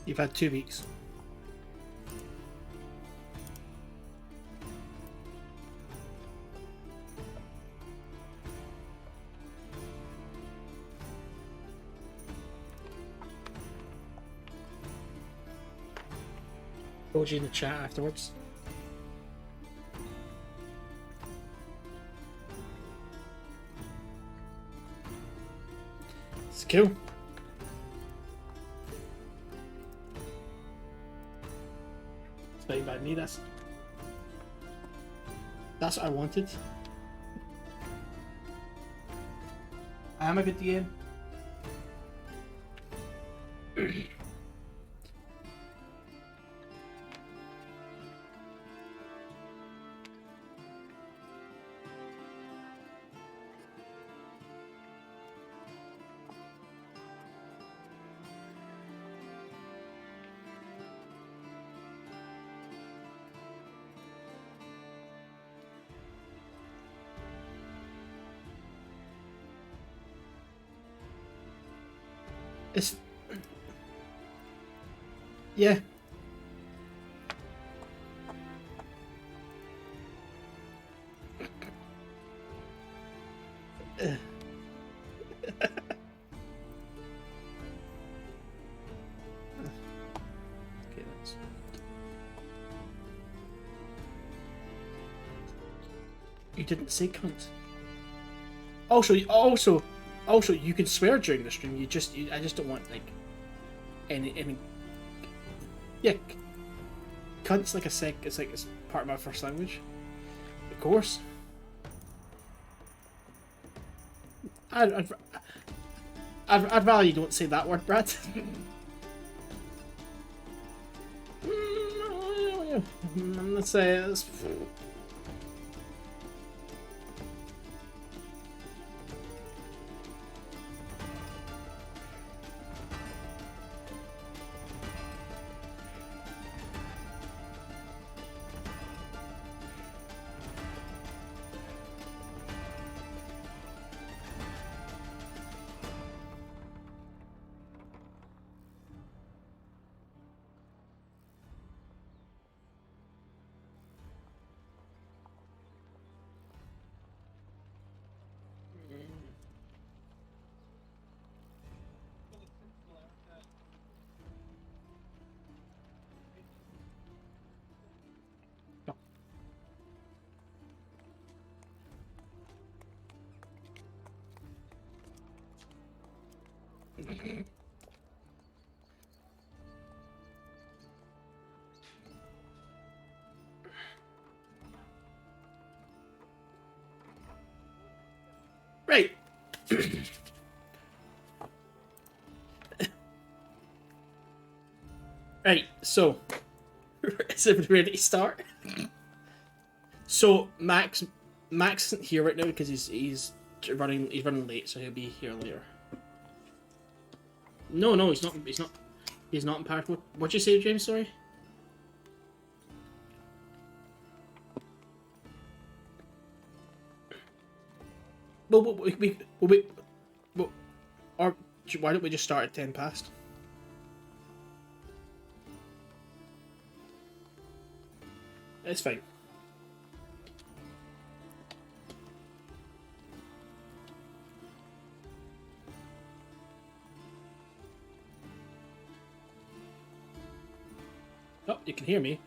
You've had 2 weeks. Told you in the chat afterwards. It's cool. It's fine by me. That's what I wanted. I am a good DM. It's yeah. Okay, that's... You didn't say cunt. Also, you can swear during the stream. I just don't want like any. Yeah, cunt's like it's part of my first language. Of course. I'd rather you don't say that word, Brad. Let's say it's... Right. Right, so is it ready to start? So Max isn't here right now because he's running late, so he'll be here later. No, he's not in Paris. What'd you say, James? Sorry. Well, or why don't we just start at 10 past? It's fine. Oh, you can hear me.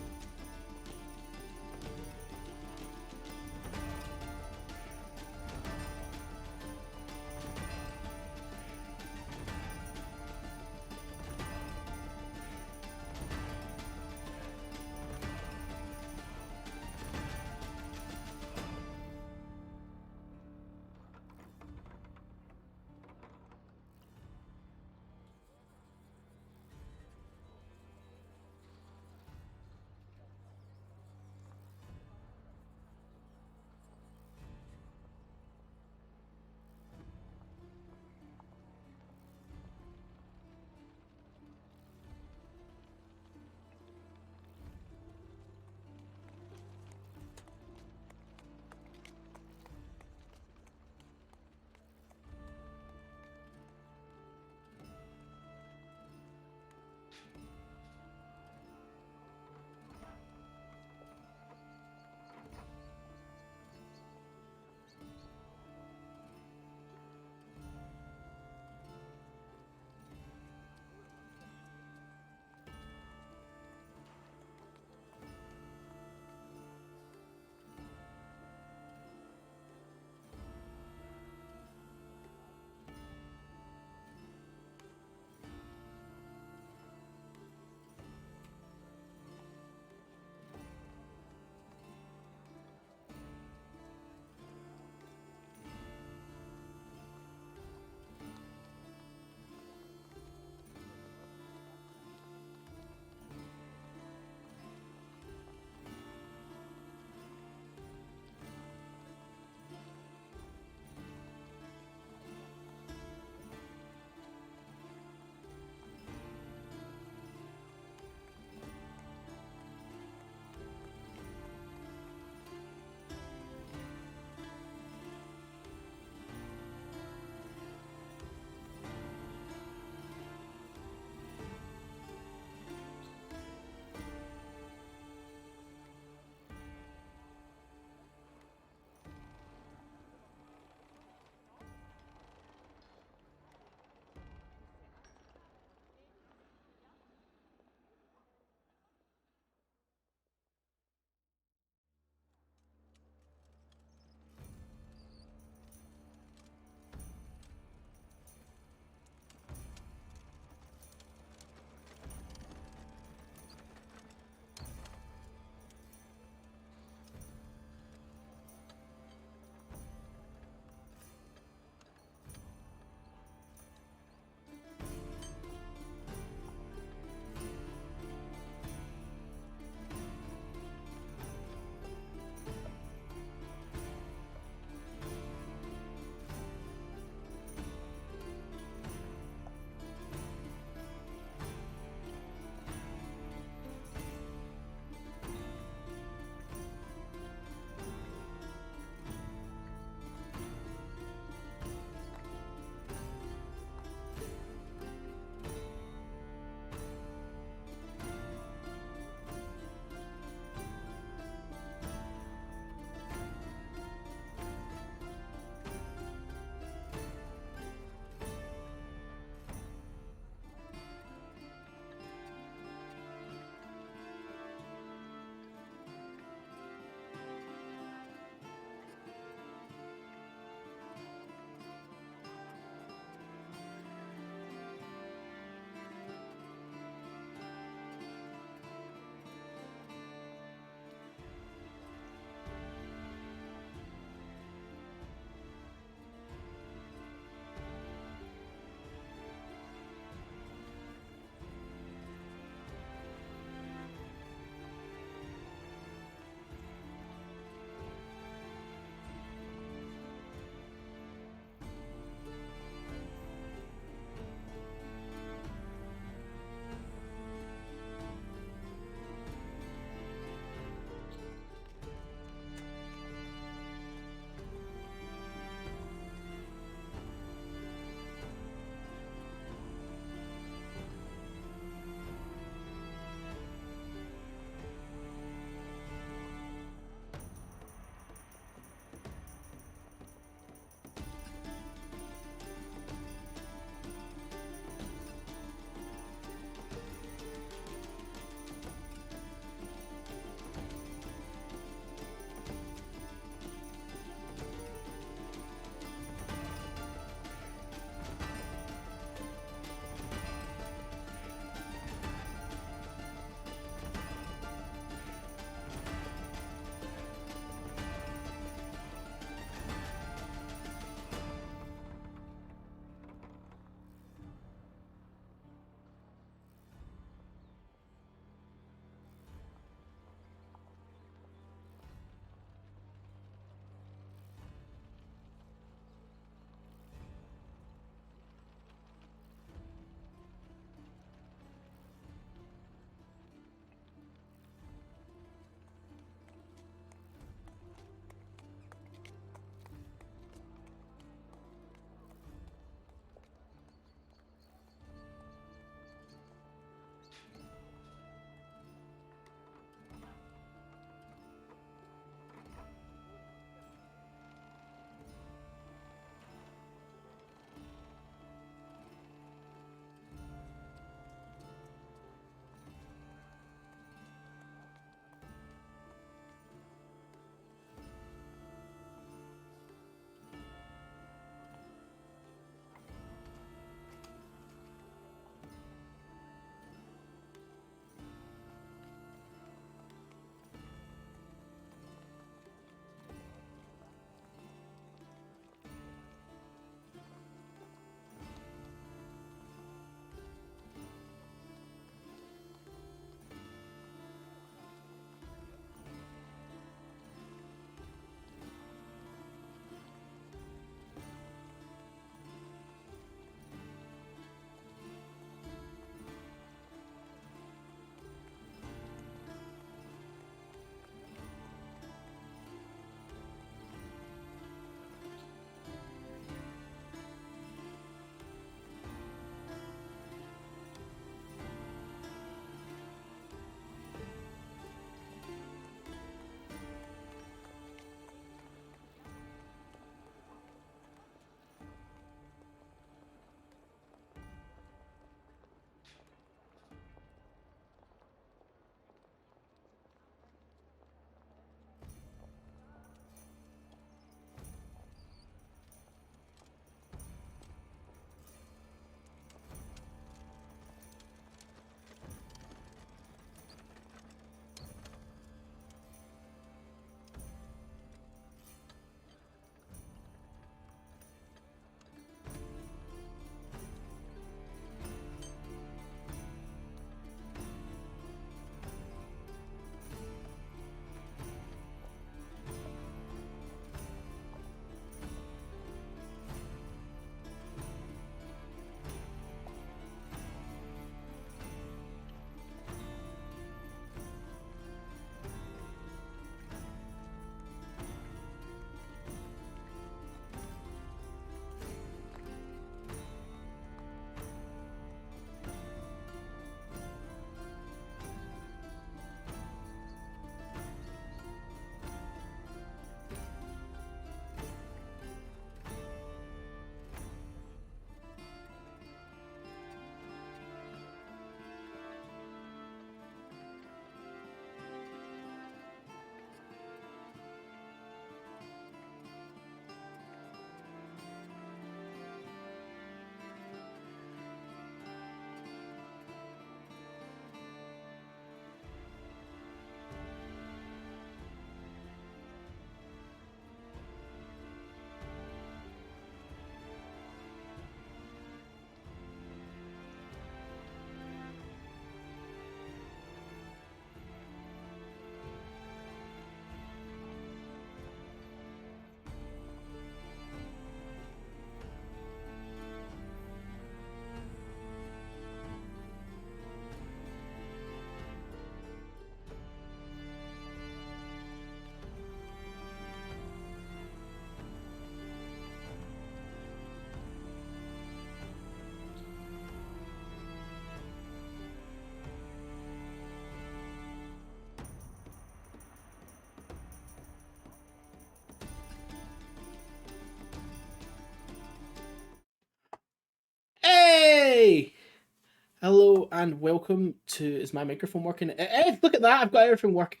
and welcome to... Is my microphone working? Look at that, I've got everything working.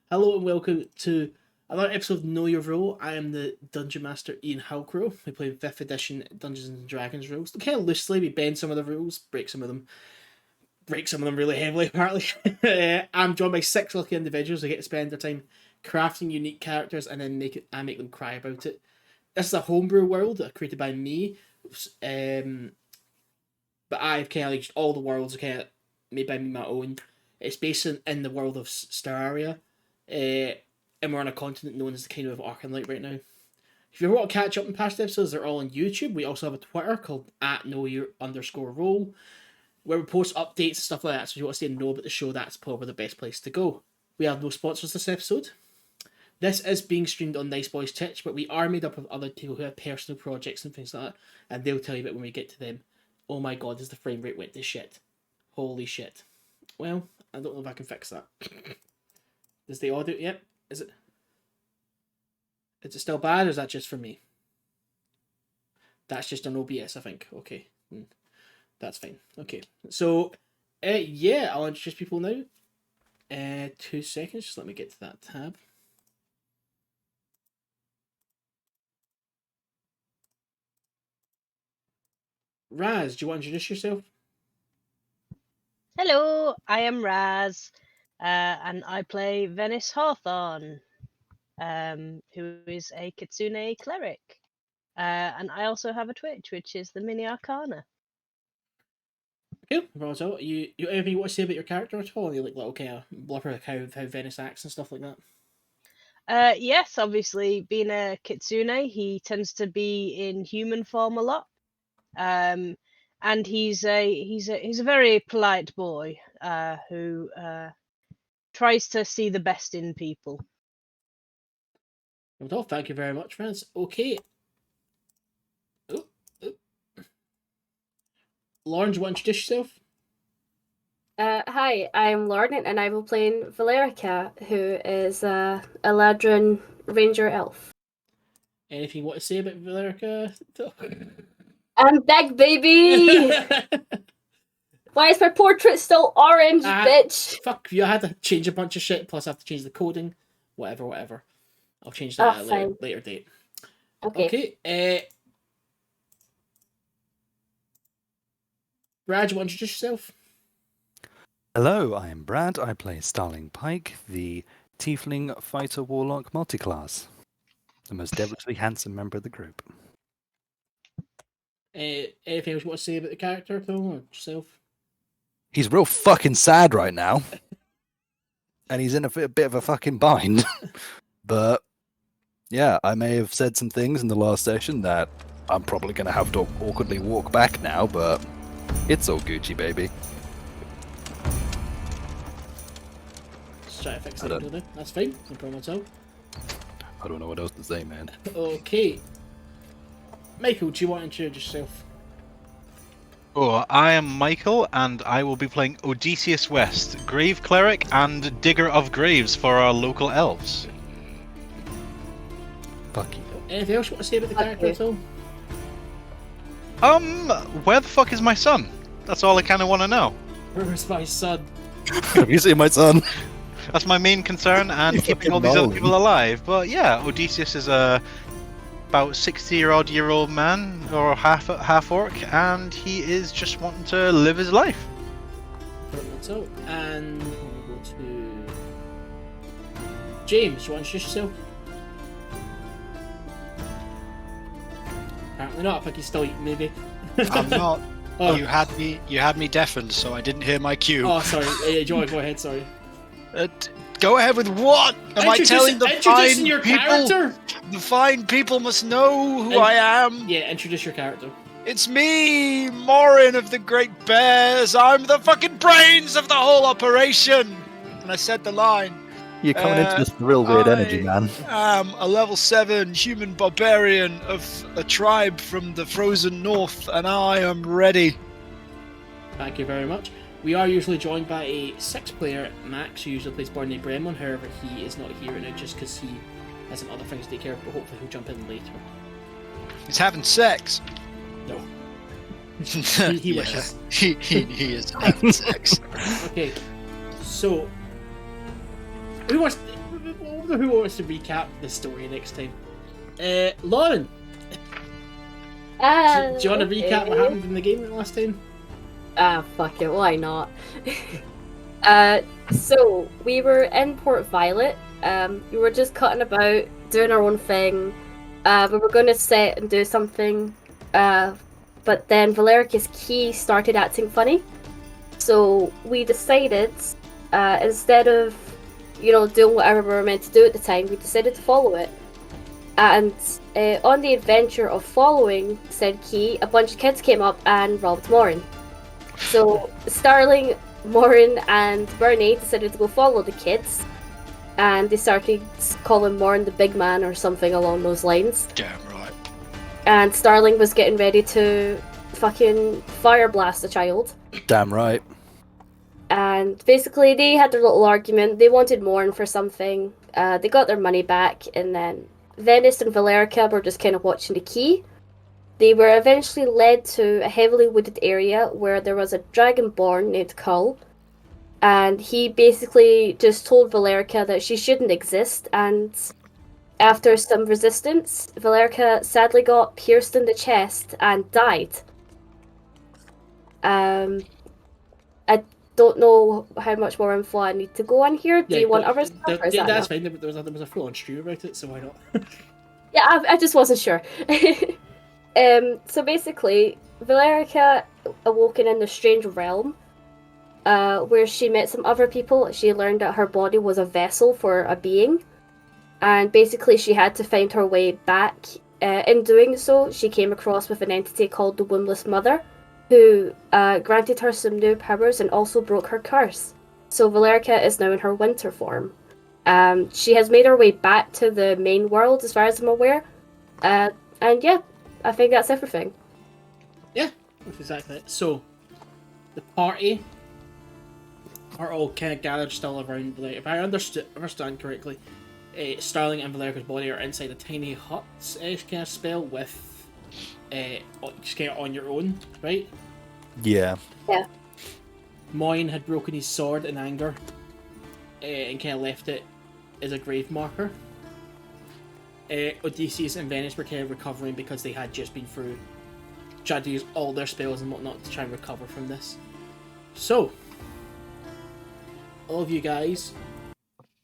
Hello and welcome to another episode of Know Your Role. I am the Dungeon Master Eoin Halcrow. We play 5th edition Dungeons and Dragons rules. Kind of loosely, we bend some of the rules, break some of them really heavily, apparently. I'm joined by 6 lucky individuals who get to spend their time crafting unique characters and then make them cry about it. This is a homebrew world created by me, but I've kind of like all the worlds are kind of made by me my own. It's based in the world of Staria, and we're on a continent known as the Kingdom of Arcanlight right now. If you ever want to catch up on past episodes, they're all on YouTube. We also have a Twitter called @KnowYour_Role, where we post updates and stuff like that. So if you want to stay and know about the show, that's probably the best place to go. We have no sponsors this episode. This is being streamed on Nice Boys Twitch, but we are made up of other people who have personal projects and things like that, and they'll tell you about when we get to them. Oh my god, is the frame rate went to shit. Holy shit. Well, I don't know if I can fix that. Is the audio... Yep. Is it still bad, or is that just for me? That's just an OBS, I think. Okay. That's fine. Okay. So, yeah, I'll introduce people now. 2 seconds, just let me get to that tab. Raz, do you want to introduce yourself? Hello, I am Raz, and I play Venis Hawthorne, who is a Kitsune cleric. And I also have a Twitch, which is the Mini Arcana. Cool. Right, so you anything you want to say about your character at all? You like little kind of blubber like how Venis acts and stuff like that? Yes, obviously, being a Kitsune, he tends to be in human form a lot. And he's a very polite boy who tries to see the best in people. Well, thank you very much, friends. Okay. Lauren, do you want to introduce yourself? Hi, I'm Lauren, and I will play Valericia, who is a Eladrin Ranger Elf. Anything you want to say about Valericia? I'm back, baby! Why is my portrait still orange, bitch? Fuck you, I had to change a bunch of shit, plus I have to change the coding. Whatever. I'll change that at a later date. Okay. Brad, you want to introduce yourself? Hello, I am Brad. I play Starling Pike, the Tiefling Fighter Warlock multiclass. The most devilishly handsome member of the group. Anything else you want to say about the character, though, or yourself? He's real fucking sad right now. And he's in a bit of a fucking bind. But, yeah, I may have said some things in the last session that I'm probably going to have to awkwardly walk back now, but it's all Gucci, baby. Just try to fix that. That's fine, no problem at all. I don't know what else to say, man. Okay. Michael, do you want to introduce yourself? Oh, I am Michael, and I will be playing Odeysus West, Grave Cleric and Digger of Graves for our local elves. Fuck you. Anything else you want to say about the character at all? Where the fuck is my son? That's all I kind of want to know. Where's my son? Have you seen my son? That's my main concern, and keeping all these other people alive. But yeah, Odeysus is a about 60-odd-year-old man, or half orc, and he is just wanting to live his life. So, and we'll go to James. You want to introduce yourself? Apparently not. I think he's still eating, maybe. I'm not. Oh. You had me deafened, so I didn't hear my cue. Oh, sorry. Joy, go ahead. Sorry. Go ahead with what? Am I telling the fine your people? Character? The fine people must know who I am. Yeah, introduce your character. It's me, Moryn of the Great Bears. I'm the fucking brains of the whole operation. And I said the line. You're coming into this real weird energy, man. I'm a level 7 human barbarian of a tribe from the frozen north, and I am ready. Thank you very much. We are usually joined by a 6-player, Max, who usually plays Burnie Bremlin. However, he is not here right now just because he has some other things to take care of, but hopefully he'll jump in later. He's having sex. No. He Yeah, wishes. he is having sex. Okay, so who wants to recap the story next time? Lauren, do you want to recap what happened in the game last time? Fuck it, why not? So we were in Port Violet. We were just cutting about, doing our own thing. We were going to sit and do something, but then Valericia's key started acting funny. So we decided, instead of, doing whatever we were meant to do at the time, we decided to follow it. And on the adventure of following said key, a bunch of kids came up and robbed Moryn. So Starling, Moryn, and Burnie decided to go follow the kids, and they started calling Moryn the big man or something along those lines. Damn right. And Starling was getting ready to fucking fire blast the child. Damn right. And basically they had their little argument. They wanted Moryn for something. They got their money back, and then Venis and Valericia were just kind of watching the key. They were eventually led to a heavily wooded area where there was a dragonborn named Cull, and he basically just told Valericia that she shouldn't exist, and after some resistance, Valericia sadly got pierced in the chest and died. I don't know how much more info I need to go on here. Do you want other stuff? Or is that that's enough? fine. There was a full-on stream about it, so why not? Yeah, I just wasn't sure. So basically, Valericia awoken in the strange realm, where she met some other people. She learned that her body was a vessel for a being, and basically she had to find her way back. In doing so, she came across with an entity called the Wombless Mother, who granted her some new powers and also broke her curse. So Valericia is now in her winter form. She has made her way back to the main world, as far as I'm aware. And yeah, I think that's everything. Yeah, that's exactly it. So, the party are all kind of gathered still around. Like, if I understand correctly, Starling and Valericia's body are inside a tiny hut kind of spell with just kind of on your own, right? Yeah. Yeah. Moryn had broken his sword in anger and kind of left it as a grave marker. Odeysus and Venis were kind of recovering because they had just been through, tried to use all their spells and whatnot to try and recover from this. So, all of you guys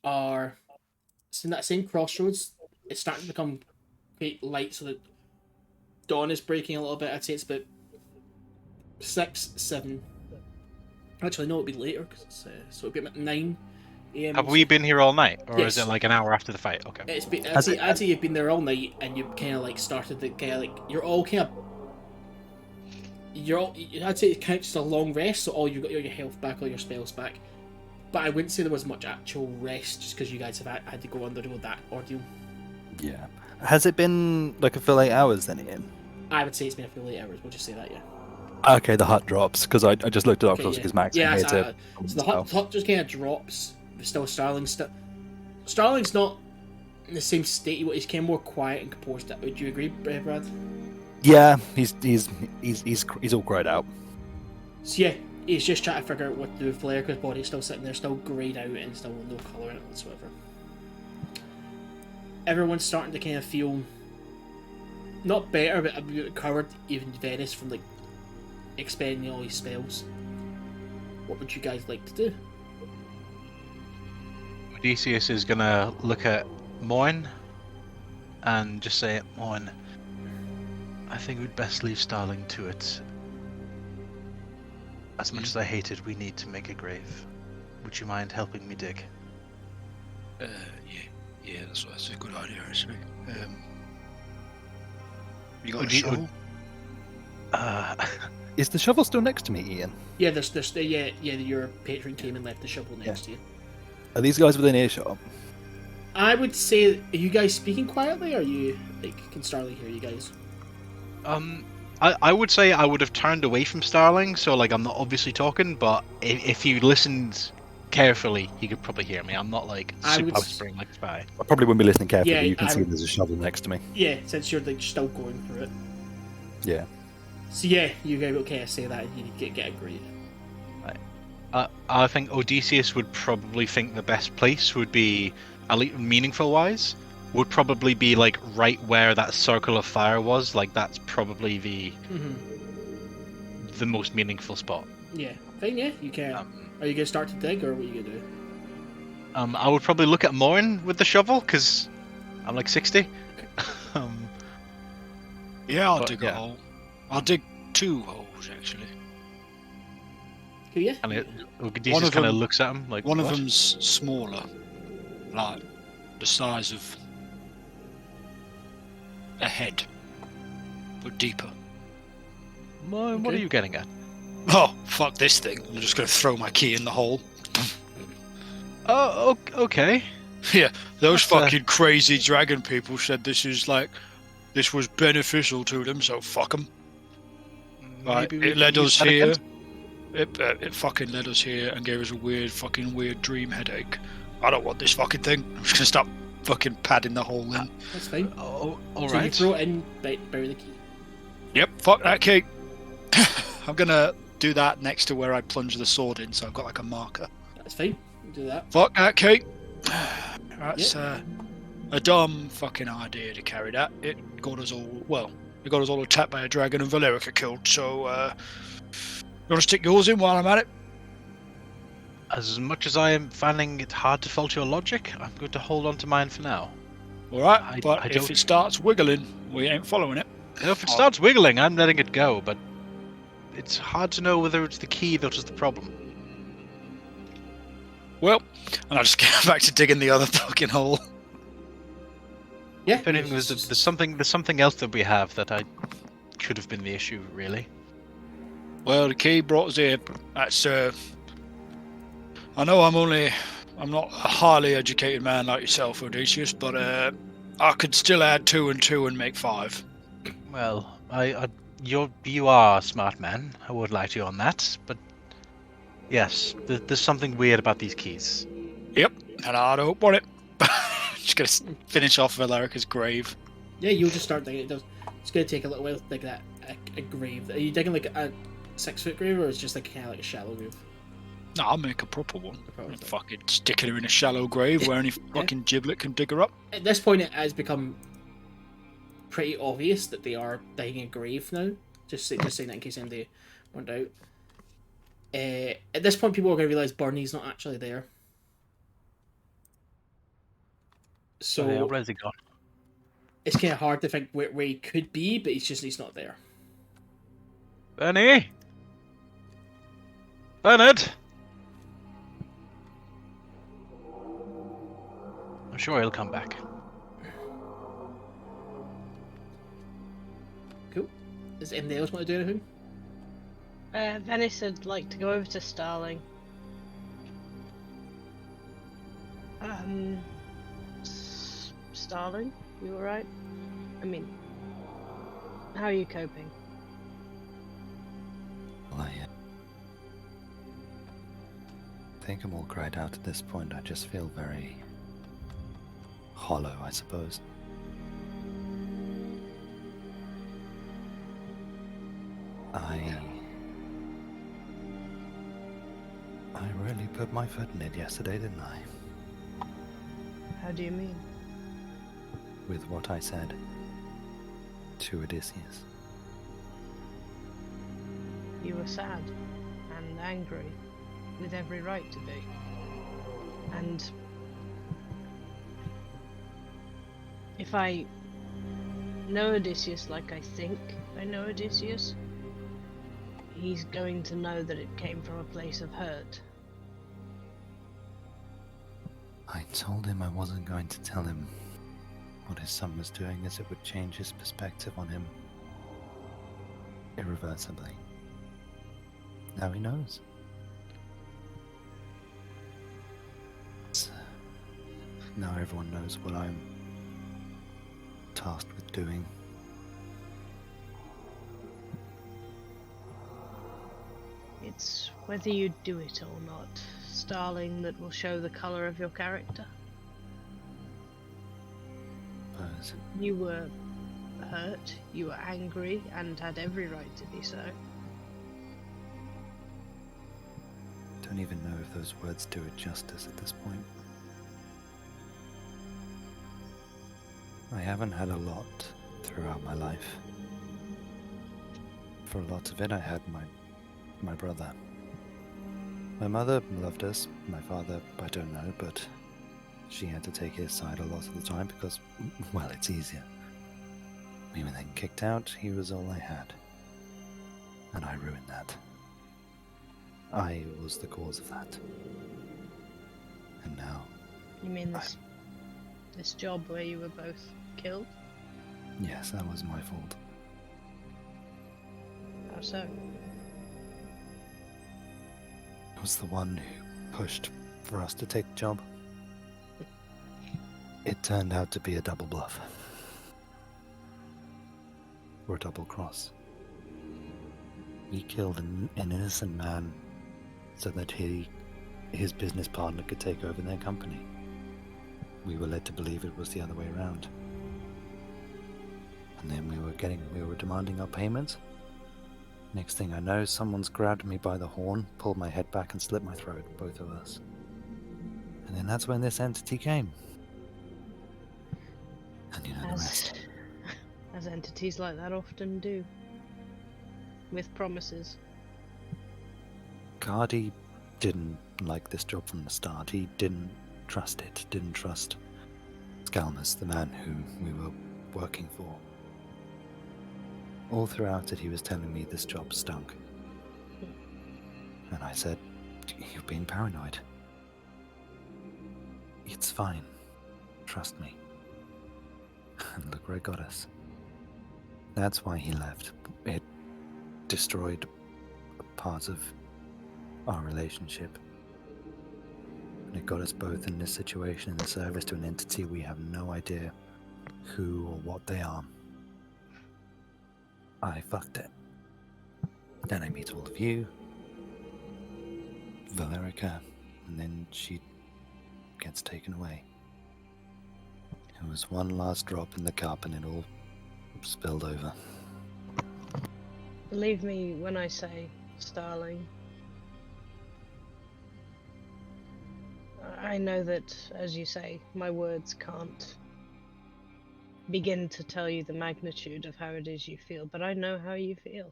are in that same crossroads. It's starting to become quite light, so that dawn is breaking a little bit. I'd say it's about 6, 7. Actually, no, it'll be later because it's so it'll be about 9 a.m. Have we been here all night, or Yes. is it like an hour after the fight? Okay. It's been, Has I'd say you've been there all night, and you've kind of like started the kind of like you're all kind of. I'd say it counts as a long rest, so all you got your health back, all your spells back. But I wouldn't say there was much actual rest, just because you guys have had to go undergo that ordeal. Yeah. Has it been like a full 8 hours then, Ian? I would say it's been a full 8 hours. We'll just say that, yeah. Okay, the hut drops because I just looked it up Okay, because Maximin yeah, here so to. the hut just kind of drops. But still, Starling's not in the same state. He's kind of more quiet and composed. Would you agree, Brad? Yeah, he's all greyed out. So yeah, he's just trying to figure out what to do with Valericia's body. Still sitting there, still greyed out, and still no colour in it whatsoever. Everyone's starting to kind of feel not better, but a bit recovered. Even Venis from like expending all his spells. What would you guys like to do? Odysseus is gonna look at Moryn and just say, Moryn, I think we'd best leave Starling to it. As much as I hate it, we need to make a grave. Would you mind helping me dig? Yeah, that's a good idea actually. You got a Would you- shovel? Is the shovel still next to me, Ian? Yeah, your patron came and left the shovel next to you. Are these guys within earshot? I would say, are you guys speaking quietly, or are you, like, can Starling hear you guys? I would say I would have turned away from Starling, so like I'm not obviously talking, but if you listened carefully, you could probably hear me. I'm not like super whispering like a spy. I probably wouldn't be listening carefully, Yeah, but you can I see would- there's a shovel next to me. Yeah, since you're, like, still going through it. Yeah. So yeah, you go okay. I say that, and you get agreed. I think Odysseus would probably think the best place would be, at least meaningful-wise, would probably be like right where that circle of fire was. Like that's probably the most meaningful spot. Yeah, fine. Yeah, you can. Are you gonna start to dig, or what are you gonna do? I would probably look at Moryn with the shovel because I'm like 60. Yeah, I'll But, dig yeah. a hole. I'll dig 2 holes actually. Cool, yeah. And One Odysseus of kind of them- looks at him like, One of "What?" them's smaller, like the size of a head, but deeper. What are Okay. you getting at? Oh, fuck this thing. I'm just going to throw my key in the hole. Oh, okay. Yeah, those That's, fucking crazy dragon people said this was beneficial to them, so fuck them. Right, Maybe we it led can use us that here. against- It fucking led us here and gave us a weird dream headache. I don't want this fucking thing. I'm just gonna stop fucking padding the hole in. That's fine. Oh, So you alright. throw it in, bury the key. Yep, fuck that key. I'm gonna do that next to where I plunge the sword in, so I've got like a marker. That's fine. Do that. Fuck that key. That's a dumb fucking idea to carry that. It got us all attacked by a dragon and Valericia killed, so you wanna stick yours in while I'm at it? As much as I am finding it hard to fault your logic, I'm going to hold on to mine for now. Alright, but I if don't- it starts wiggling, we ain't following it. If it starts wiggling, I'm letting it go, but it's hard to know whether it's the key that is the problem. Well, and I just get back to digging the other fucking hole. Yeah. If anything, there's something else that we have that I could have been the issue, really. Well, the key brought us here. That's I know I'm not a highly educated man like yourself, Odysseus, but I could still add 2 and 2 and make 5. Well, you are a smart man. I would like you on that, but yes, there's something weird about these keys. Yep, and I don't want it. Just gonna finish off Valericia's grave. Yeah, you'll just start digging. It's gonna take a little while to dig that a grave. Are you digging like a 6-foot grave, or is it just like kind of like a shallow grave? No, I'll make a proper one. proper I'm thing. fucking sticking her in a shallow grave where any fucking giblet can dig her up. At this point, it has become pretty obvious that they are digging a grave now. Just saying that in case anybody went out. At this point, people are going to realise Burnie's not actually there. So Okay, where's he gone? it's kind of hard to think where he could be, but he's not there. Bernie? Bernard? I'm sure he'll come back. Cool. Does anybody else want to do anything? Venis would like to go over to Starling. Starling, you alright? I mean, how are you coping? Well, I think I'm all cried out at this point. I just feel very hollow, I suppose. I really put my foot in it yesterday, didn't I? How do you mean? With what I said to Odysseus. You were sad and angry, with every right to be. And if I know Odysseus like I think I know Odysseus, he's going to know that it came from a place of hurt. I told him I wasn't going to tell him what his son was doing, as it would change his perspective on him irreversibly. Now he knows. Now everyone knows what I'm tasked with doing. It's whether you do it or not, Starling, that will show the colour of your character. But You were hurt, you were angry, and had every right to be so. Don't even know if those words do it justice at this point. I haven't had a lot throughout my life. For a lot of it, I had my brother. My mother loved us. My father, I don't know, but she had to take his side a lot of the time because, well, it's easier. We were then kicked out. He was all I had. And I ruined that. I was the cause of that. And now... You mean this job where you were both killed? Yes, that was my fault. How so? I was the one who pushed for us to take the job. It turned out to be a double bluff. Or a double cross. We killed an innocent man so that his business partner could take over their company. We were led to believe it was the other way around. And then we were demanding our payments. Next thing I know, someone's grabbed me by the horn, pulled my head back and slit my throat, both of us. And then that's when this entity came. And you know the rest. As entities like that often do. With promises. Cardi didn't like this job from the start. He didn't trust it, didn't trust Scalmus, the man who we were working for. All throughout it, he was telling me this job stunk. And I said, "You've been paranoid. It's fine. Trust me." And look where it got us. That's why he left. It destroyed a part of our relationship. And it got us both in this situation in the service to an entity we have no idea who or what they are. I fucked it. Then I meet all of you, Valericia, and then she gets taken away. It was one last drop in the cup and it all spilled over. Believe me when I say, Starling, I know that, as you say, my words can't begin to tell you the magnitude of how it is you feel, but I know how you feel.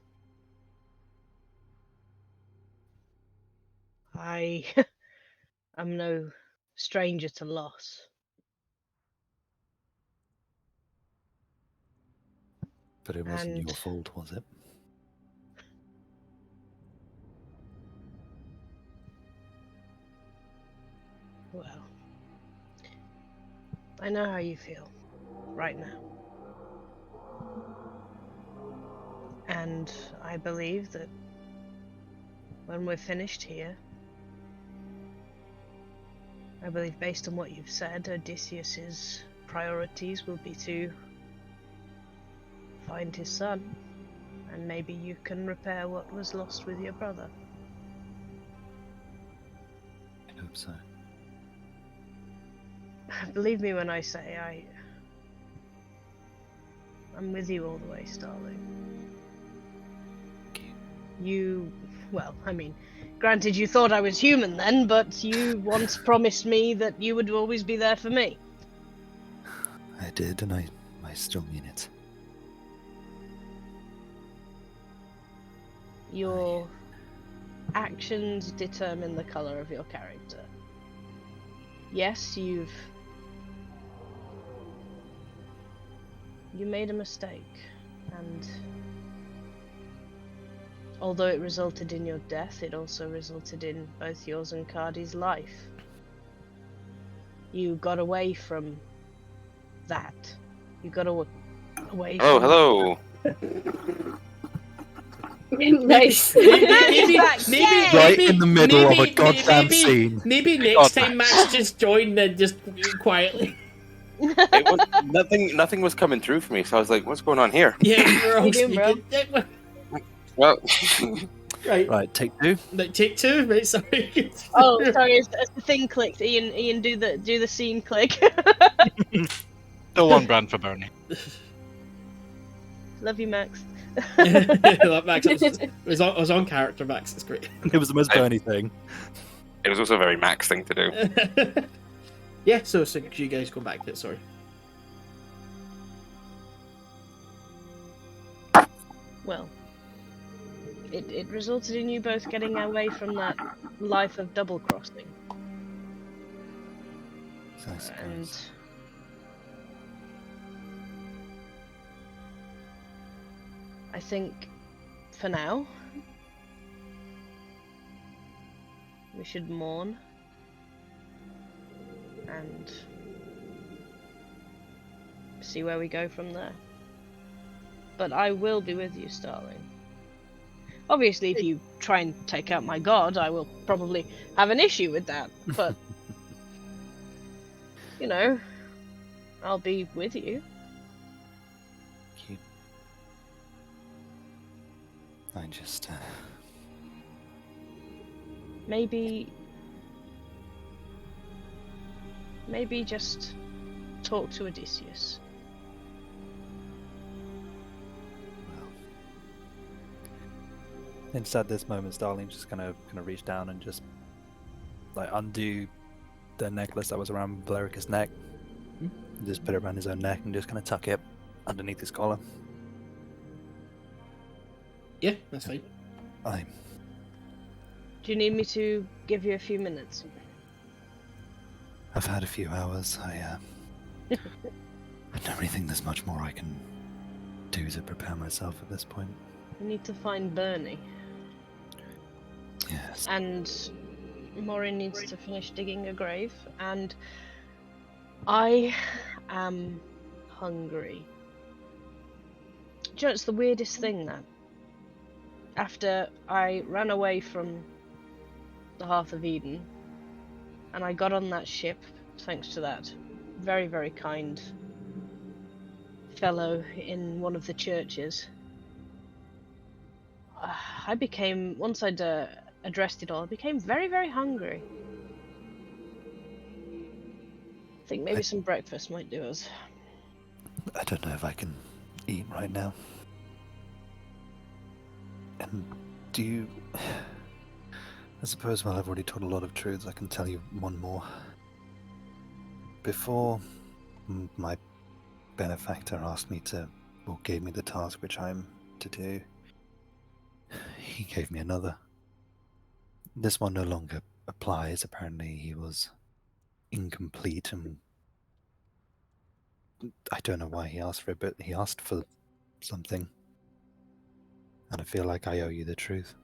I am no stranger to loss. But it wasn't your fault, was it? Well, I know how you feel right now. And I believe that when we're finished here, I believe based on what you've said, Odysseus's priorities will be to find his son, and maybe you can repair what was lost with your brother. I hope so. Believe me when I say I'm with you all the way, Starling. You, well, I mean, granted you thought I was human then, but you once promised me that you would always be there for me. I did, and I still mean it. Your actions determine the color of your character. Yes, you made a mistake, and although it resulted in your death, it also resulted in both yours and Cardi's life. You got away from that. You got away from... Oh, hello! Nice. Maybe Right in the middle of a goddamn scene. Maybe next time Max just join and just quietly. Nothing was coming through for me, so I was like, "What's going on here?" Yeah, we're all You doing, bro? speaking. Well, Right, take two. Like, take two, right? Sorry. Oh, sorry, as the thing clicked, Ian, do the scene click. Still on brand for Burnie. Love you, Max. Max, it was on character, Max. It's great. It was the most Burnie thing. It was also a very Max thing to do. Yeah, so you guys go back to it, sorry. Well, it resulted in you both getting away from that life of double crossing. I And suppose. I think, for now, we should mourn and see where we go from there. But I will be with you, Starling. Obviously, if you try and take out my god, I will probably have an issue with that, but you know, I'll be with you. Cute. I just. Maybe just talk to Odeysus. Inside this moment, Starling's just gonna reach down and just like undo the necklace that was around Valericia's neck. Just put it around his own neck and just kind of tuck it underneath his collar. Yeah, that's fine. Do you need me to give you a few minutes? I've had a few hours. I don't really think there's much more I can do to prepare myself at this point. We need to find Burnie. Yes. And Moryn needs to finish digging a grave, and I am hungry. Do you know, it's the weirdest thing that after I ran away from the Hearth of Eden and I got on that ship, thanks to that very, very kind fellow in one of the churches, I became, once I'd addressed it all, I became very, very hungry. I think maybe some breakfast might do us. I don't know if I can eat right now. And do you... I suppose while I've already told a lot of truths, I can tell you one more. Before my benefactor asked me to, or gave me the task which I'm to do, he gave me another. This one no longer applies. Apparently he was incomplete, and I don't know why he asked for it, but he asked for something. And I feel like I owe you the truth.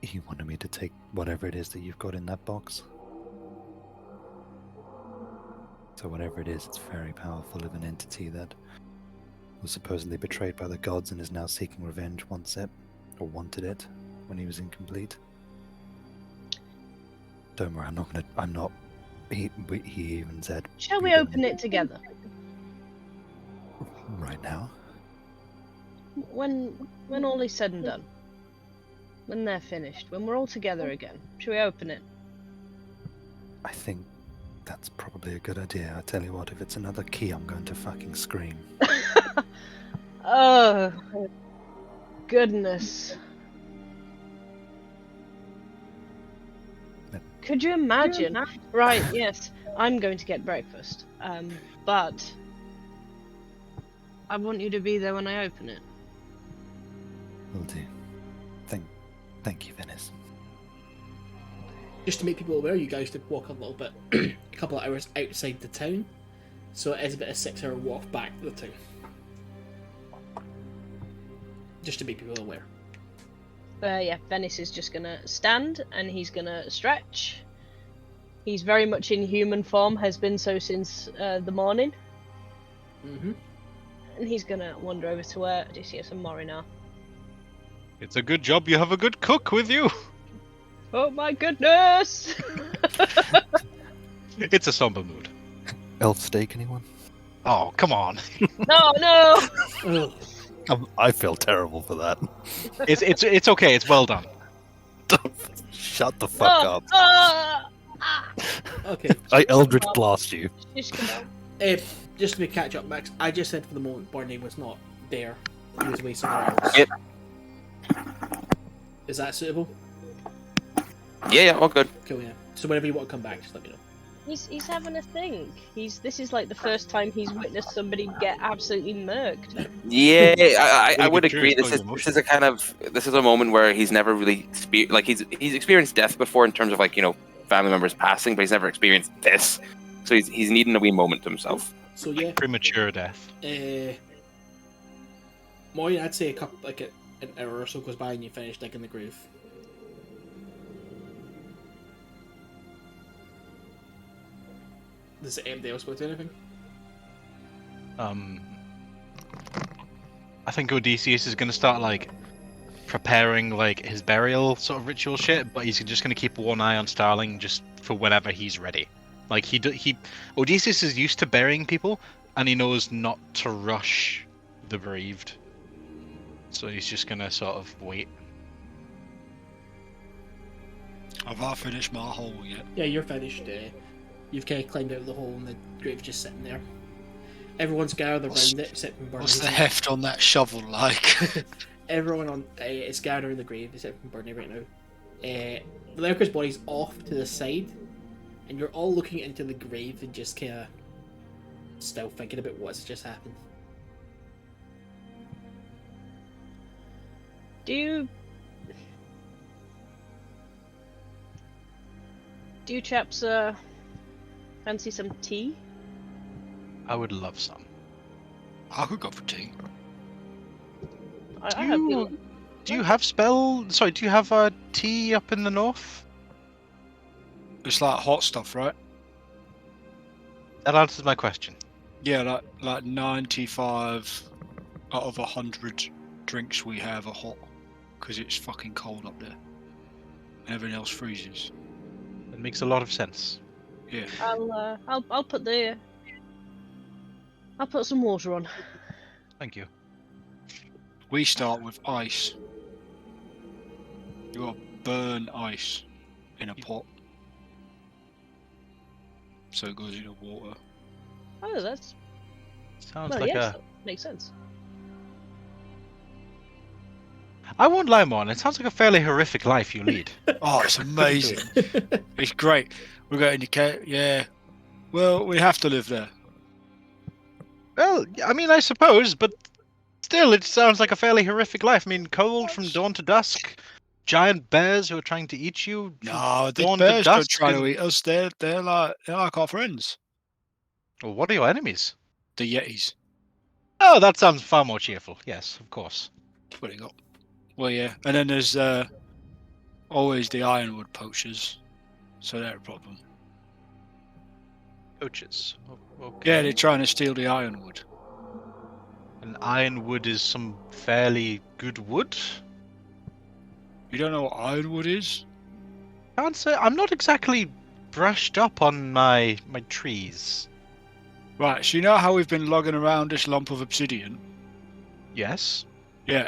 He wanted me to take whatever it is that you've got in that box. So whatever it is, it's very powerful of an entity that was supposedly betrayed by the gods and is now seeking revenge, wants it, or wanted it, when he was incomplete. Don't worry, I'm not, he even said... Shall we open it together? Right now? When all is said and done. When they're finished. When we're all together again. Shall we open it? I think that's probably a good idea. I tell you what, if it's another key, I'm going to fucking scream. Oh, goodness. Could you imagine? Right, yes, I'm going to get breakfast. But I want you to be there when I open it. Will do. Thank you, Venis. Just to make people aware, you guys did walk a little bit, a couple of hours outside the town, so it is about a 6-hour walk back to the town. Just to make people aware. Yeah, Venis is just gonna stand and he's gonna stretch. He's very much in human form, has been so since the morning. Mm-hmm. And he's gonna wander over to where Odeysus and Moryn are. It's a good job you have a good cook with you. Oh my goodness! It's a somber mood. Elf steak, anyone? Oh, come on. No! I feel terrible for that. It's okay. It's well done. Shut the fuck up. Okay. I Eldritch Blast you. Shish kebab. just to catch up, Max, I just said for the moment Burnie was not there. He was away somewhere else. Yep. Is that suitable? Yeah, all good. Cool, yeah. So whenever you want to come back, just let me know. He's having a think. This is like the first time he's witnessed somebody get absolutely murked. Yeah, I would good agree. choice, This is a moment where he's never really he's experienced death before in terms of family members passing, but he's never experienced this. So he's needing a wee moment to himself. So yeah, Premature death. Moryn, I'd say an hour or so goes by and you finish digging the grave. Does anybody else want to do anything? I think Odeysus is going to start preparing his burial sort of ritual shit, but he's just going to keep one eye on Starling just for whenever he's ready. Odeysus is used to burying people, and he knows not to rush the bereaved. So he's just going to sort of wait. Have I finished my hole yet? Yeah, you're finished. You've kind of climbed out of the hole and the grave's just sitting there. Everyone's gathered around it, except for Burnie. What's the heft on that shovel like? Everyone is gathered around the grave, except for Burnie right now. Valerica's body's off to the side, and you're all looking into the grave and just kind of still thinking about what's just happened. Do you chaps fancy some tea? I would love some. I could go for tea. I hope you. Do you have do you have tea up in the north? It's like hot stuff, right? That answers my question. Yeah, like 95 out of 100 drinks we have are hot, because it's fucking cold up there. And everything else freezes. It makes a lot of sense. Yeah. I'll put some water on. Thank you. We start with ice. You gotta burn ice in a pot. So it goes into water. Oh, that's Sounds well, like yes, makes sense. I won't lie, Moryn. It sounds like a fairly horrific life you lead. Oh, it's amazing. It's great. We're going to cave. Yeah. Well, we have to live there. Well, I mean, I suppose, but still, it sounds like a fairly horrific life. I mean, cold from dawn to dusk, giant bears who are trying to eat you. No, the dawn to bears don't dusk try to and- eat us. They're like our friends. Well, what are your enemies? The Yetis. Oh, that sounds far more cheerful. Yes, of course. What do you got? Well, yeah. And then there's always the ironwood poachers. So they're a problem. Poachers. Okay. Yeah, they're trying to steal the ironwood. And ironwood is some fairly good wood. You don't know what ironwood is? Can't say. I'm not exactly brushed up on my trees. Right, so you know how we've been logging around this lump of obsidian? Yes. Yeah.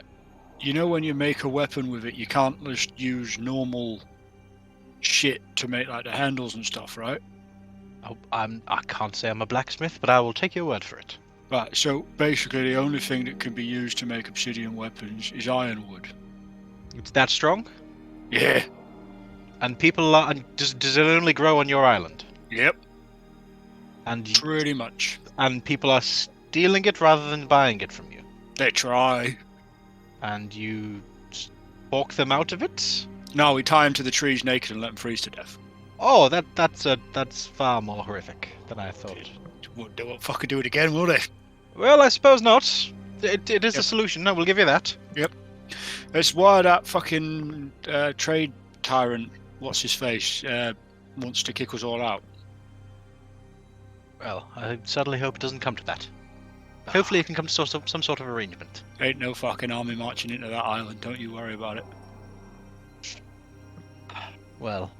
You know when you make a weapon with it, you can't just use normal shit to make like the handles and stuff, right? Oh, I can't say I'm a blacksmith, but I will take your word for it. Right, so basically the only thing that can be used to make obsidian weapons is ironwood. It's that strong? Yeah. And people are. And does it only grow on your island? Yep. And Pretty much. and people are stealing it rather than buying it from you. They try. And you talk them out of it? No, we tie them to the trees naked and let them freeze to death. Oh, that's far more horrific than I thought. They won't fucking do it again, will they? Well, I suppose not. It is a Yep. solution. I will give you that. It's why that fucking trade tyrant, what's his face, wants to kick us all out. Well, I certainly hope it doesn't come to that. Hopefully, it can come to some sort of arrangement. Ain't no fucking army marching into that island, don't you worry about it. Well,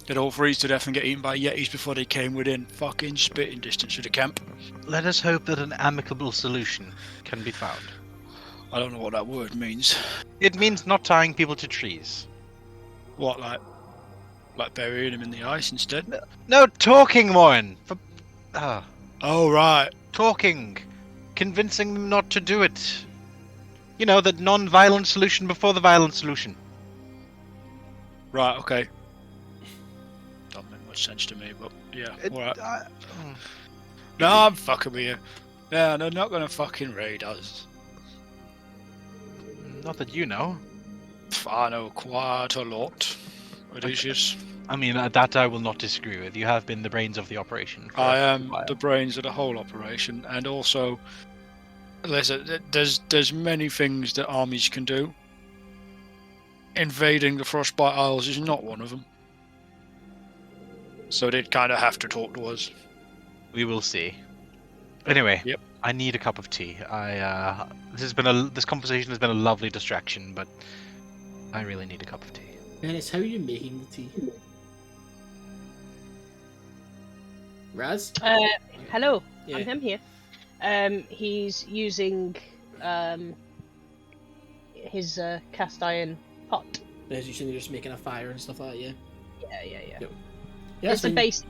They'd all freeze to death and get eaten by yetis before they came within fucking spitting distance of the camp. let us hope that an amicable solution can be found. I don't know what that word means. It means not tying people to trees. What, like burying them in the ice instead? No talking, Moryn. Oh, Oh, right. talking, convincing them not to do it. You know, the non-violent solution before the violent solution. Right, okay. Don't make much sense to me, but yeah, alright. No, I'm fucking with you. Yeah, they're not gonna fucking raid us. Not that you know. I know quite a lot. Odeysus. I mean, that I will not disagree with. You have been the brains of the operation. I am the brains of the whole operation, and also there's many things that armies can do. Invading the Frostbite Isles is not one of them. So they'd kind of have to talk to us. We will see. Anyway, Yep. I need a cup of tea. This conversation has been a lovely distraction, but I really need a cup of tea. Venis, how are you making the tea? Raz? Hello, Yeah. I'm him here. He's using his cast iron pot. As you said, you're just making a fire and stuff like that, yeah? Yeah. Yep. Yeah, It's a basic.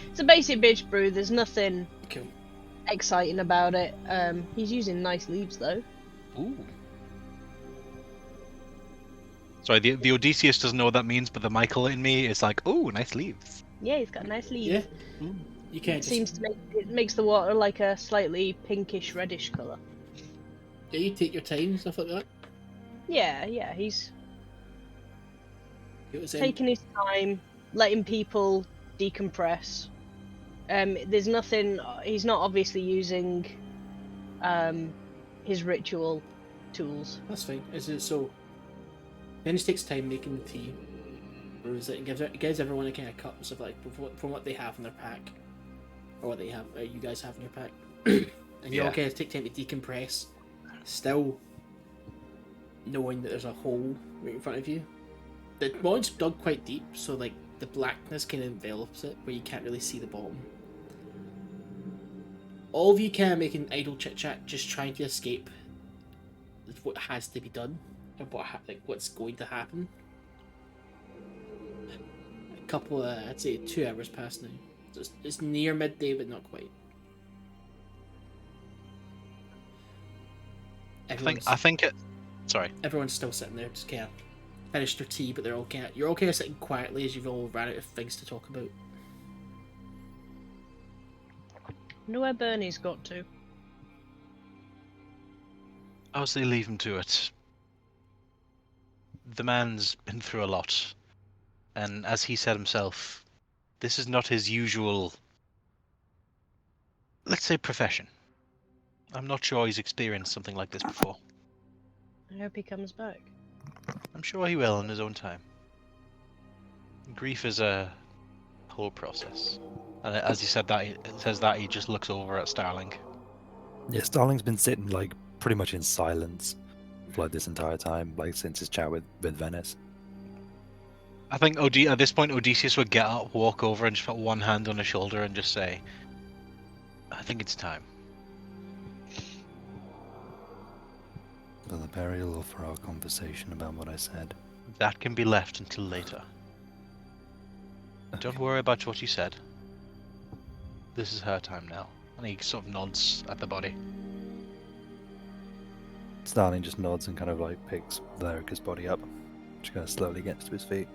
It's a basic bitch brew. There's nothing Cool. exciting about it. He's using nice leaves though. Ooh. Sorry, the Odysseus doesn't know what that means, but the Michael in me is like, ooh, nice leaves. Yeah, he's got nice leaves. Yeah. You can't It just... seems to makes the water like a slightly pinkish reddish colour. Yeah, you take your time and stuff like that. Yeah, he's It was, taking his time, letting people decompress. There's nothing. He's not obviously using his ritual tools. That's fine. Is it so? Venis takes time making the tea, brews it, and gives everyone a kind of cup and stuff like from what they have in their pack, or what they have. You guys have in your pack, and you all kind of take time to decompress, still knowing that there's a hole right in front of you. The mod's dug quite deep, so like the blackness kind of envelops it, where you can't really see the bottom. All of you kind of making idle chit chat, just trying to escape what has to be done and what's going to happen. A couple of, I'd say 2 hours past now. So it's near midday, but not quite. Sorry. Everyone's still sitting there, just kind of finished their tea, but you're all kind of sitting quietly as you've all ran out of things to talk about. I know where Burnie's got to. I would say leave him to it. The man's been through a lot, and as he said himself, this is not his usual, let's say, profession. I'm not sure he's experienced something like this before. I hope he comes back. I'm sure he will in his own time. Grief is a whole process. And as he said that, he just looks over at Starling. Yeah, Starling's been sitting like pretty much in silence for like this entire time, like since his chat with Venis. I think at this point Odysseus would get up, walk over, and just put one hand on his shoulder and just say, "I think it's time." For the burial or for our conversation about what I said? That can be left until later. Don't worry about what you said. This is her time now. And he sort of nods at the body. Starling just nods and kind of like picks Valerica's body up. Just kind of slowly gets to his feet.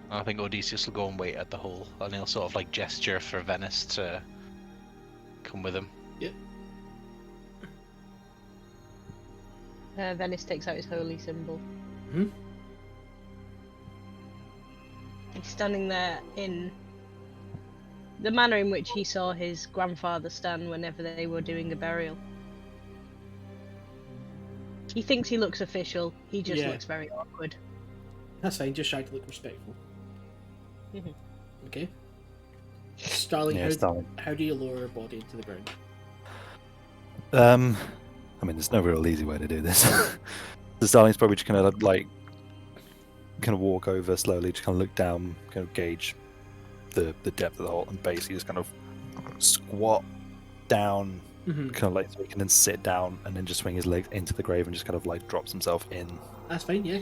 I think Odysseus will go and wait at the hole, and he'll sort of like gesture for Venis to come with him. Yep. Venis takes out his holy symbol. Hmm? He's standing there in the manner in which he saw his grandfather stand whenever they were doing a burial. He thinks he looks official, he just Yeah. looks very awkward. That's fine, just try to look respectful. Mhm. Okay. Starling, Yeah, Starling. how do you lower her body into the ground? I mean, there's no real easy way to do this. The Starling's probably just kind of like, kind of walk over slowly, just kind of look down, kind of gauge the depth of the hole, and basically just kind of squat down, Mm-hmm. kind of like so he can then sit down, and then just swing his legs into the grave and just kind of like drops himself in. That's fine, yeah.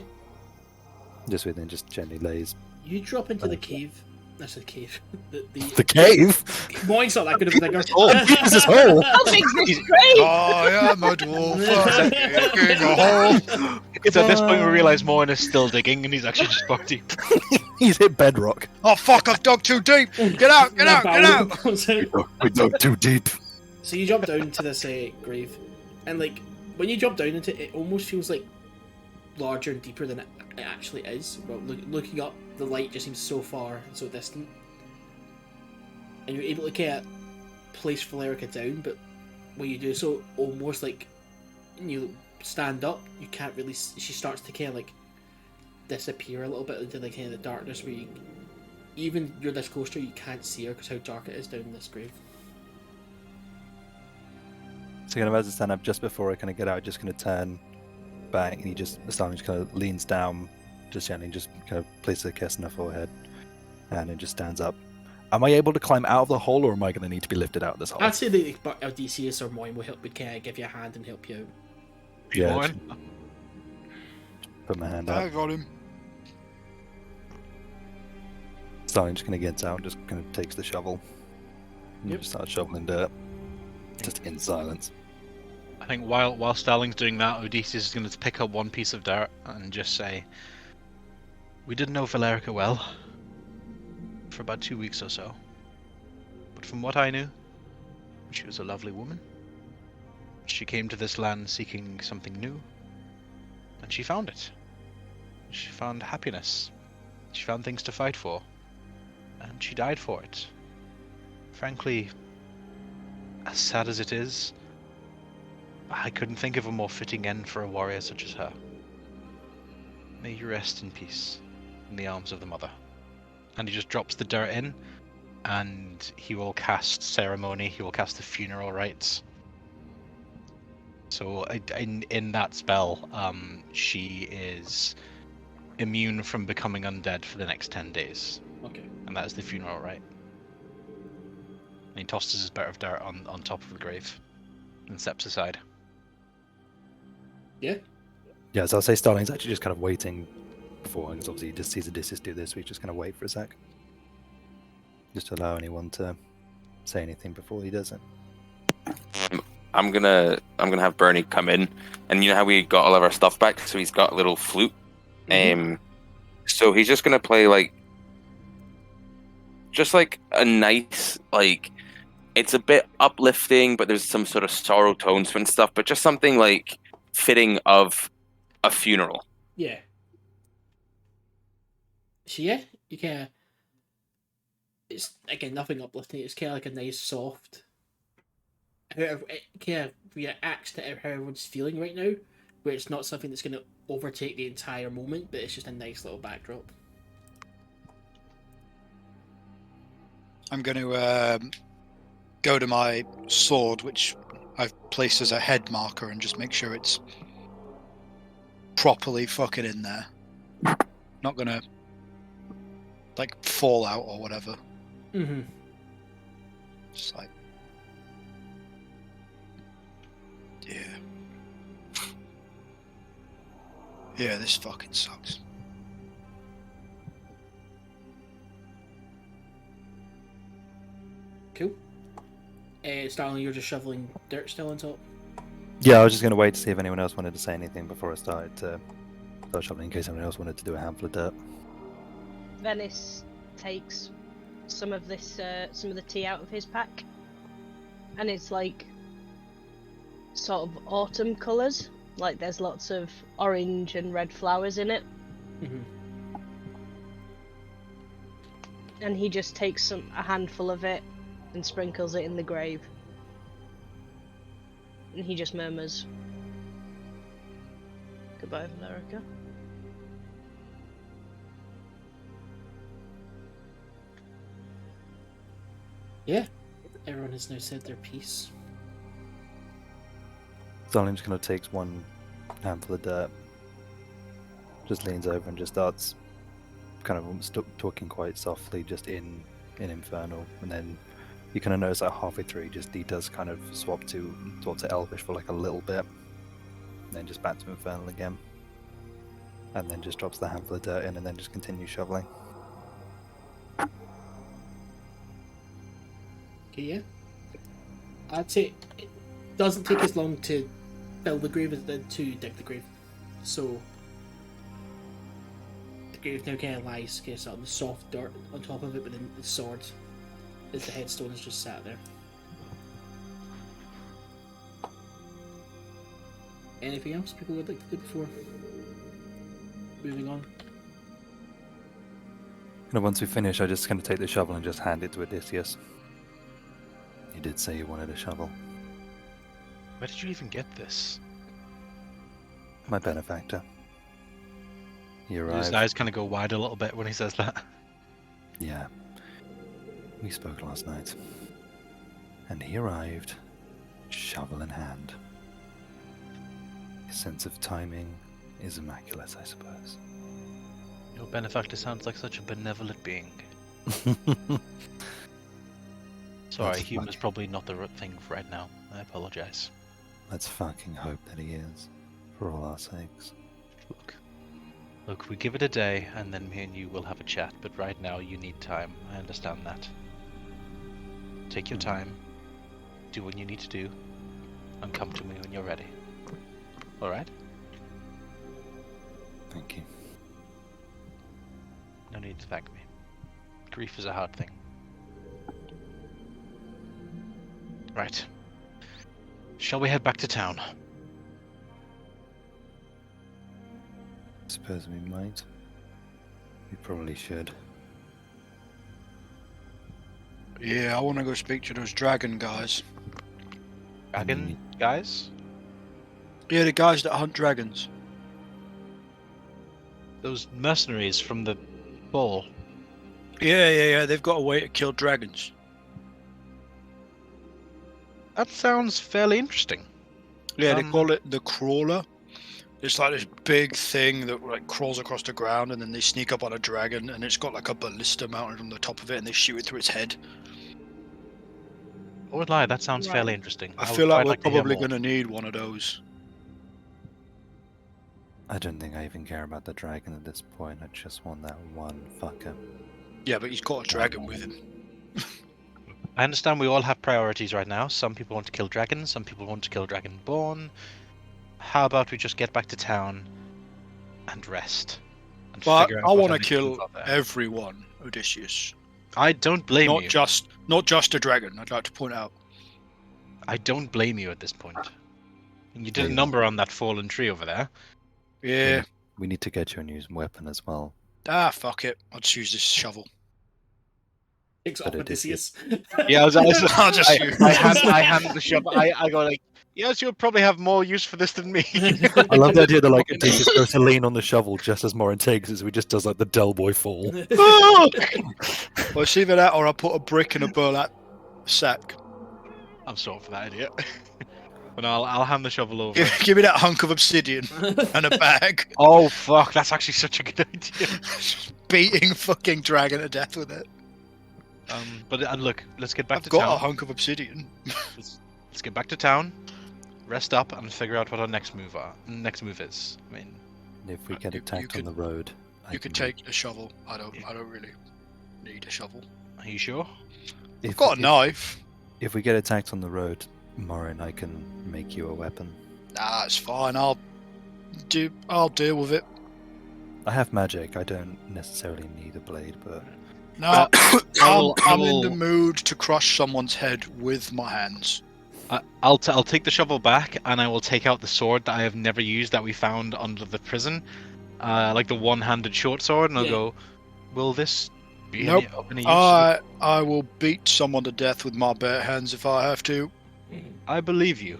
Just within, just gently lays. You drop into the cave. That's the cave. The cave. Mine's not that good of a digger. This is hole. How big's this grave? I am a dwarf. digging a hole. It's at this point we realise Moryn is still digging and he's actually just buck deep. He's hit bedrock. Oh fuck! I've dug too deep. Get out! Get out! Get out! We dug too deep. So you jump down to this grave, and like when you jump down into it, it almost feels like larger and deeper than it actually is. Well, looking up, the light just seems so far and so distant, and you're able to kind of place Valericia down. But when you do so, almost like you stand up, you can't really. She starts to kind of like disappear a little bit into the kind of the darkness where even you're this close to her, you can't see her because how dark it is down in this grave. So kind of as I stand up just before I kind of get out, just kind of turn back, and Starling just kind of leans down, just gently, just kind of places a kiss on her forehead, and then just stands up. Am I able to climb out of the hole, or am I going to need to be lifted out of this hole? I'd say that Odeysus or Moryn will help, would kind of give you a hand and help you out. Yeah, Moryn? put my hand I out. got him. Starling just kind of gets out, just kind of takes the shovel, and Yep. just starts shoveling dirt, just in silence. I think while Starling's doing that, Odeysus is going to pick up one piece of dirt and just say, "We didn't know Valericia well for about 2 weeks or so, but from what I knew, she was a lovely woman. She came to this land seeking something new, and she found it. She found happiness. She found things to fight for, and she died for it. Frankly, as sad as it is, I couldn't think of a more fitting end for a warrior such as her. May you rest in peace in the arms of the mother." And he just drops the dirt in, and he will cast ceremony. He will cast the funeral rites. So in that spell, she is immune from becoming undead for the next 10 days. Okay. And that is the funeral rite. And he tosses his bit of dirt on top of the grave and steps aside. Yeah. Yeah, so I'll say Starling's actually just kind of waiting before, because obviously he just sees Odysseus do this, so he's just going to wait for a sec. Just to allow anyone to say anything before he does it. I'm gonna have Burnie come in, and you know how we got all of our stuff back, so he's got a little flute. So he's just gonna play just like a nice, like, it's a bit uplifting, but there's some sort of sorrow tones to it and stuff, but just something like fitting of a funeral. Yeah. So yeah, you kind of. It's again nothing uplifting. It's kind of like a nice soft. It kind of reacts to how everyone's feeling right now, where it's not something that's going to overtake the entire moment, but it's just a nice little backdrop. I'm going to go to my sword, which I've placed as a head marker, and just make sure it's properly fucking in there. Not going to like fall out or whatever. Mm-hmm. Just like, yeah, this fucking sucks. Cool. Starling, you're just shoveling dirt still on top? Yeah, I was just going to wait to see if anyone else wanted to say anything before I started to start shoveling, in case anyone else wanted to do a handful of dirt. Venis takes some of the tea out of his pack, and it's like sort of autumn colours. Like there's lots of orange and red flowers in it. Mm-hmm. And he just takes a handful of it and sprinkles it in the grave. And he just murmurs, "Goodbye, Valericia." Yeah. Everyone has now said their piece. Starling just kind of takes one handful of dirt, just leans over and just starts kind of talking quite softly, just in Infernal, and then you kind of notice that halfway through, he does kind of swap to Elvish for like a little bit, and then just back to Infernal again, and then just drops the handful of dirt in, and then just continues shoveling. Okay, yeah. I'd say it doesn't take as long to build the grave as it did to dig the grave. So the grave now kind of lies kind of sort of the soft dirt on top of it, but then the sword, as the headstone is just sat there. Anything else people would like to do before moving on? And once we finish, I just kind of take the shovel and just hand it to Odysseus. He did say he wanted a shovel. Where did you even get this? My benefactor. He His arrived. eyes kind of go wide a little bit when he says that. Yeah. We spoke last night. And he arrived, shovel in hand. His sense of timing is immaculate, I suppose. Your benefactor sounds like such a benevolent being. Sorry, That's humor's probably not the right thing for right now. I apologize. Let's fucking hope that he is, for all our sakes. Look, we give it a day, and then me and you will have a chat, but right now you need time. I understand that. Take your time, do what you need to do, and come to me when you're ready. Alright? Thank you. No need to thank me. Grief is a hard thing. Right. Shall we head back to town? Suppose we might. We probably should. Yeah, I want to go speak to those dragon guys. Dragon guys? Yeah, the guys that hunt dragons. Those mercenaries from the ball. Yeah. They've got a way to kill dragons. That sounds fairly interesting. Yeah, they call it the crawler. It's like this big thing that like crawls across the ground, and then they sneak up on a dragon, and it's got like a ballista mounted on the top of it, and they shoot it through its head. I would lie, that sounds Right. fairly interesting. I feel like I'd we're to hear probably more. going to need one of those. I don't think I even care about the dragon at this point. I just want that one fucker. Yeah, but he's got a dragon with him. I understand we all have priorities right now. Some people want to kill dragons, some people want to kill dragonborn. How about we just get back to town and rest? And But figure out I what want to our next kill move are there. everyone, Odysseus. I don't blame Not you. just a dragon. I'd like to point out. I don't blame you at this point. And you did a Yeah. number on that fallen tree over there. Yeah. We need to get you a new weapon as well. Ah, fuck it. I'll just use this shovel. Takes But off Odysseus. Odysseus. Yeah, I'll just use. I hand the shovel. I go like, yes, you'll probably have more use for this than me. I love the idea that like Odysseus goes to lean on the shovel just as Moryn takes it, so he just does like the Del Boy fall. Well, it's either that or I put a brick in a burlap sack. I'm sorry for that idea. But I'll hand the shovel over. Give me that hunk of obsidian and a bag. Oh fuck, that's actually such a good idea. Beating fucking dragon to death with it. But look, let's get back I've to got town. a hunk of obsidian. Let's get back to town, rest up, and figure out what our next move is. I mean, If we get You attacked could- on the road, You could take a shovel. I don't really need a shovel. are you sure? I've got a knife. If we get attacked on the road, Moryn, I can make you a weapon. Nah, it's fine. I'll deal with it. I have magic. I don't necessarily need a blade, but No, I'll- I'm in the mood to crush someone's head with my hands. I'll take the shovel back, and I will take out the sword that I have never used that we found under the prison, like the one-handed short sword, and I'll Yeah. go. Will this be Nope. of any use? I will beat someone to death with my bare hands if I have to. I believe you.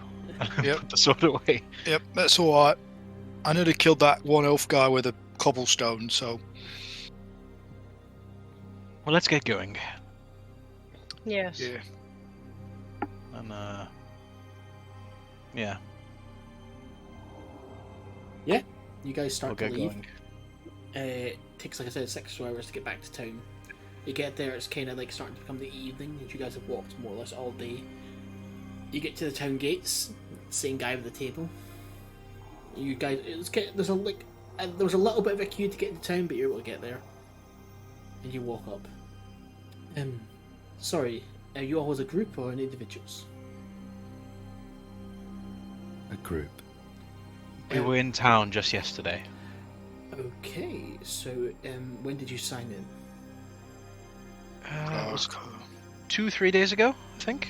Yep. Put the sword away. Yep, that's alright. I nearly killed that one elf guy with a cobblestone, so Well, let's get going. Yes. yeah. And yeah, You guys start we'll to get leave. going. Takes, like I said, 6 hours to get back to town. You get there, it's kind of like starting to become the evening, and you guys have walked more or less all day. You get to the town gates, same guy with the table. You guys, there's a there was a little bit of a queue to get into town, but you're able to get there. And you walk up. Sorry, Are you all as a group or individuals? A group. We were in town just yesterday. Okay, so when did you sign in? It was 2-3 days ago, I think.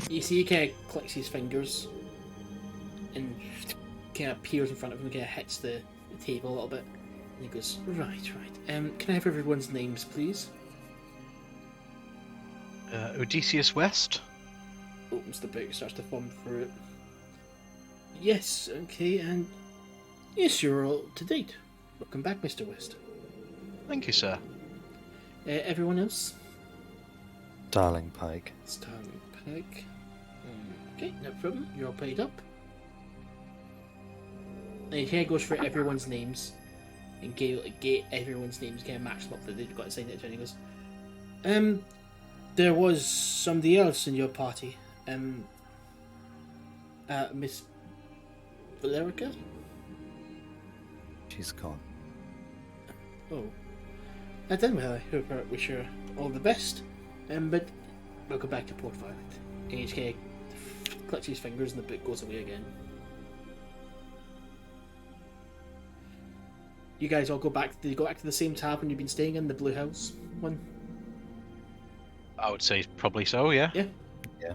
You see, he kind of clicks his fingers and kind of appears in front of him and kind of hits the table a little bit. And he goes, right. Can I have everyone's names, please? Odeysus West. Opens the book, starts to thumb through it. Yes, okay, and yes, you're all to date. Welcome back, Mr. West. Thank you, sir. Everyone else? Starling Pike. Starling Pike. Okay, no problem. You're all paid up. And he goes for everyone's names and get everyone's names, kind of match them up that they've got to sign it to. And he goes, there was somebody else in your party. Miss Valericia? She's gone. Oh. Then well, I hope I wish her all the best. But welcome back to Port Violet. And he just kind of clicks his fingers and the book goes away again. You guys all go back. Did you go back to the same tavern you've been staying in, the Blue Hills one? I would say probably so, yeah. Yeah. Yeah.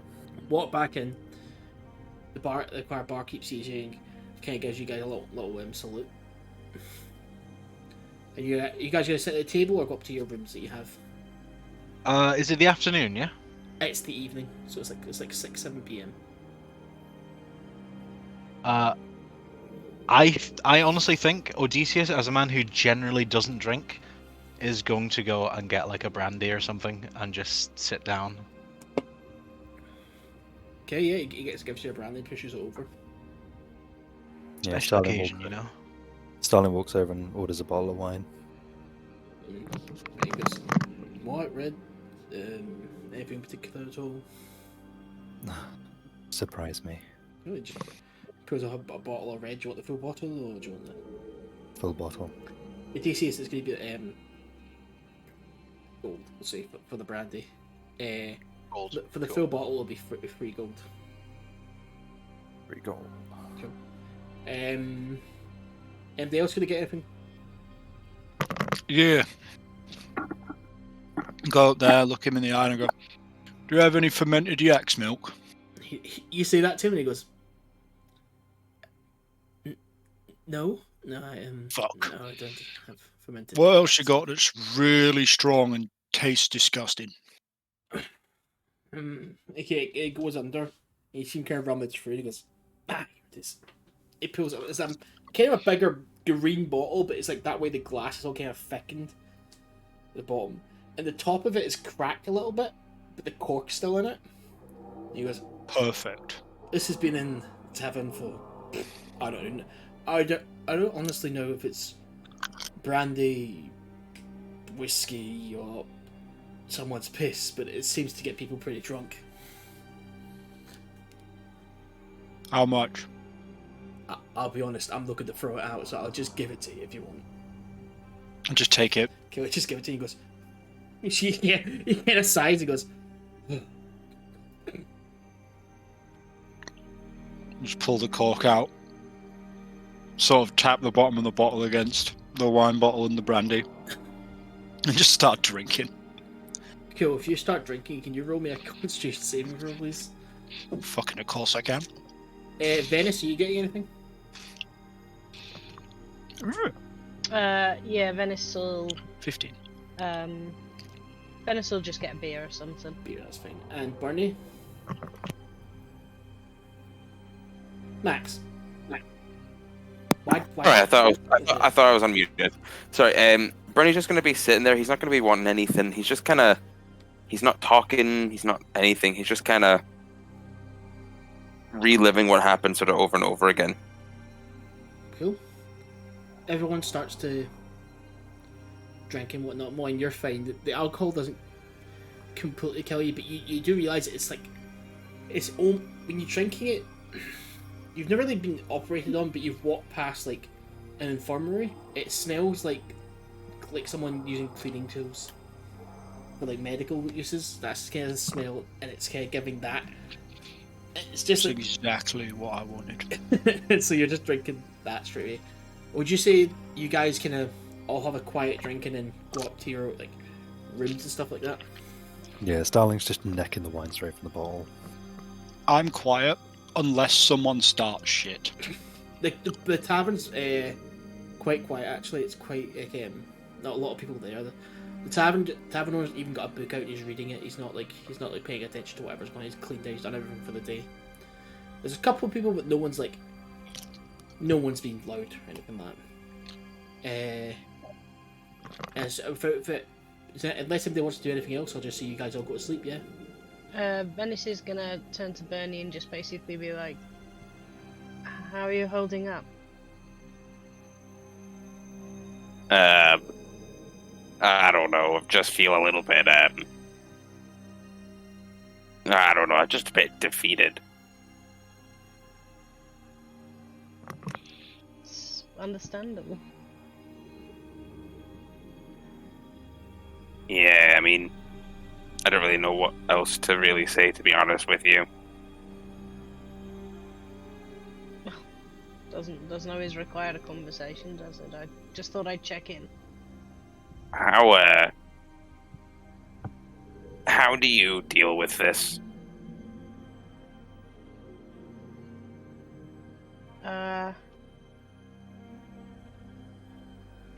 Walk back in. The barkeep sees you and kind of gives you guys a little salute. And you guys gonna sit at the table or go up to your rooms that you have? Is it the afternoon, yeah? It's the evening, so it's like 6-7 p.m. I honestly think Odeysus, as a man who generally doesn't drink, is going to go and get like a brandy or something and just sit down. Okay, yeah, he gives you a brandy and pushes it over. Yeah, Special occasion, you know. Starling walks over and orders a bottle of wine. He goes, white, red, anything particular at all? Surprise me. Really, just pulls a bottle of red. Do you want the full bottle or do you want the Full bottle. Odeysus is going to be gold, we'll say, for the brandy. Gold. For the full bottle, it'll be free gold. Free gold. Cool. Anybody else going to get anything? Yeah. Go up there, look him in the eye, and go, "Do you have any fermented yak's milk?" You say that to him, and he goes, "No, I Fuck. No, I don't have fermented." What else you got that's really strong and tastes disgusting? Okay, it goes under. You see him kind of rummage through. He goes, "Ah, here it is." It pulls up. It's kind of a bigger green bottle, but it's like that way the glass is all kind of thickened at the bottom, and the top of it is cracked a little bit, but the cork's still in it. And he goes, Perfect. "This has been in the tavern for I don't know. I don't honestly know if it's brandy, whiskey, or someone's piss, but it seems to get people pretty drunk." How much? I'll be honest, I'm looking to throw it out, so I'll just give it to you if you want. I'll just take it. Okay, let's just give it to you. He kind of sighs and goes, Just pull the cork out. Sort of tap the bottom of the bottle against the wine bottle and the brandy. And just start drinking. "Cool, if you start drinking, can you roll me a constitution saving throw, please?" Fucking of course I can. Venis, are you getting anything? Yeah, Venis will 15. Venis will just get a beer or something. Beer, that's fine. And Burnie? Max. Why? Alright, I thought I was unmuted. Sorry, Burnie's just gonna be sitting there. He's not gonna be wanting anything. He's just kinda, he's not talking. He's not anything. He's just kind of reliving what happened sort of over and over again. Cool. Everyone starts to drink and whatnot. Moryn, you're fine. The alcohol doesn't completely kill you, but you do realise it's like, when you're drinking it, you've never really been operated on, but you've walked past like an infirmary. It smells like someone using cleaning tools. for like medical uses. That's kind of the smell, and it's kind of giving that. It's just That's like exactly what I wanted. so you're just drinking that straight away. Would you say you guys kind of all have a quiet drink and then go up to your like rooms and stuff like that? Yeah, Starling's just necking the wine straight from the bottle. I'm quiet unless someone starts shit. The tavern's quite quiet actually. It's quite not a lot of people there. The tavern owner's even got a book out and he's reading it. He's not like paying attention to whatever's going on. He's cleaned out, he's done everything for the day. There's a couple of people, but no one's being loud or anything like that. And so unless somebody wants to do anything else, I'll just see you guys all go to sleep, yeah? Venis is gonna turn to Burnie and just basically be like, "How are you holding up?" I don't know. I just feel a little bit. I don't know. I'm just a bit defeated. It's understandable. Yeah, I mean, I don't really know what else to really say, to be honest with you. Doesn't always require a conversation, does it? I just thought I'd check in. How do you deal with this?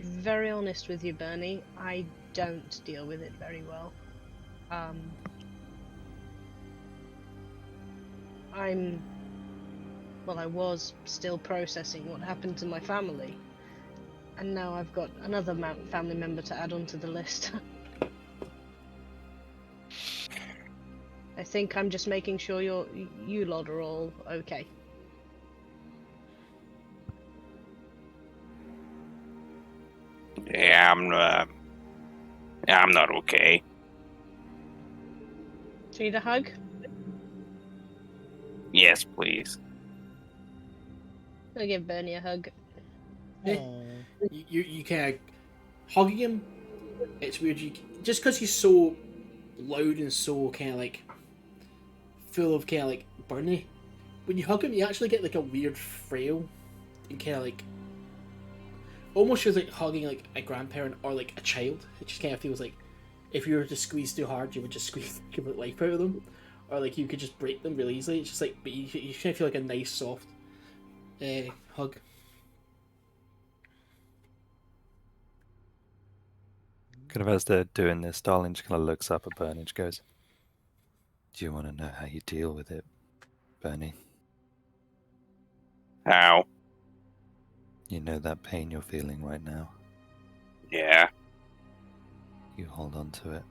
Very honest with you, Burnie, I don't deal with it very well. I was still processing what happened to my family, and now I've got another family member to add onto the list. I think I'm just making sure you lot are all okay. Yeah, I'm not okay. Do you need a hug? Yes, please. I'll give Burnie a hug. You kind of hugging him. It's weird. Just because he's so loud and so kind of like full of kind of like Burnie, when you hug him, you actually get like a weird frail and kind of like almost feels like hugging like a grandparent or like a child. It just kind of feels like if you were to squeeze too hard, you would just squeeze the life out of them, or like you could just break them really easily. It's just like, but you kind of feel like a nice soft hug. Kind of as they're doing this, Starling just kind of looks up at Burnie and goes, "Do you want to know how you deal with it, Burnie? How? You know that pain you're feeling right now? Yeah. You hold on to it.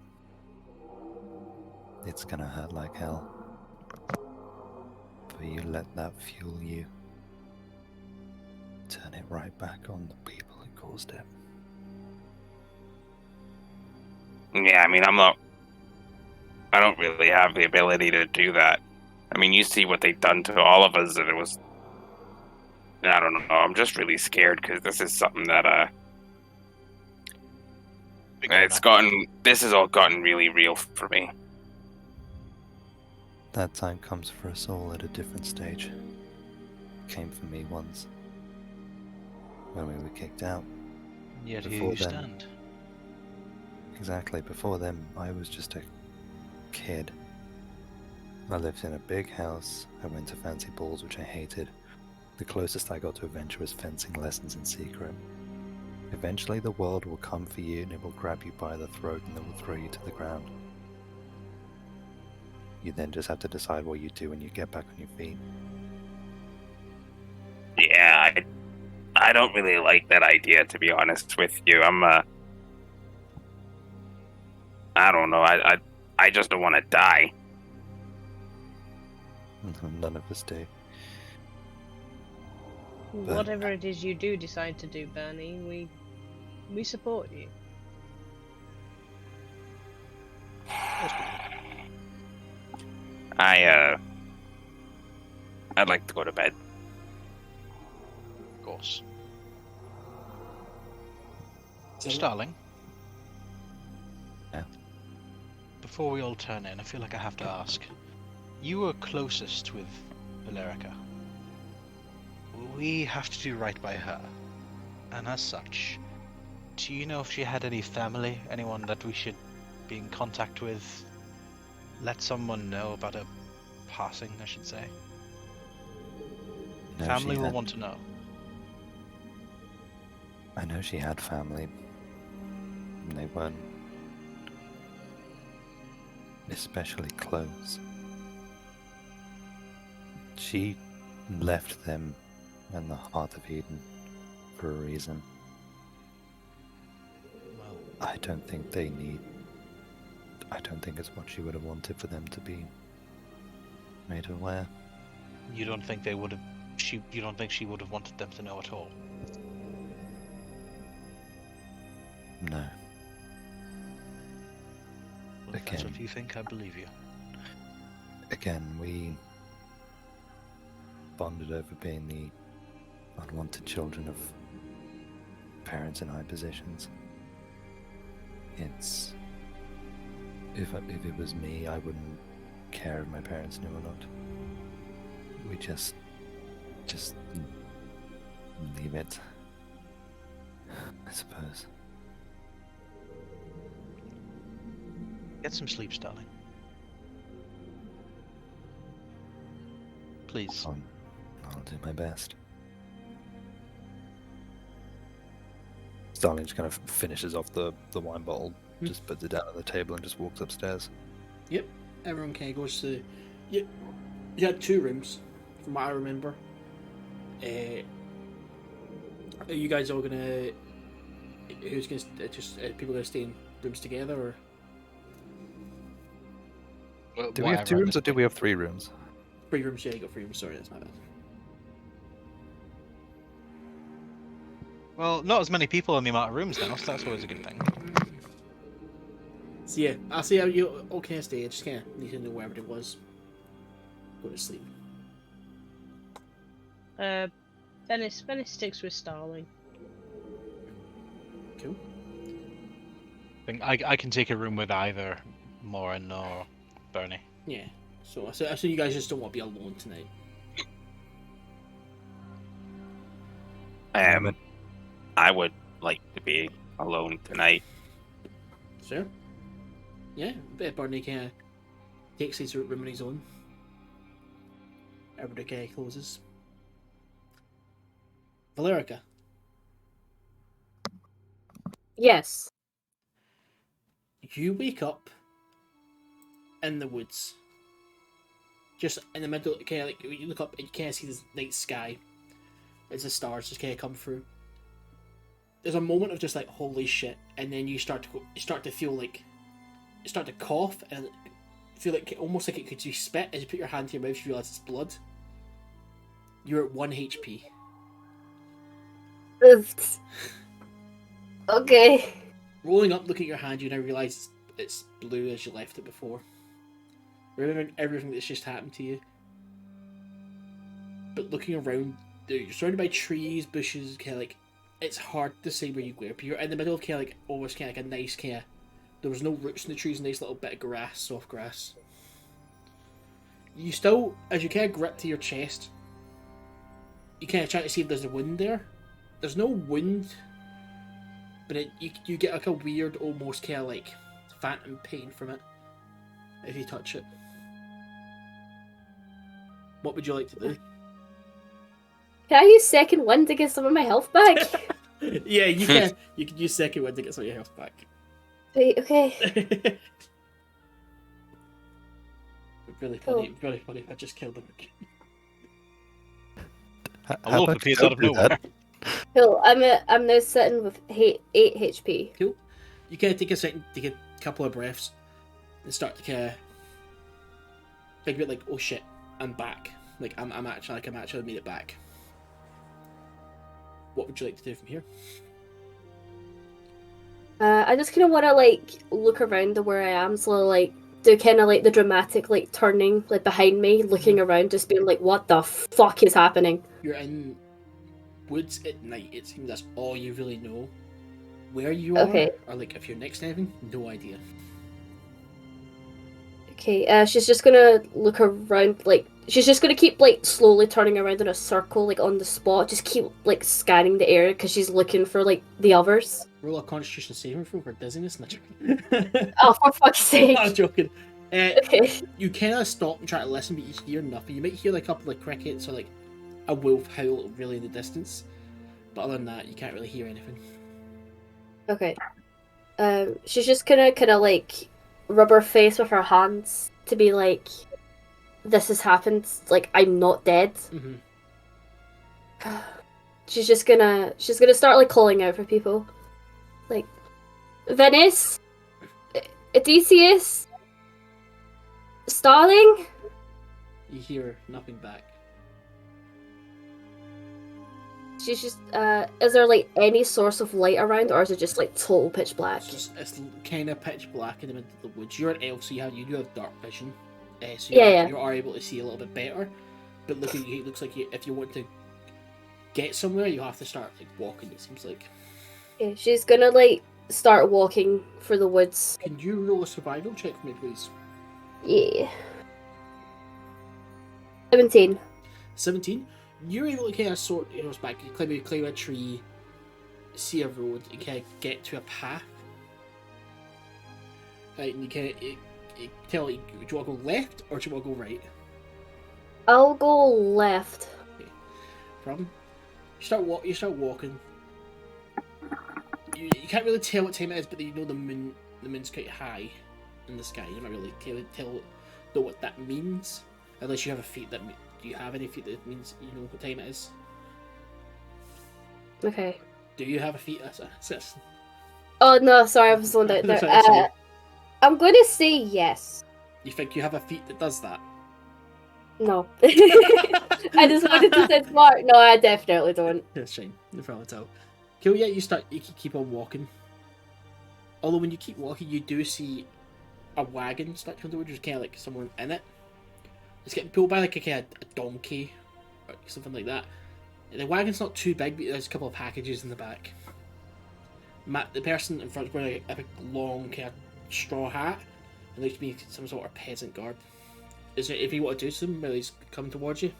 It's gonna hurt like hell. But you let that fuel you. Turn it right back on the people who caused it." Yeah, I mean, I don't really have the ability to do that. I mean, you see what they've done to all of us, and it was... I don't know, I'm just really scared, because this is something that, this has all gotten really real for me. That time comes for us all at a different stage. It came for me once. When we were kicked out. Yet Before here you then. stand. Exactly, before then I was just a kid. I lived in a big house, I went to fancy balls which I hated. The closest I got to adventure was fencing lessons in secret. Eventually the world will come for you and it will grab you by the throat and it will throw you to the ground. You then just have to decide what you do when you get back on your feet. Yeah, I don't really like that idea, to be honest with you. I don't know, I just don't want to die. None of us do. But Whatever it is you do decide to do, Burnie, we support you. I'd like to go to bed. Of course. So- Starling? Yeah? before we all turn in, I feel like I have to ask. You were closest with Valericia. We have to do right by her. And as such, do you know if she had any family? Anyone that we should be in contact with? Let someone know about her passing, I should say. No, Family she will had- want to know. I know she had family. And they weren't especially close. She left them in the Heart of Eden for a reason. Well, I don't think it's what she would have wanted for them to be made aware. you don't think they would have... You don't think she would have wanted them to know at all? No. Well, if that's Again. what you think, I believe you. Again, we bonded over being the unwanted children of parents in high positions. It's... If it was me, I wouldn't care if my parents knew or not. We just leave it, I suppose. Get some sleep, Starling. Please. I'll do my best. Starling just kind of finishes off the wine bottle, just puts it down on the table and just walks upstairs. Yep, everyone kind of goes to. You had 2 rooms, from what I remember. Are you guys all gonna? Who's gonna just? People gonna stay in rooms together, or? Well, Do we have 2 rooms or do we have 3 rooms? 3 rooms, yeah, you got 3 rooms. Sorry, that's my bad. Well, not as many people in the amount of rooms now, so that's always a good thing. So yeah, I'll see how you all kind of stay. I just kind of need to know where everything was. Go to sleep. Venis sticks with Starling. Cool. I can take a room with either Moryn or Burnie. Yeah. So I assume you guys just don't want to be alone tonight. I would like to be alone tonight. Sure. Yeah, Burnie kind of takes his room on his own. Everybody kind of closes. Valericia, Yes. you wake up in the woods. Just in the middle, kind of like you look up and you kind of see this night sky as the stars just kind of come through. There's a moment of just like holy shit, and then you start to feel like you start to cough and feel like almost like it could be spit. As you put your hand to your mouth, you realize it's blood. You're at 1 HP. Okay. Rolling up, looking at your hand, you now realize it's blue as you left it before. Remembering everything that's just happened to you. But looking around, you're surrounded by trees, bushes, kind of like, it's hard to say where you go. But you're in the middle of kind of like, almost kind of like a nice kind of, there was no roots in the trees, a nice little bit of grass, soft grass. You still, as you kind of grip to your chest, you kind of try to see if there's a wound there. There's no wound, but you get like a weird, almost kind of like phantom pain from it if you touch it. What would you like to do? Can I use second wind to get some of my health back? Yeah, you can. You can use second wind to get some of your health back. Wait, okay. Really funny, really funny. I just killed him. I love the piece out of nowhere. Cool. I'm now sitting with 8 HP. Cool. You kind of take a second, take a couple of breaths, and start to kind of think about like, oh shit, I'm back. Like I'm actually made it back. What would you like to do from here? I just kind of want to like look around to where I am, so like do kind of like the dramatic like turning like behind me, looking around, just being like, what the fuck is happening? You're in woods at night. It seems that's all you really know. Where you are, Okay. or like if you're next to anything, no idea. Okay, she's just gonna look around, like, she's just gonna keep, like, slowly turning around in a circle, like, on the spot. Just keep, like, scanning the area because she's looking for, like, the others. Roll a Constitution saving throw for dizziness. No, I'm joking. Oh, for fuck's sake. I'm joking. Okay. You kind of stop and try to listen, but you hear nothing. You might hear like a couple of crickets or like a wolf howl really in the distance, but other than that, you can't really hear anything. Okay. She's just gonna kind of, like, rub her face with her hands to be like, this has happened, like, I'm not dead. Mm-hmm. She's gonna start, like, calling out for people. Like, Venis? Odeysus? Starling? You hear nothing back. She's just, is there, like, any source of light around, or is it just, like, total pitch black? It's kind of pitch black in the middle of the woods. You're an elf, so you do have dark vision. So you are able to see a little bit better. But looking at you, it looks like if you want to get somewhere, you have to start, like, walking, it seems like. Yeah, she's gonna, like, start walking through the woods. Can you roll a survival check for me, please? Yeah. 17. 17? You're able to kind of sort your nose back. You climb a tree, see a road, and kind of get to a path. Right, and you kind of tell, do you want to go left or do you want to go right? I'll go left. Okay. Problem. You start walking. You can't really tell what time it is, but you know the moon's quite high in the sky. You're not really know what that means, unless you have a feat that. Do you have any feat that means you know what time it is? Okay. Do you have a feat assist? Oh no, sorry, I was the one that. Sorry. I'm going to say yes. You think you have a feat that does that? No. I just wanted to say smart. No, I definitely don't. That's shame. No problem at all. Cool. Yeah, you keep on walking. Although when you keep walking, you do see a wagon stuck to the wood. There's kind of like someone in it. It's getting pulled by like a kind of a donkey or something like that. The wagon's not too big, but there's a couple of packages in the back. The person in front is wearing a big long kind of straw hat and looks to be some sort of peasant garb. Is there, if you want to do something, will he's come towards you?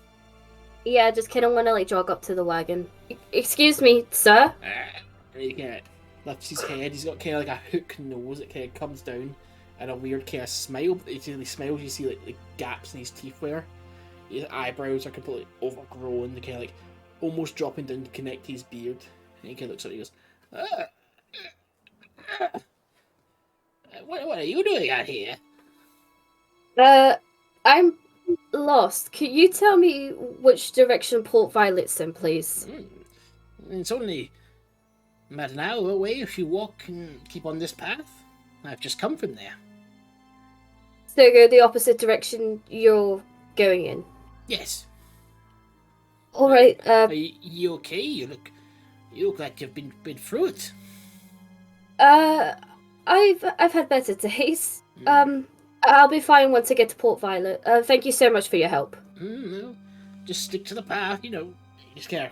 Yeah, I just kind of want to, like, jog up to the wagon. Excuse me, sir? And he kind of lifts his head. He's got kind of like a hook nose that kind of comes down and a weird kind of smile. But he smiles, you see like gaps in his teeth where his eyebrows are completely overgrown. They kind of like almost dropping down to connect his beard. And he kind of looks at you and goes, What are you doing out here? I'm lost. Could you tell me which direction Port Violet's in, please? It's only about an hour away if you walk and keep on this path. I've just come from there. So go the opposite direction you're going in? Yes. Alright, Are you okay? You look like you've been through it. I've had better days. I'll be fine once I get to Port Violet. Thank you so much for your help. No, just stick to the path, you know. You just kind of,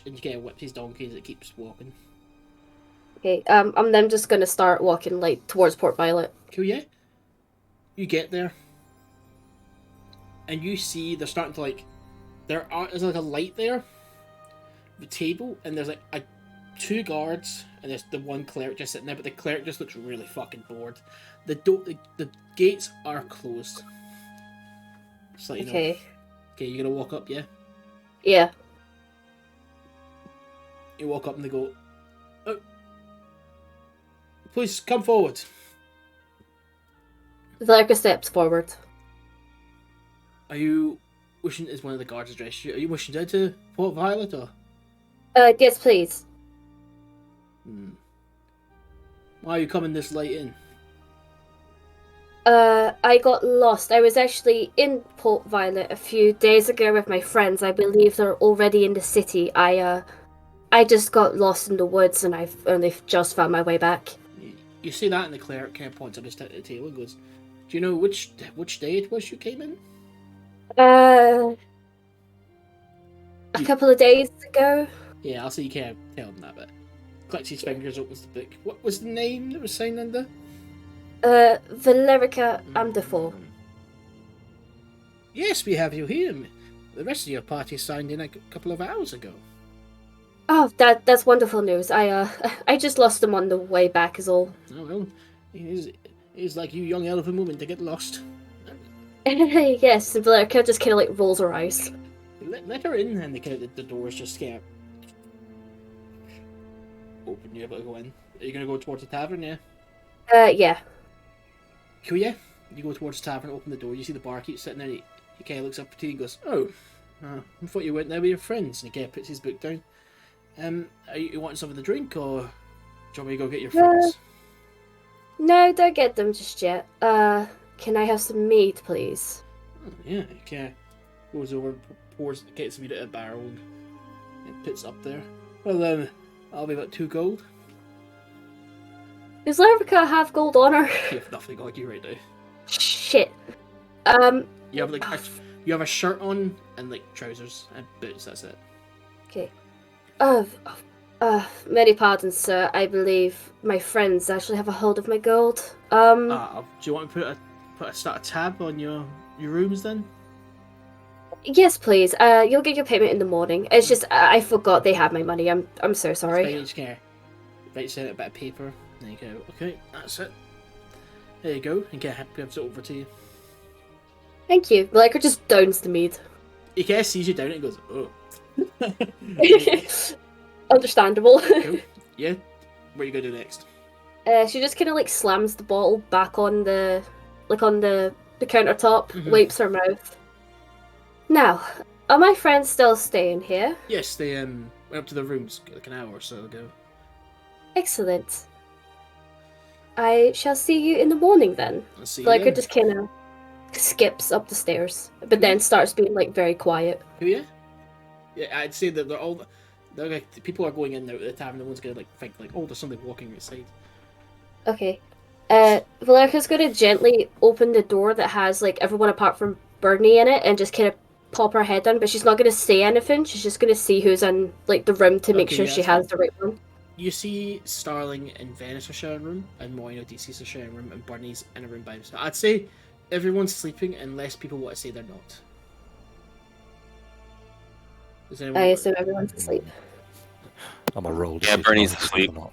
and you kind of whip his donkey as it keeps walking. Okay, I'm then just gonna start walking, like, towards Port Violet. Cool, yeah. You get there, and you see they're starting to, like, there's like a light there, the table, and there's like two guards, and there's the one cleric just sitting there, but the cleric just looks really fucking bored. The gates are closed. So, you know. Okay, you're gonna walk up, yeah? Yeah. You walk up and they go, oh, please come forward. Valericia steps forward. Are you wishing, is one of the guards addressed you? Are you wishing down to Port Violet or? Yes, please. Why are you coming this late in? I got lost. I was actually in Port Violet a few days ago with my friends. I believe they're already in the city. I just got lost in the woods and I've only just found my way back. You see that, and the cleric kind of points up his table and goes, do you know which day it was you came in? A couple of days ago. Yeah, I'll see you can't tell him that, but collects his fingers, opens the book. What was the name that was signed under? Valericia Amderfall. Yes, we have you here. The rest of your party signed in a couple of hours ago. Oh, that's wonderful news. I just lost him on the way back is all. Oh, well, it is like you young elven women to get lost. Yes, and Valericia just kind of like rolls her eyes. Let her in, and the doors just open. You're able to go in. Are you going to go towards the tavern, yeah? Yeah. Cool, yeah. You go towards the tavern, open the door, you see the barkeep sitting there, he kind of looks up at you and goes, "Oh, I thought you went there with your friends." And he kind of puts his book down. Are you wanting something to drink, or do you want me to go get your friends? No, don't get them just yet. Can I have some meat, please? Oh, yeah, he kind of goes over, gets meat at a barrel, and puts it up there. Well, I'll be about 2 gold. Does Liversage have gold on her? You have nothing on you right now. Shit. You have you have a shirt on and like trousers and boots. That's it. Okay. Many pardons, sir. I believe my friends actually have a hold of my gold. Do you want to start a tab on your rooms then? Yes, please. You'll get your payment in the morning. It's just I forgot they had my money. I'm so sorry. Just writes out a bit of paper. There you go. Okay, that's it. There you go. And gives it over to you. Thank you. Like, it just downs the mead. He kind of sees you down it and goes, "Oh." Understandable. Cool. Yeah. What are you gonna do next? She just kind of like slams the bottle back on the countertop, wipes her mouth. Now, are my friends still staying here? Yes, they went up to their rooms like an hour or so ago. Excellent. I shall see you in the morning then. I'll see you Like, then. it just kind of skips up the stairs, but then starts being like very quiet. Oh, yeah? Yeah, I'd say that they're like, people are going in now at the tavern. No one's gonna like think like, "Oh, there's something walking outside." Okay. Valerica's gonna gently open the door that has like everyone apart from Burnie in it and just kind of pop her head down, but she's not gonna say anything. She's just gonna see who's in like the room to make Okay, sure yeah, she that's has fine. the right one. You see Starling and Venis are sharing a room, and Moryn and Odeysus are sharing a room, and Burnie's in a room by himself. I'd say everyone's sleeping unless people want to say they're not. Does anyone I assume everyone's asleep. I'm a roll. to Yeah, see if Bernie's I'm asleep. or not.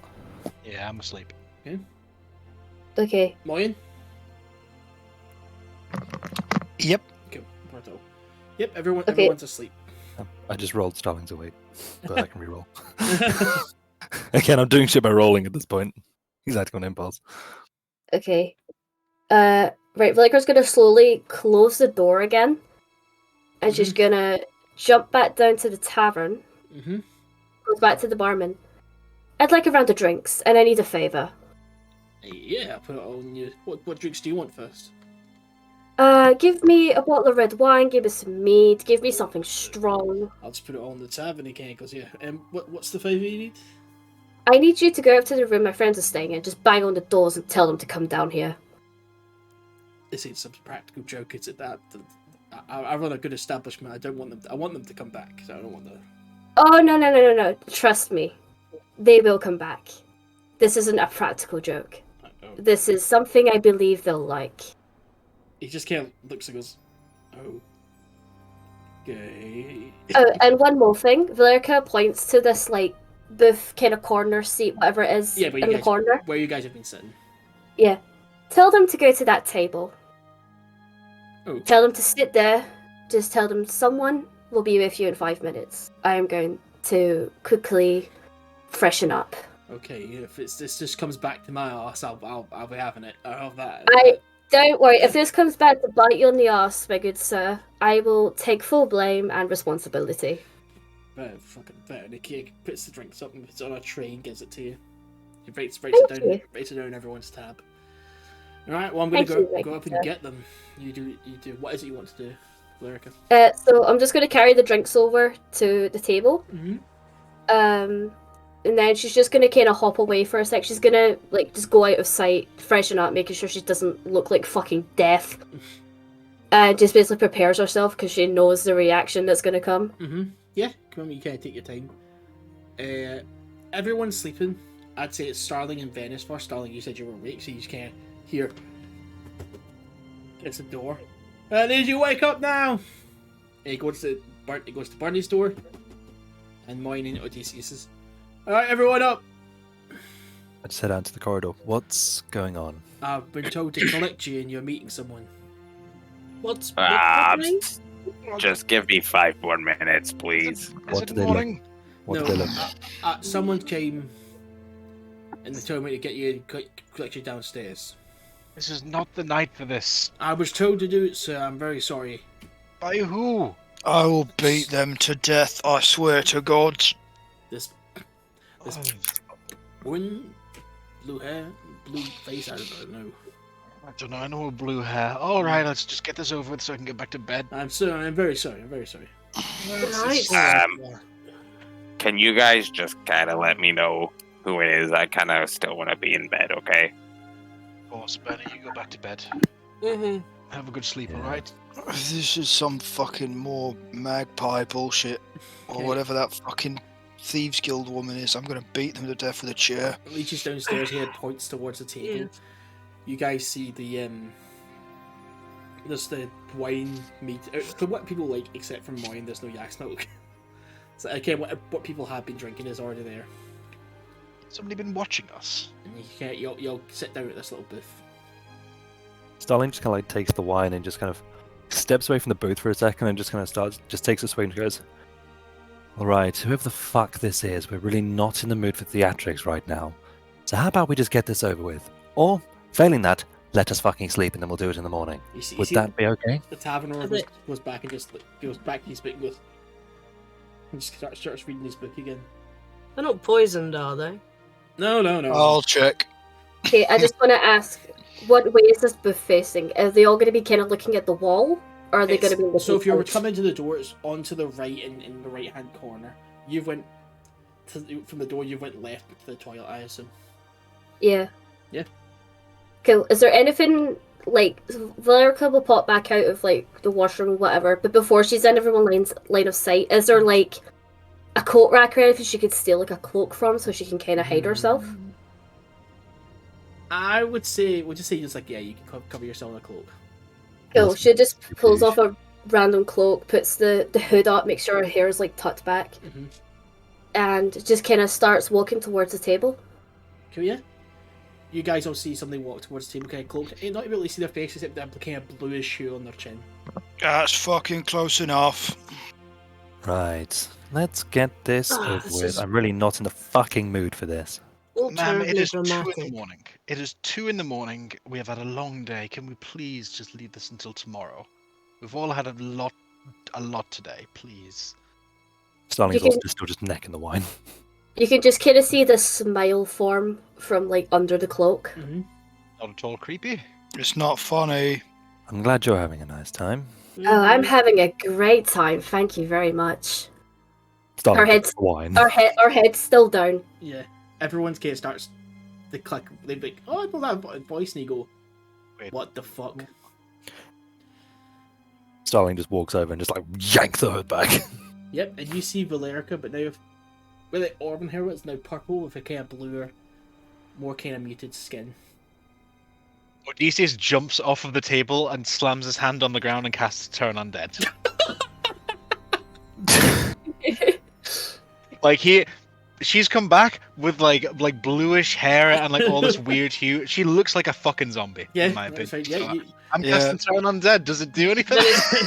Yeah, I'm asleep. Okay. Moryn? Yep. Cool. Righto. Yep, Okay. everyone's asleep. I just rolled Starling's awake, but I can reroll. Again, I'm doing shit by rolling at this point. He's acting on impulse. Okay. Right, Valerica's gonna slowly close the door again. And she's gonna jump back down to the tavern. Goes back to the barman. I'd like a round of drinks, and I need a favour. Yeah, I'll put it on you. What drinks do you want first? Give me a bottle of red wine, give me some mead, give me something strong. I'll just put it on the tab, and he kind of goes, "Yeah." What's the favour you need? I need you to go up to the room my friends are staying in, just bang on the doors and tell them to come down here. This ain't some practical joke. It's at that. I run a good establishment. I don't want them. I want them to come back. So I don't want the. Oh, no. Trust me. They will come back. This isn't a practical joke. This is something I believe they'll like. He just kind of looks and goes, "Oh, okay." Oh, and one more thing. Valericia points to this, like, booth kind of corner seat, whatever it is, Yeah, but in the corner. where you guys have been sitting. Yeah. Tell them to go to that table. Oh. Tell them to sit there. Just tell them someone will be with you in 5 minutes. I am going to quickly freshen up. Okay, if this just comes back to my ass, I'll be having it. I'll have that. Don't worry, if this comes back to bite you on the arse, my good sir, I will take full blame and responsibility. Fucking better. And he puts the drinks up and puts it on a tray and gives it to you. He rates Thank it down on everyone's tab. Alright, well I'm gonna Thank you, go up sir. and get them. You do. What is it you want to do, Valericia? So I'm just going to carry the drinks over to the table. And then she's just going to kind of hop away for a sec. She's going to, like, just go out of sight, freshen up, making sure she doesn't look like fucking death. Just basically prepares herself because she knows the reaction that's going to come. Yeah, come on, you kind of take your time. Everyone's sleeping. I'd say it's Starling and Venis first. Starling, you said you were awake, so you just kind of hear. It's the door. I need you wake up now. He goes to Burnie's door, and Moryn and Odeysus says, "All right, everyone up." I just head out to the corridor. What's going on? I've been told to collect you, and you're meeting someone. What's Ah, happening? just give me 5 more minutes, please. What do they look? What do they look like? Someone came, and they told me to get you and collect you downstairs. This is not the night for this. I was told to do it, sir. I'm very sorry. By who? I will beat them to death, I swear to God. This woman, blue hair, blue face. I don't know. I don't know. I know blue hair. All right, let's just get this over with so I can get back to bed. I'm sorry. I'm very sorry. I'm very sorry. Right. Can you guys just kind of let me know who it is? I kind of still want to be in bed, okay? Of course, Benny, you go back to bed. Mm-hmm. Have a good sleep, Yeah. all right? This is some fucking more magpie bullshit. Or Okay. whatever that fucking Thieves Guild woman is. I'm gonna beat them to death with a chair. Reaches downstairs here, points towards the table. Yeah. You guys see there's the wine meat. For what people like, except for Moryn, there's no yak's milk. So again, what people have been drinking is already there. Somebody been watching us? And you'll sit down at this little booth. Starling just kind of like takes the wine and just kind of steps away from the booth for a second and just kind of just takes a swing and goes, "Alright, whoever the fuck this is, we're really not in the mood for theatrics right now. So how about we just get this over with? Or, failing that, let us fucking sleep and then we'll do it in the morning. You Would see that be okay?" the tavern owner A bit. goes back and just goes back to his book and goes, and just starts reading his book again. They're not poisoned, are they? No. I'll check. Okay, I just want to ask, what way is this booth facing? Are they all going to be kind of looking at the wall, or are they going to be looking? So if you were out? coming to the door, it's onto the right in the right hand corner. You went from the door. You went left to the toilet, I assume. Yeah. Yeah. Cool. Is there anything like Valericia will pop back out of like the washroom or whatever, but before she's in everyone's line of sight, is there like a coat rack or anything she could steal like a cloak from so she can kind of hide herself? I would say, just like, yeah, you can cover yourself in a cloak. Cool. That's She just pulls huge. off a random cloak, puts the hood up, makes sure her hair is like tucked back, Mm-hmm. and just kind of starts walking towards the table. Cool, yeah. You guys all see somebody walk towards the table, kind of cloaked. You not really see their face except that kind of bluish hue on their chin. That's fucking close enough. Right, let's get this over this with. is- I'm really not in the fucking mood for this. All Ma'am, it terribly is 2 in the dramatic. morning. It is 2 in the morning. We have had a long day. Can we please just leave this until tomorrow? We've all had a lot today. Please. Starling's You can- also still just necking the wine. You can just kind of see the smile form from like under the cloak. Mm-hmm. Not at all creepy. It's not funny. I'm glad you're having a nice time. Oh, I'm having a great time. Thank you very much. Starling Our takes heads- the wine. Our head's still down. Yeah. Everyone's kind of starts to click. They're like, oh, I know that voice, and you go, Wait. what the fuck? Starling just walks over and just like yanks the hood back. Yep, and you see Valericia, but now where the auburn hair was now purple with a kind of bluer, more kind of muted skin. Odysseus jumps off of the table and slams his hand on the ground and casts Turn Undead. She's come back with like bluish hair and like all this weird hue. She looks like a fucking zombie. Yeah, in my that's opinion. right. Yeah, I'm Yeah. casting Turn Undead. Does it do anything?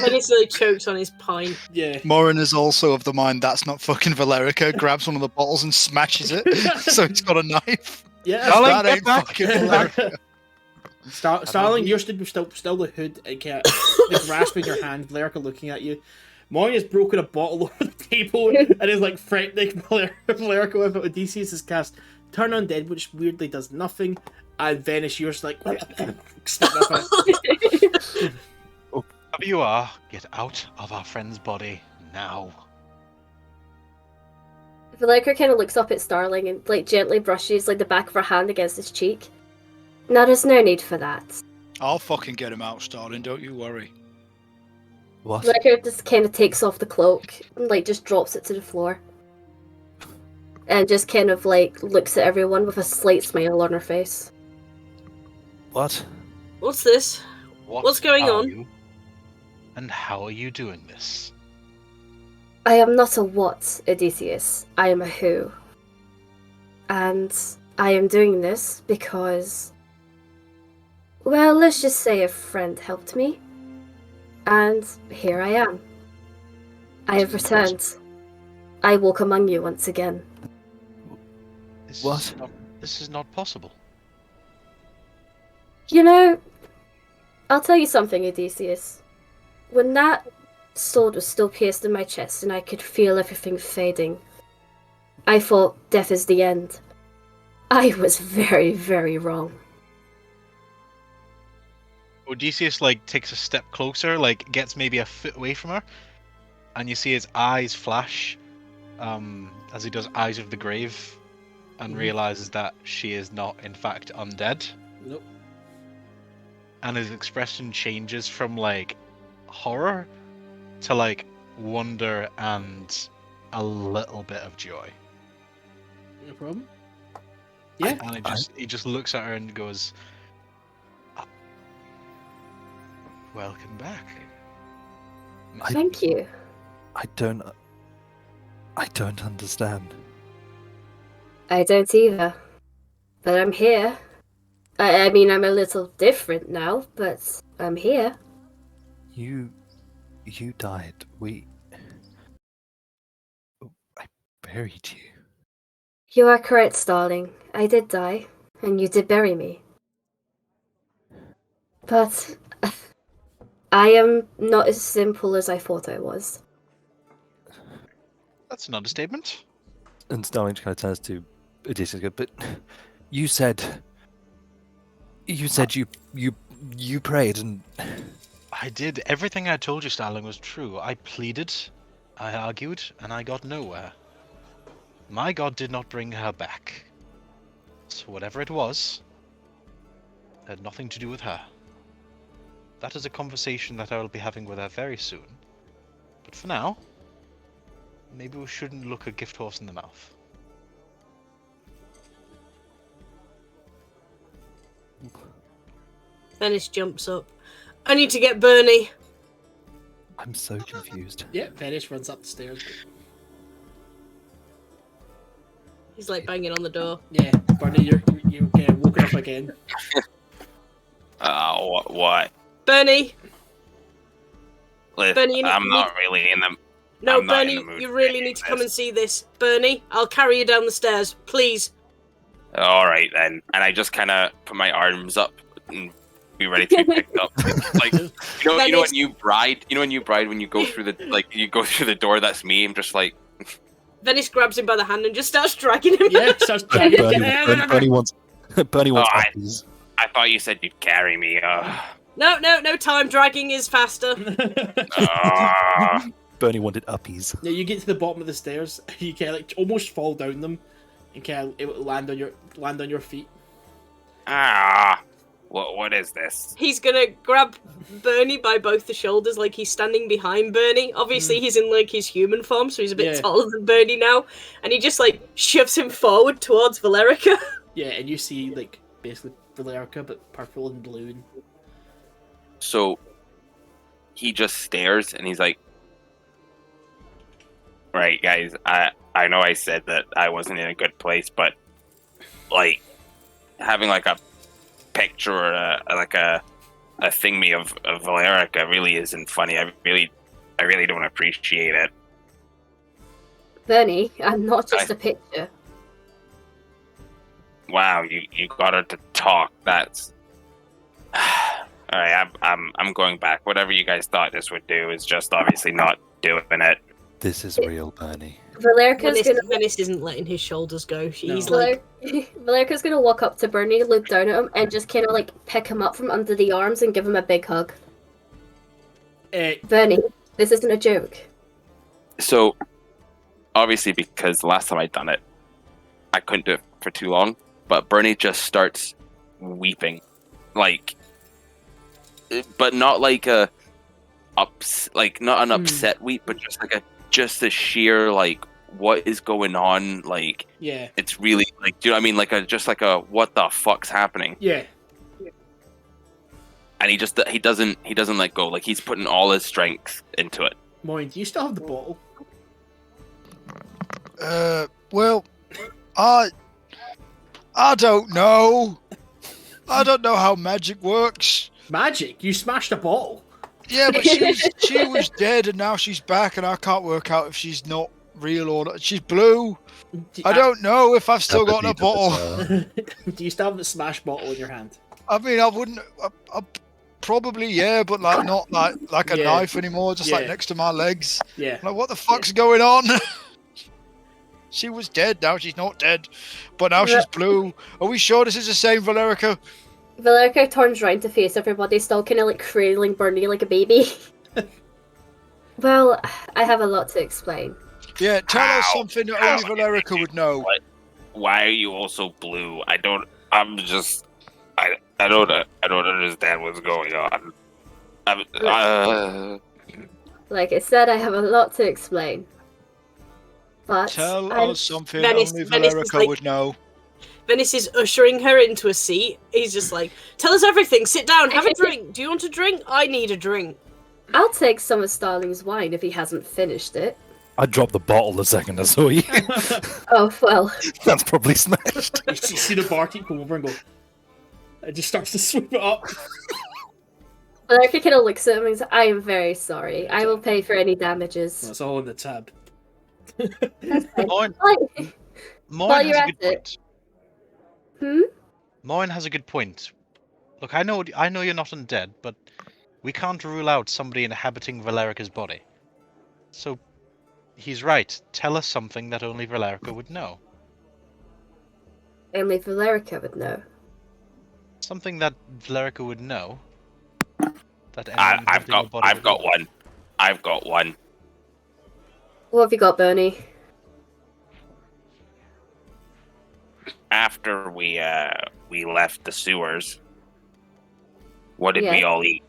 Then he's really choked on his pine. yeah. Moryn is also of the mind that's not fucking Valericia, grabs one of the bottles and smashes it, so he's got a knife. Yeah. Starling, that get ain't back, fucking get back. Valericia. Starling, you're still the hood, and kind of grasping your hand, Valericia looking at you. Moryn has broken a bottle over the table and is like threatening Valericia with it. Odysseus has cast Turn Undead, which weirdly does nothing, and Venis, you're just like spitting up it. Whoever you are, get out of our friend's body now. Valericia kind of looks up at Starling and like gently brushes like the back of her hand against his cheek. Now there's no need for that. I'll fucking get him out, Starling, don't you worry. What? Valericia just kind of takes off the cloak and like just drops it to the floor. And just kind of like looks at everyone with a slight smile on her face. What? What's this? What What's going are on? you? And how are you doing this? I am not a what, Odysseus. I am a who. And I am doing this because, well, let's just say a friend helped me. And here I am. I have returned. I walk among you once again. What? This is not possible. You know, I'll tell you something, Odysseus. When that sword was still pierced in my chest and I could feel everything fading, I thought death is the end. I was very, very wrong. Odysseus takes a step closer, gets maybe a foot away from her, and you see his eyes flash, as he does Eyes of the Grave, and realizes that she is not in fact undead. Nope. And his expression changes from horror to wonder and a little bit of joy. No problem. Yeah. And he just looks at her and goes, "Welcome back." Thank you. I don't understand. I don't either. But I'm here. I mean, I'm a little different now, but I'm here. You died. I buried you. You are correct, Starling. I did die, and you did bury me. But I am not as simple as I thought I was. That's an understatement. And Starling kind of turns to Odysseus, but you said you prayed and I did. Everything I told you, Starling, was true. I pleaded, I argued, and I got nowhere. My god did not bring her back. So whatever it was, had nothing to do with her. That is a conversation that I will be having with her very soon. But for now, maybe we shouldn't look a gift horse in the mouth. Venis jumps up. I need to get Burnie. I'm so confused. Yeah, Venis runs up the stairs. He's banging on the door. Yeah, Burnie, you're getting woken up again. What? Burnie! Listen, Burnie, I'm not really in the. No, I'm not in Burnie, the mood you for really any need of to come this. and see this. Burnie, I'll carry you down the stairs, please. All right then, and I just kind of put my arms up and be ready to be picked up. You know when you bride, when you go through the you go through the door. That's me. I'm just like. Venis grabs him by the hand and just starts dragging him. Yeah, starts dragging Bernie wants I- uppies. I thought you said you'd carry me. No time. Dragging is faster. Bernie wanted uppies. Yeah, you get to the bottom of the stairs, you kind of almost fall down them, and kind of land on your feet. What is this? He's gonna grab Burnie by both the shoulders, like he's standing behind Burnie. Obviously, he's in his human form, so he's a bit taller than Burnie now, and he just shoves him forward towards Valericia. Yeah, and you see basically Valericia, but purple and blue. And... So he just stares, and he's like, "Right, guys, I know I said that I wasn't in a good place, but having a picture or a thingy of Valerica really isn't funny. I really don't appreciate it." Bernie, I'm not just a picture. Wow, you got her to talk. That's all right. I'm going back. Whatever you guys thought this would do is just obviously not doing it. This is real, Bernie. Venis isn't letting his shoulders go. He's Valerica's gonna walk up to Burnie, look down at him, and just kind of pick him up from under the arms and give him a big hug. Bernie, this isn't a joke. So, obviously, because the last time I'd done it, I couldn't do it for too long. But Burnie just starts weeping, but not not an upset weep, but just a sheer what is going on? Yeah, it's really do you know what I mean? Just a what the fuck's happening? Yeah. and he doesn't let go. Like he's putting all his strength into it. Moryn, do you still have the bottle? Well, I don't know. I don't know how magic works. Magic? You smashed a bottle. Yeah, but she was dead and now she's back, and I can't work out if she's not real or not. She's blue. I don't know if I've still got a bottle. Do you still have the smashed bottle in your hand? I mean, I wouldn't. I probably, yeah, but like not like a knife anymore. Just like next to my legs. Yeah. Like, what the fuck's going on? She was dead. Now she's not dead, but now she's blue. Are we sure this is the same Valerica? Valerica turns round to face everybody, still kind of like cradling Burnie like a baby. Well, I have a lot to explain. Yeah, tell us something that only Valerica would know. What? Why are you also blue? I don't understand what's going on. Like I said, I have a lot to explain. But tell us something Venis only is Valerica like- would know. Venis is ushering her into a seat. He's just like, tell us everything. Sit down. Have a drink. Do you want a drink? I need a drink. I'll take some of Starling's wine if he hasn't finished it. I dropped the bottle the second I saw you. Oh, well. That's probably smashed. You see the barkeep come over and go. It just starts to sweep it up. Valerica kind of looks at him and says, I am very sorry. I will pay for any damages. That's all in the tab. Moryn While you're has a at good it. point. Moryn has a good point. Look, I know you're not undead, but we can't rule out somebody inhabiting Valerica's body. So, he's right. Tell us something that only Valerica would know. Only Valerica would know. Something that Valerica would know. That I've got one. I've got one. What have you got, Burnie? After we left the sewers, what did we all eat?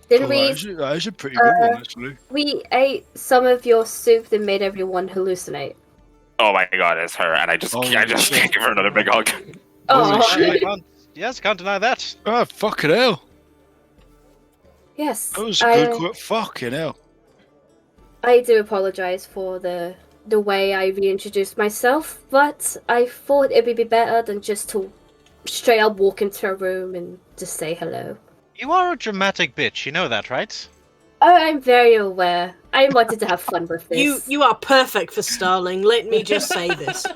Didn't we? That is a pretty good one, actually. We ate some of your soup that made everyone hallucinate. Oh my god, it's her, and I just gave her another big hug. Oh, shit. Can't deny that. Oh, fucking hell. Yes. That was a good quote. Fucking hell. I do apologise for the way I reintroduced myself, but I thought it would be better than just to straight up walk into a room and just say hello. You are a dramatic bitch, you know that, right? Oh, I'm very aware. I wanted to have fun with this. You are perfect for Starling. Let me just say this.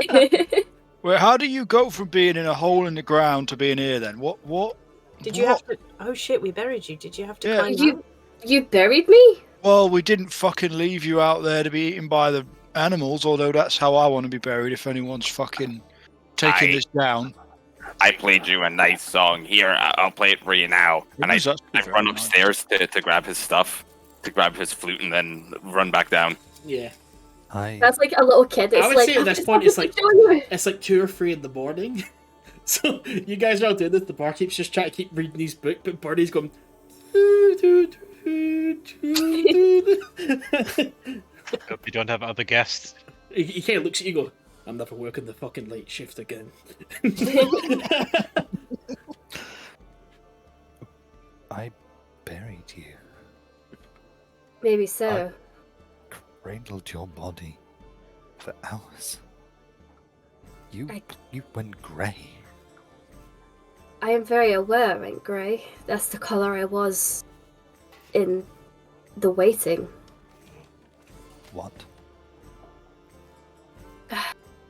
Wait, how do you go from being in a hole in the ground to being here then? What? Did you have to? Oh shit, we buried you. Did you have to climb out? You buried me? Well, we didn't fucking leave you out there to be eaten by the animals, although that's how I want to be buried if anyone's fucking taking this down. I played you a nice song. Here, I'll play it for you now. And I run upstairs to grab his stuff, to grab his flute, and then run back down. Yeah. That's like a little kid. It's I would like, say at this point it's like 2 or 3 in the morning. So you guys are all doing this. The barkeep's just trying to keep reading his book, but Burnie's going. Hope you don't have other guests. He kind of looks at you and go, I'm never working the fucking late shift again. I buried you. Maybe so. I cradled your body for hours. You went grey. I am very aware I went grey. That's the colour I was in the waiting. What?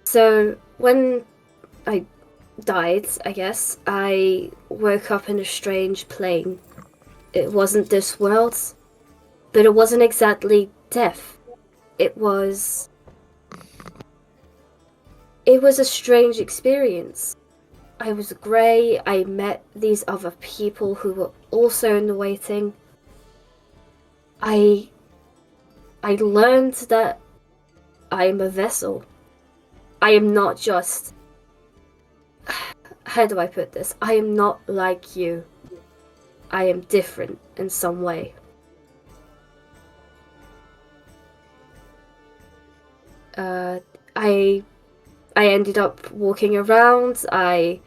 So, when I died, I guess, I woke up in a strange plane. It wasn't this world, but it wasn't exactly death. It was a strange experience. I was grey, I met these other people who were also in the waiting. I learned that I am a vessel. I am not just... How do I put this? I am not like you. I am different in some way. I ended up walking around. I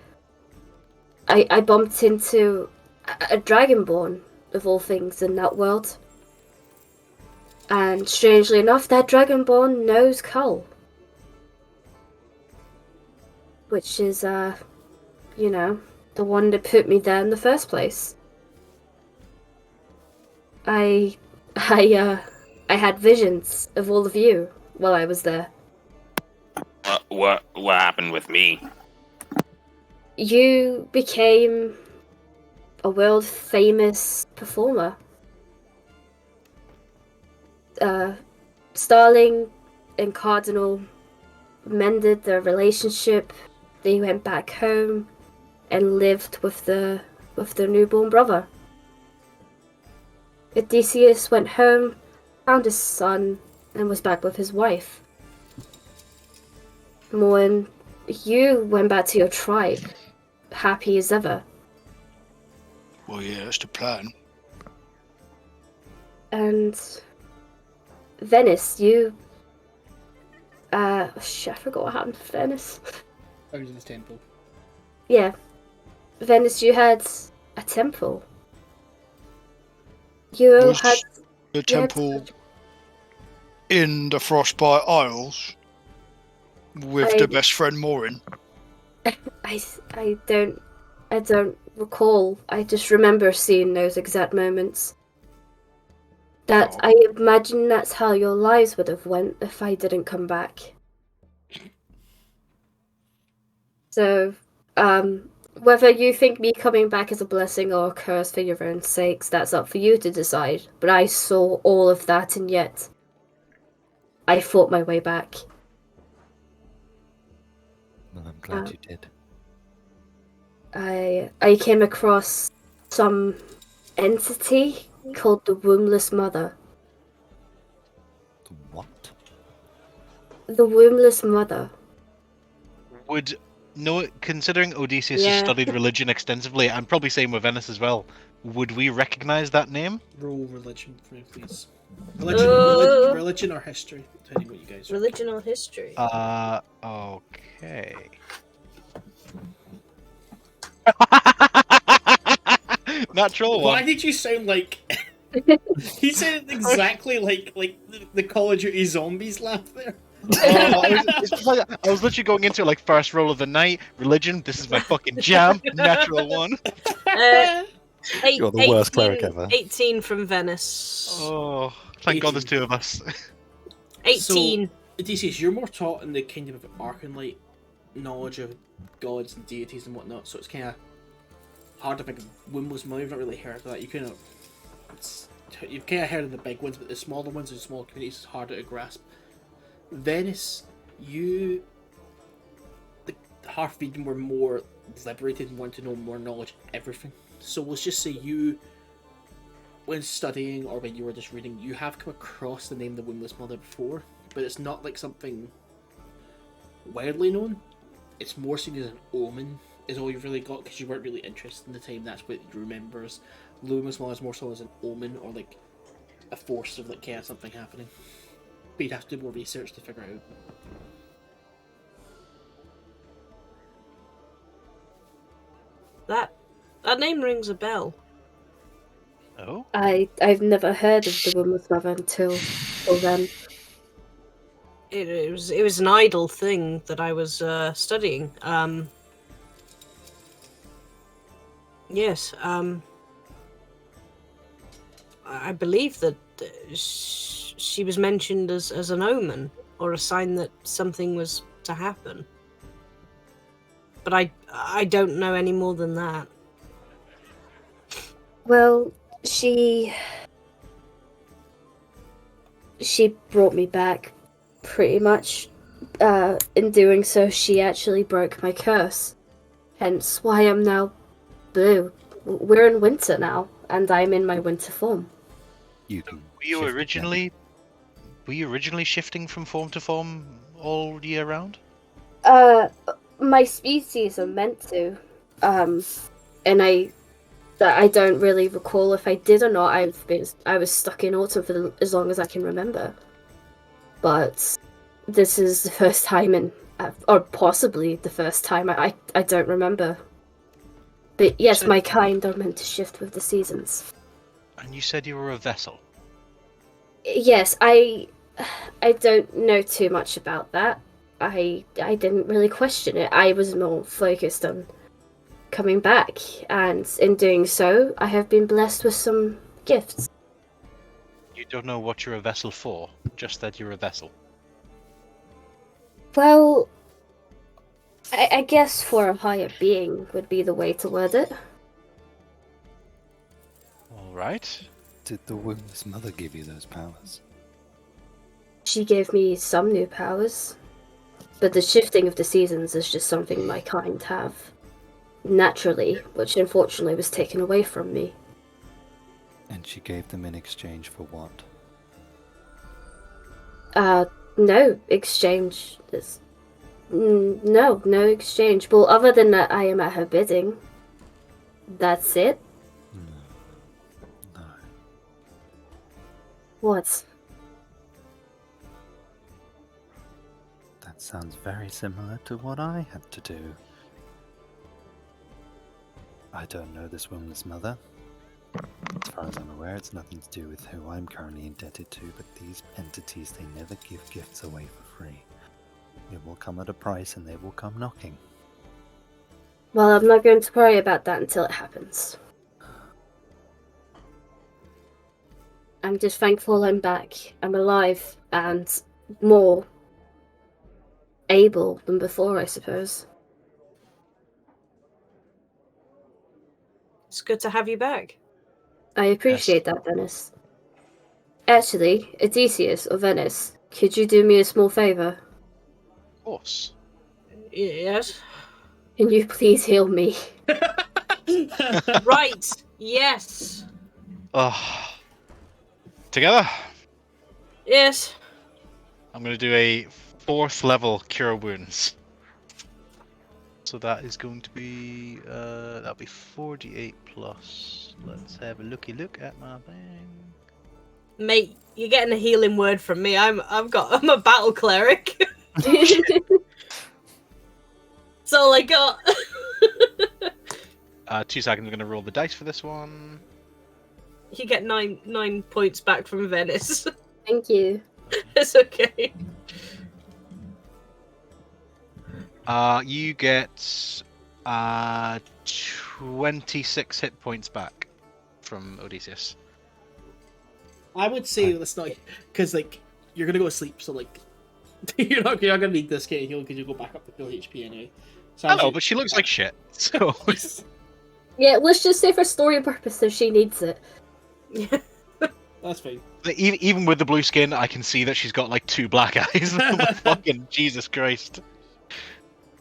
I bumped into a dragonborn, of all things, in that world. And strangely enough, that dragonborn knows Cull. Which is, you know, the one that put me there in the first place. I had visions of all of you while I was there. What happened with me? You became a world-famous performer. Starling and Cardinal mended their relationship. They went back home and lived with their newborn brother. Odysseus went home, found his son, and was back with his wife. Moryn, you went back to your tribe, happy as ever. Well, yeah, that's the plan. And Venis, you... shit, I forgot what happened to Venis. I was in his temple. Yeah. Venis, you had a temple. You Was had... the you had- temple in the Frostbite Isles with I- the best friend Moryn? I don't recall. I just remember seeing those exact moments. That Oh. I imagine that's how your lives would have went if I didn't come back. So, whether you think me coming back is a blessing or a curse for your own sakes, that's up for you to decide. But I saw all of that, and yet I fought my way back. Well, I'm glad you did. I came across some entity called the Wombless Mother. The what? The Wombless Mother. Considering Odysseus Yeah. has studied religion extensively, and probably same with Venis as well, would we recognize that name? Roll religion for me, please. Uh. Religion or history, depending what you guys. Religion or history? Okay. Natural Why one. did you sound like? He sounded exactly like the Call of Duty zombies laugh there. I was literally going into like first roll of the night, religion. This is my fucking jam. Natural one. You're the worst cleric 18 ever. 18 from Venice. Oh, thank God there's two of us. 18. So, Odysseus, you're more taught in the kind of arcane knowledge of gods and deities and whatnot, so it's kind of hard to think of Wombless Mother. You've not really heard of that. You've kind of heard of the big ones, but the smaller ones in small communities is harder to grasp. Venis, the Half-Breed were more liberated and want to know more knowledge of everything. So let's just say you, when studying or when you were just reading, you have come across the name the Wombless Mother before, but it's not like something widely known. It's more seen as an omen, is all you've really got, because you weren't really interested in the time. That's what you remember as the Wombless Mother is more so as an omen or like a force of like something happening. But you'd have to do more research to figure out. That name rings a bell. Oh. I've never heard of the Wombless Mother until then. It was an idle thing that I was studying. Yes. I believe that she was mentioned as an omen or a sign that something was to happen. But I don't know any more than that. Well, she brought me back, pretty much. In doing so, she actually broke my curse. Hence why I'm now blue. We're in winter now, and I'm in my winter form. You can Were you shift originally shifting from form to form all year round? My species are meant to. And I don't really recall if I did or not. I was stuck in autumn for as long as I can remember. But this is the first time or possibly the first time. I don't remember. But yes, So- my kind are meant to shift with the seasons. And you said you were a vessel. Yes, I don't know too much about that. I didn't really question it. I was more focused on coming back, and in doing so, I have been blessed with some gifts. You don't know what you're a vessel for, just that you're a vessel. Well, I guess for a higher being would be the way to word it. Alright. Did the wombless mother give you those powers? She gave me some new powers, but the shifting of the seasons is just something my kind have naturally, which unfortunately was taken away from me. And she gave them in exchange for what? No exchange. No exchange. Well, other than that, I am at her bidding. That's it. No. What? That sounds very similar to what I had to do. I don't know this woman's mother. As far as I'm aware, it's nothing to do with who I'm currently indebted to, but these entities, they never give gifts away for free. It will come at a price and they will come knocking. Well, I'm not going to worry about that until it happens. I'm just thankful I'm back. I'm alive and more able than before, I suppose. It's good to have you back. I appreciate that, Venis. Actually, Odeysus or Venis, could you do me a small favour? Of course. Yes. Can you please heal me? Right. Yes. Together, Yes. I'm going to do a 4th level Cure Wounds. So that is going to be, that'll be 48 plus. Let's have a look at my thing. Mate, you're getting a healing word from me. I'm a battle cleric. That's all I got. 2 seconds, I'm going to roll the dice for this one. You get nine points back from Venis. Thank you. It's okay. You get 26 hit points back from Odeysus. I would say let's not, because like you're gonna go to sleep, so like you're not gonna need this getting healed because you go back up to full HP anyway. So I know, but she looks like shit. So Yeah, let's just say for story purposes she needs it. that's fine. even with the blue skin, I can see that she's got like 2 black eyes. Fucking Jesus Christ.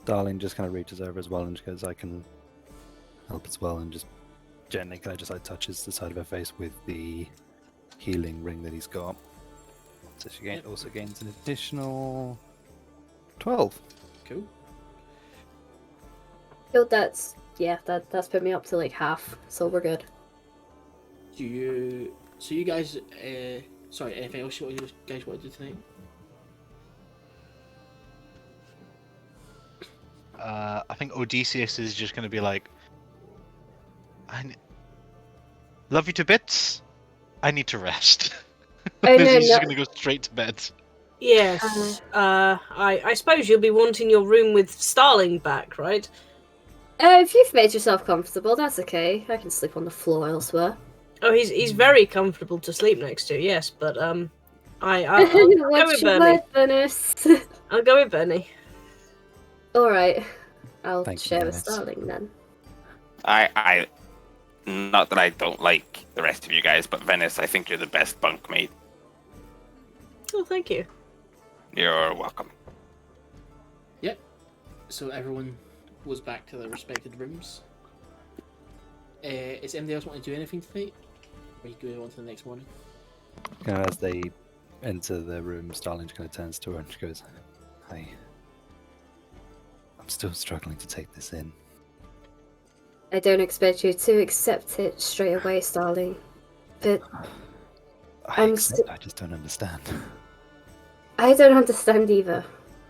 Starling just kind of reaches over as well and just goes, I can help as well, and just gently kind of just like touches the side of her face with the healing ring that he's got. So she also gains an additional 12. Cool. So that's that's put me up to like half, so we're good. So you guys, sorry, anything else you guys want to do tonight? I think Odysseus is just going to be like, love you to bits. I need to rest. Oh, no, He's just no. going to go straight to bed. Yes. I suppose you'll be wanting your room with Starling back, right? If you've made yourself comfortable, that's okay. I can sleep on the floor elsewhere. Oh, he's very comfortable to sleep next to. Yes, but I'll go What's with your Burnie. word, Venis? I'll go with Burnie. Alright. I'll Thank you, share with Venis. Starling then. I not that I don't like the rest of you guys, but Venis, I think you're the best bunkmate. Oh, thank you. You're welcome. Yep. So everyone goes back to their respected rooms. Is anybody else want to do anything tonight? Or are you going on to the next morning? Kind of as they enter the room, Starling just kind of turns to her and she goes, I'm still struggling to take this in. I don't expect you to accept it straight away, Starling. But I just don't understand. I don't understand either.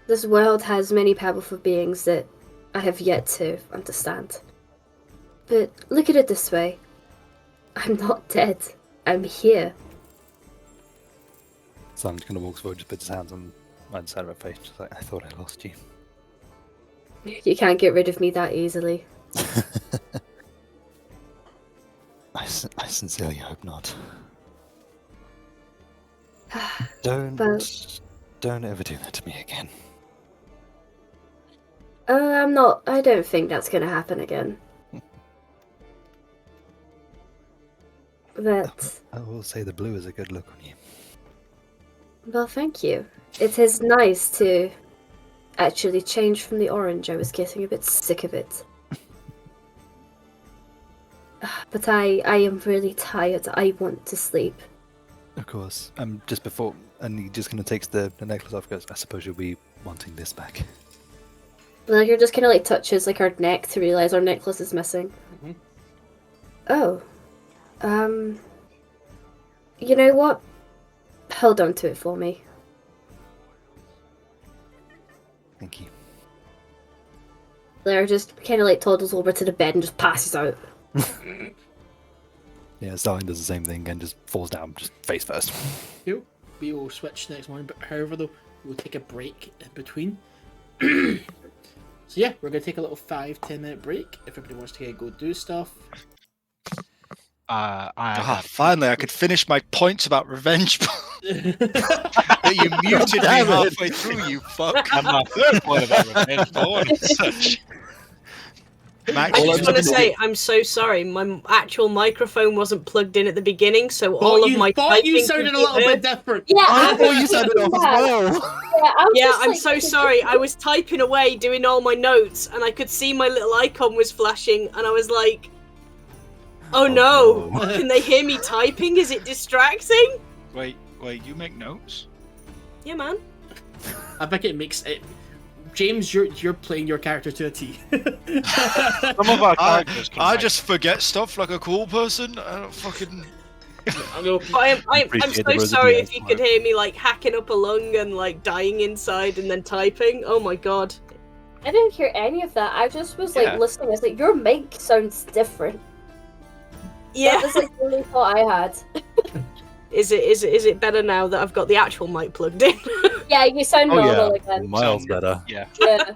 This world has many powerful beings that I have yet to understand. But look at it this way. I'm not dead. I'm here. Starling kind of walks forward, just puts his hands on either side of her face, just like, I thought I lost you. You can't get rid of me that easily. I sincerely hope not. Don't ever do that to me again. I don't think that's gonna happen again. But, I will say the blue is a good look on you. well, thank you. It is nice to actually change from the orange. I was getting a bit sick of it. But I am really tired. I want to sleep. Of course. Just before, and he just kind of takes the necklace off. Goes, I suppose you'll be wanting this back. Like, just kind of like touches like our neck to realize our necklace is missing. Mm-hmm. Oh, you know what? Hold on to it for me. Thank you. Blair just kind of like toddles over to the bed and just passes out. Yeah, Starling does the same thing and just falls down, just face first. Cool. We will switch next morning, but however though, we'll take a break in between. So yeah, we're gonna take a little 5-10 minute break if everybody wants to go do stuff. Finally, I could finish my points about revenge. That you muted me halfway through, you fuck. And my third point about revenge porn and such. Max, I just want to say, I'm so sorry. My actual microphone wasn't plugged in at the beginning, so all of my thought typing you sounded could a be little heard. bit different. Yeah, I thought you sounded off as well. Yeah, I'm so sorry. I was typing away, doing all my notes, and I could see my little icon was flashing, and I was like, oh no, can they hear me typing? Is it distracting? Wait, you make notes? Yeah, man. I think it makes it. James, you're playing your character to a T. Some of our characters can I write. just forget stuff like a cool person. I don't fucking... I'm Appreciate the so sorry if you residuals, could hear me like hacking up a lung and like dying inside and then typing. Oh my god. I didn't hear any of that. I just was like Yeah. listening. I was like, your mic sounds different. Yeah. That was like the only thought I had. Is it better now that I've got the actual mic plugged in? Yeah, you sound normal again. Miles better. Yeah. Yeah.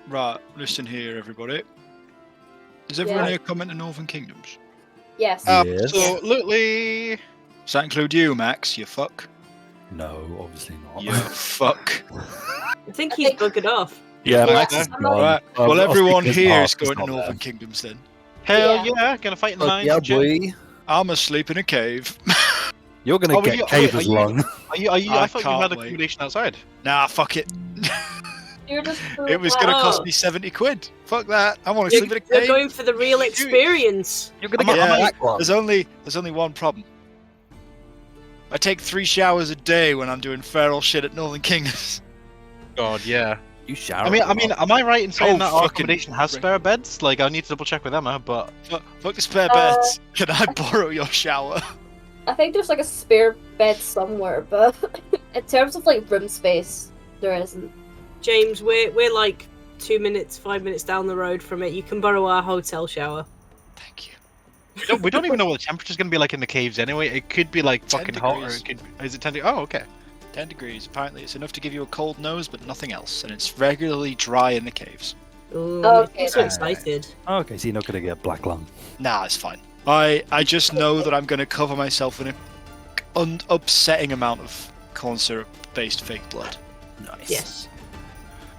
Right, listen here, everybody. Does everyone Yeah. here comment to Northern Kingdoms? Yes. Yes. Absolutely. Does that include you, Max? You fuck. No, obviously not. You fuck. I think he's buggered off. Yeah, Max Max is is I'm gone. Right, Well, well, I'll everyone speak his here heart, is going it's to not Northern there. Kingdoms then. Hell Yeah. yeah, gonna fight in the Fuck lines. yeah, Jim. boy. I'm asleep in a cave. You're gonna Oh, but get you- cave are as you- long. Are you? I I thought you can't had wait. accommodation outside. Nah, fuck it. You're just It was going to cost Oh. me 70 quid. Fuck that. I want to sleep in a You're cave. going for the real experience. You're gonna I'm get a- a black one. There's only one problem. I take 3 showers a day when I'm doing feral shit at Northern Kingdoms. God, yeah. You shower. I mean, am I right in saying Oh, that our fucking accommodation has frick. spare beds? Like, I need to double check with Emma, but Fuck the spare beds. Can I borrow your shower? I think there's like a spare bed somewhere, but in terms of like room space, there isn't. James, we're like 5 minutes down the road from it. You can borrow our hotel shower. Thank you. we don't even know what the temperature's going to be like in the caves anyway. It could be like 10 fucking hot, or degrees. it could. Is it 10 degrees? Oh, okay. 10 degrees. Apparently, it's enough to give you a cold nose, but nothing else. And it's regularly dry in the caves. Ooh, Okay, I'm so then. excited. Okay, so you're not gonna get black lung. Nah, it's fine. I just know that I'm going to cover myself in an upsetting amount of corn syrup-based fake blood. Nice. Yes.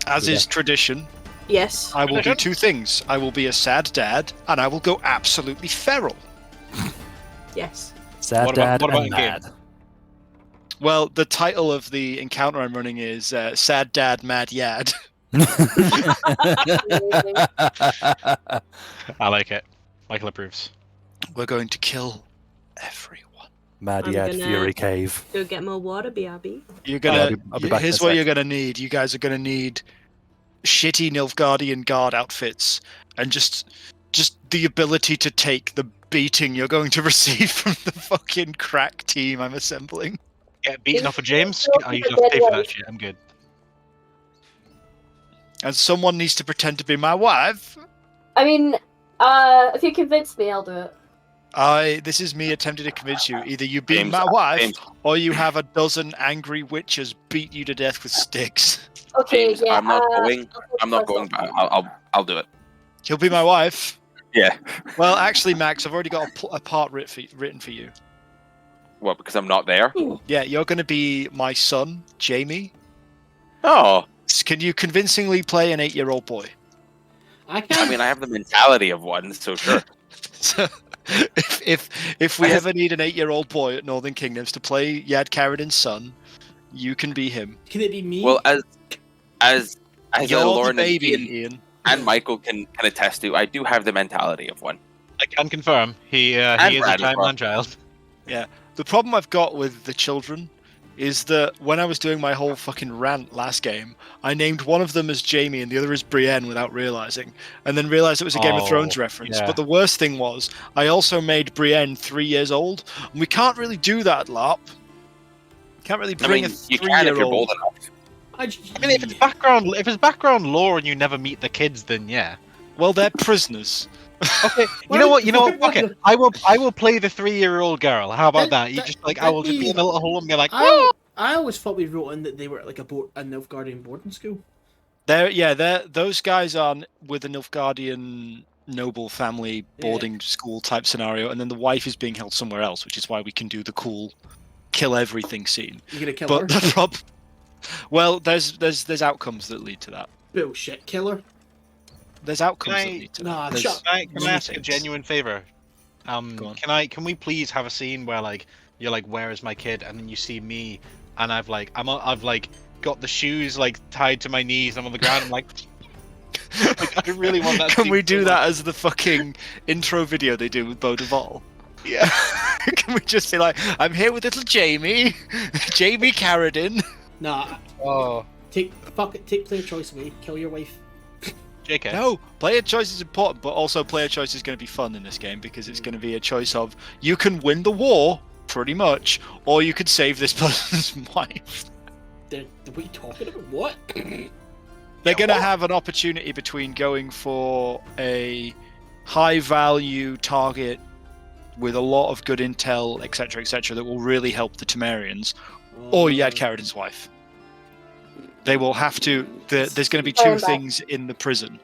As Yeah. is tradition, Yes. I will do 2 things. I will be a sad dad, and I will go absolutely feral. Yes. Sad What about- dad what about and in-game? mad. Well, the title of the encounter I'm running is Sad Dad, Mad Yad. I like it. Michael approves. We're going to kill everyone. Mad I'm Yad gonna- Fury Cave. Go get more water, BRB. You're gonna. I'll be back in Here's a what sec. you're gonna need. You guys are gonna need shitty Nilfgaardian guard outfits and just the ability to take the beating you're going to receive from the fucking crack team I'm assembling. Get beaten off of James. I usually have to pay for that shit. I'm good. and someone needs to pretend to be my wife. I mean, if you convince me, I'll do it. This is me attempting to convince you. Either you be James, my wife, James. or you have a dozen angry witches beat you to death with sticks. Okay, James, yeah. I'm not going. I'm not myself. going back. I'll do it. You'll be my wife. Yeah. Well, actually, Max, I've already got a part written for you. What? Because I'm not there. Yeah, you're going to be my son, Jamie. Oh. Can you convincingly play an 8-year-old boy? I can. I mean, I have the mentality of one, so sure. So, if we ever need an 8-year-old boy at Northern Kingdoms to play Yad Carradin's son, you can be him. Can it be me? Well, as You're Lauren the baby, and Ian. and Michael can attest to, I do have the mentality of one. I can confirm he is And a Brad as giant well. man-child. Yeah. The problem I've got with the children is that when I was doing my whole fucking rant last game, I named one of them as Jamie and the other as Brienne without realizing, and then realized it was a Game of Thrones reference. yeah. But the worst thing was, I also made Brienne 3 years old, and we can't really do that at LARP. Can't really I bring mean, a you can if you're 3-year-old. bold enough. I mean, if it's background lore and you never meet the kids, then yeah. Well, they're prisoners. Okay, you know what? Okay, I will play the 3-year-old girl. How about that? You just I will just be in a little hole and be like, I always thought we wrote in that they were at like a Nilfgaardian boarding school. Those guys are with a Nilfgaardian noble family boarding school type scenario, and then the wife is being held somewhere else, which is why we can do the cool kill everything scene. You're gonna kill But her? well, there's outcomes that lead to that. Bullshit, killer. There's outcomes Can that I- lead to Nah, that. shut There's Can I ask a things. genuine favor? Go on. Can we please have a scene where you're like, where is my kid? And then you see me, and I've got the shoes tied to my knees. I'm on the ground. I'm like, I really want that. Can scene we so do much. that as the fucking intro video they do with Beau Duvall? Yeah. Can we just say I'm here with little Jamie, Jamie Carradine? Nah, Oh, take player choice away. Kill your wife. JK. No, player choice is important, but also player choice is going to be fun in this game because it's going to be a choice of you can win the war, pretty much, or you could save this person's wife. What are you talking about? What? They're going to have an opportunity between going for a high-value target with a lot of good intel, etc., that will really help the Temerians, or Yad Carradin's wife. They will have to. There's going to be two things in the prison.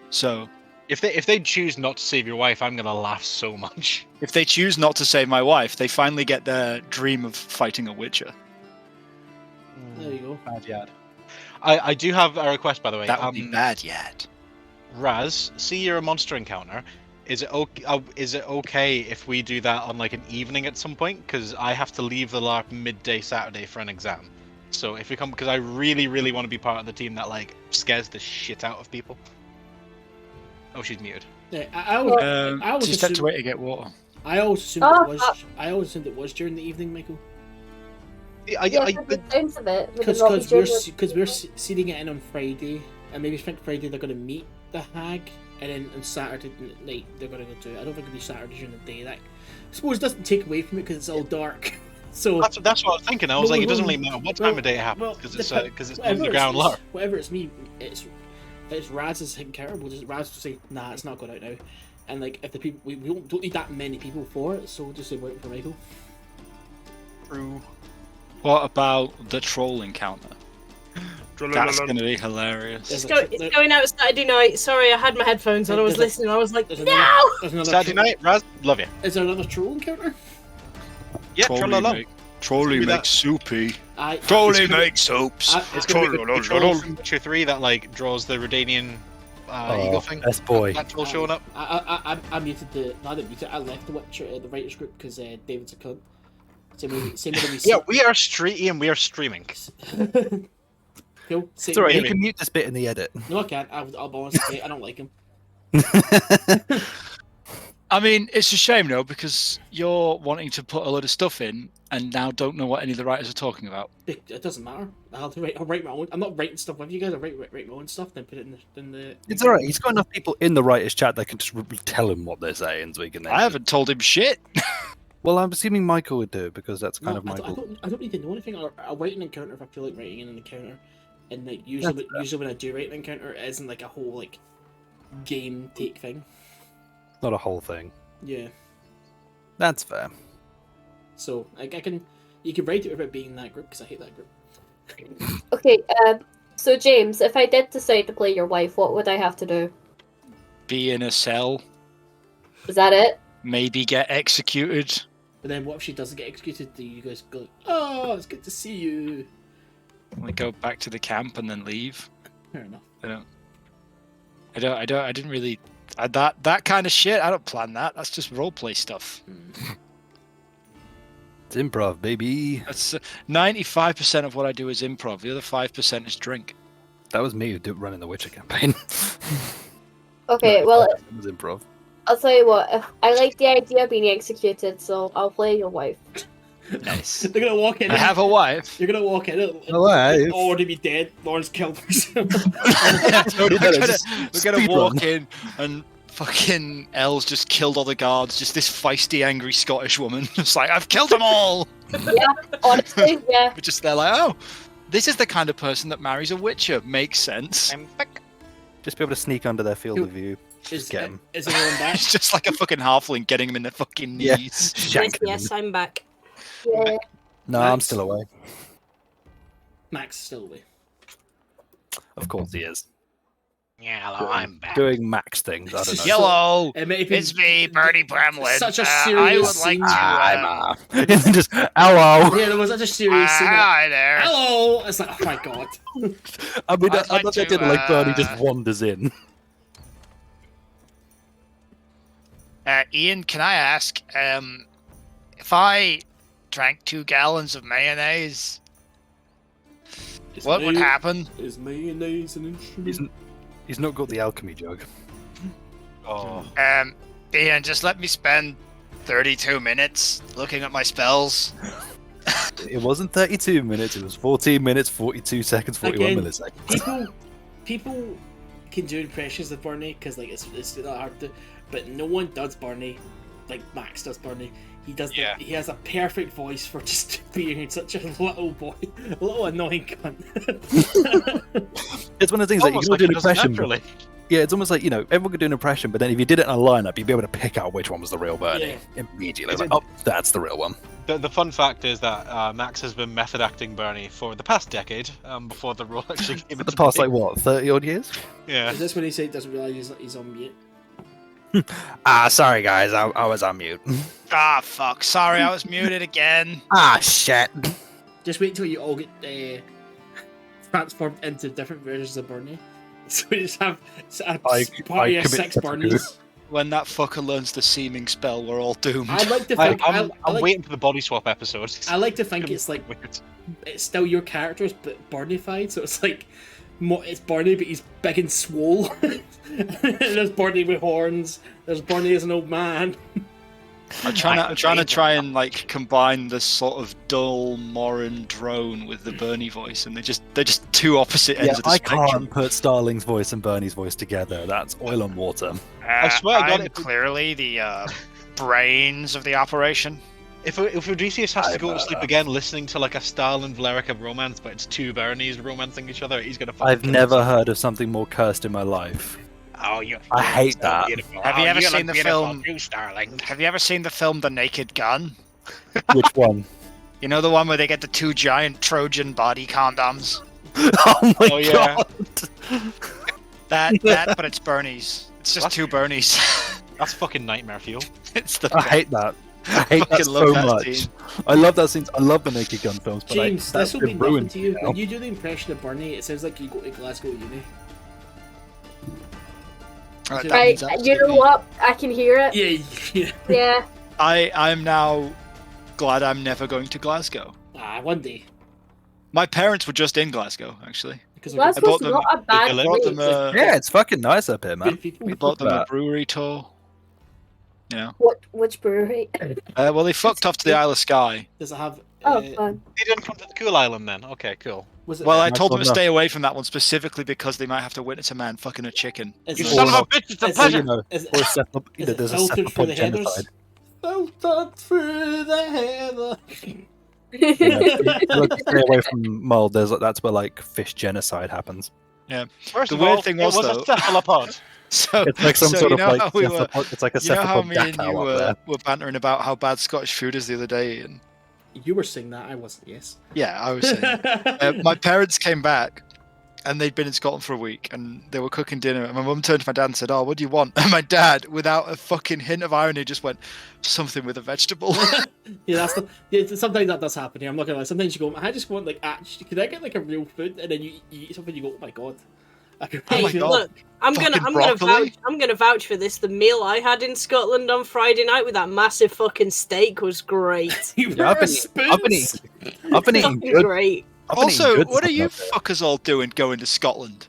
So, If they choose not to save your wife, I'm gonna laugh so much. if they choose not to save my wife, they finally get their dream of fighting a Witcher. There you go. Bad yad. I do have a request, by the way. That would be bad, Yad. Raz, see you're a monster encounter. Is it okay if we do that on an evening at some point? Because I have to leave the LARP midday Saturday for an exam. So if we come, because I really, really want to be part of the team that scares the shit out of people. Oh, she's muted. Yeah, I always She stepped assume- away to get water. I always assumed it was. I always assumed it was during the evening, Michael. Yeah, it sounds a bit. Because we're seeding it in on Friday, and maybe Friday they're going to meet the hag, and then on Saturday night they're going to go to it. I don't think it'll be Saturday during the day. That I suppose it doesn't take away from it because it's all dark. So That's what I was thinking. I was it doesn't really matter what time of day it happens because it's underground LARP. Whatever it's me, it's Raz's encounter. We'll just Raz will say, nah, it's not going out now. And if the people we don't need that many people for it, so we'll just say wait for Michael. True. What about the troll encounter? That's going to be hilarious. There's It's going out Saturday night. Sorry, I had my headphones on. I was listening. I was like, there's no! another Saturday night, Raz, love you. Is there another troll encounter? Yeah, Trolley Be that- makes soupy. Trolley makes soups. It's going to be the troll from Witcher 3 that draws the Redanian eagle thing. Best boy. That troll showing up. I muted I didn't mute it. I left the Witcher, the writers group because David's a cunt. Same way Yeah, we are streaming. Cool. Same Sorry, way- you can mute this bit in the edit. No, I can't. I'll be honest. I don't like him. I mean, it's a shame, though, because you're wanting to put a load of stuff in and now don't know what any of the writers are talking about. It doesn't matter. I'll write my own. I'm not writing stuff with you guys. I write my own stuff, then put it in the. It's alright. He's got enough people in the writers' chat that can just tell him what they're saying, so he can. I haven't told him shit. Well, I'm assuming Michael would do it because that's kind No, of Michael. I don't need to know anything. I'll write an encounter if I feel like writing an encounter. And like usually when I do write an encounter, it isn't like a whole like game take thing. Not a whole thing. Yeah. That's fair. So you can write it without being in that group because I hate that group. Okay, so James, if I did decide to play your wife, what would I have to do? Be in a cell. Is that it? Maybe get executed. But then what if she doesn't get executed? Do you guys go, oh, it's good to see you? We go back to the camp and then leave. Fair enough. I didn't really that kind of shit. I don't plan that. That's just roleplay stuff. It's improv, baby. That's 95% of what I do is improv. The other 5% is drink. That was me running the Witcher campaign. Okay, No, well, it was improv. I'll tell you what. I like the idea of being executed, so I'll play your wife. Nice. They're gonna walk in. I have a wife. You're gonna walk in. A wife? Already be dead. Lauren's killed himself. We're gonna walk in and fucking Elle's just killed all the guards. Just this feisty, angry Scottish woman. Just like, I've killed them all. Yeah, honestly, yeah. But just they're like, oh, this is the kind of person that marries a Witcher. Makes sense. Just be able to sneak under their field of view. Is Get 'em. anyone back? It's just like a fucking halfling getting him in the fucking Yeah. knees. Shank them. Yes, I'm back. Yeah. No, Max? I'm still away. Max is still away. Of course he is. Yeah, hello, I'm back. Doing Max things. I don't know. Hello, It may have been it's me, Burnie Bremlin. such a I serious would like scene. to. Just hello. Yeah, there was such a serious scene. Hi there. Hello! It's like, oh my god. I mean, I'd I like love the idea to, that like Burnie just wanders in. Ian, can I ask, if I drank 2 gallons of mayonnaise, what would happen? Is mayonnaise an instrument? He's not got the alchemy jug. Oh. Ian, just let me spend 32 minutes looking at my spells. It wasn't 32 minutes. It was 14 minutes, 42 seconds, 41 Again, milliseconds. People can do impressions of Burnie because like it's not hard to, but no one does Burnie like Max does Burnie. He does. Yeah. He has a perfect voice for just being such a little boy, a little annoying cunt. It's one of the things that you Almost can like do he an does impression. naturally. Yeah, it's almost like, you know, everyone could do an impression, but then if you did it in a lineup, you'd be able to pick out which one was the real Burnie immediately. Like, oh, that's the real one. The fun fact is that Max has been method acting Burnie for the past decade, before the role actually came For into the past, play. like, what, 30 odd years? Yeah. Is this when he said he doesn't realize he's on mute? Sorry guys, I was on mute. Ah, fuck. Sorry, I was muted again. Shit. Just wait till you all get transformed into different versions of Burnie. So we just have a party of commit 6 to Burnies. When that fucker learns the seeming spell, we're all doomed. I'd like to think. I'm I like, waiting for the body swap episode. I like to think it's like Weird. it's still your characters, but Burnified. So it's like it's Burnie, but he's big and swole. There's Burnie with horns. There's Burnie as an old man. I'm trying to try and like combine this sort of dull Moryn drone with the Burnie voice, and they're just two opposite ends Yeah, of the I spectrum. can't put Starling's voice and Burnie's voice together. That's oil and water. I swear to God, I'm if- clearly the brains of the operation. If Odeysus has to go to sleep again listening to like a Starling Valericia romance, but it's 2 Burnies romancing each other, he's gonna fucking I've kill never himself. heard of something more cursed in my life. Oh, you. I hate that. Beautiful. Have you Oh, ever look seen the beautiful film- too, Starling? Have you ever seen the film The Naked Gun? Which one? You know the one where they get the 2 giant Trojan body condoms? Oh my Oh, yeah. god! That, but it's Burnies. It's just What? 2 Burnies. That's fucking nightmare fuel. It's the I best. hate that. I hate that Fucking so love that much. scene. I love that scene. I love the Naked Gun films, but James, that's this will be been nothing ruined to you. now. When you do the impression of Burnie, it sounds like you go to Glasgow Uni. Right, that Right, means You absolutely- know what? I can hear it. Yeah. Yeah. I'm now glad I'm never going to Glasgow. One day. My parents were just in Glasgow, actually. Because Glasgow's them- not a bad I bought them place. Yeah, it's fucking nice up here, man. good people. We bought them a that. brewery tour. Yeah. Which brewery? Well, they fucked off to the Isle of Skye. Does it have? Oh, fun. They didn't come to the cool island then. Okay, cool. Was it? Well, I Nice told them one, to though. stay away from that one specifically because they might have to witness a man fucking a chicken. is You it- son of a bitch! It's a is it- Or, pleasure. you know, Is or is there's a filtered through Cephalopod the headers? genocide. Filtered through the heather. Stay away from mold. That's where like fish genocide happens. First The of weird all, thing it was, was though- a cephalopod. So It's like some so sort you of know like how we were, it's like a you know how cephalopod me and Dachau you up there. were bantering about how bad Scottish food is the other day, and You were saying that, I wasn't, yes. yeah, I was saying my parents came back, and they'd been in Scotland for a week, and they were cooking dinner. And my mum turned to my dad and said, "Oh, what do you want?" And my dad, without a fucking hint of irony, just went, "Something with a vegetable." Sometimes that does happen here. I'm not gonna lie. Sometimes you go, I just want like actually, could I get like a real food? And then you eat something, you go, oh my god. Oh my God. Look, I'm Fucking gonna broccoli? vouch for this. The meal I had in Scotland on Friday night with that massive fucking steak was great. You Yeah, I've been spoons. eating Fucking good. great. I've been eating Also, good what are stuff you up there. fuckers all doing going to Scotland?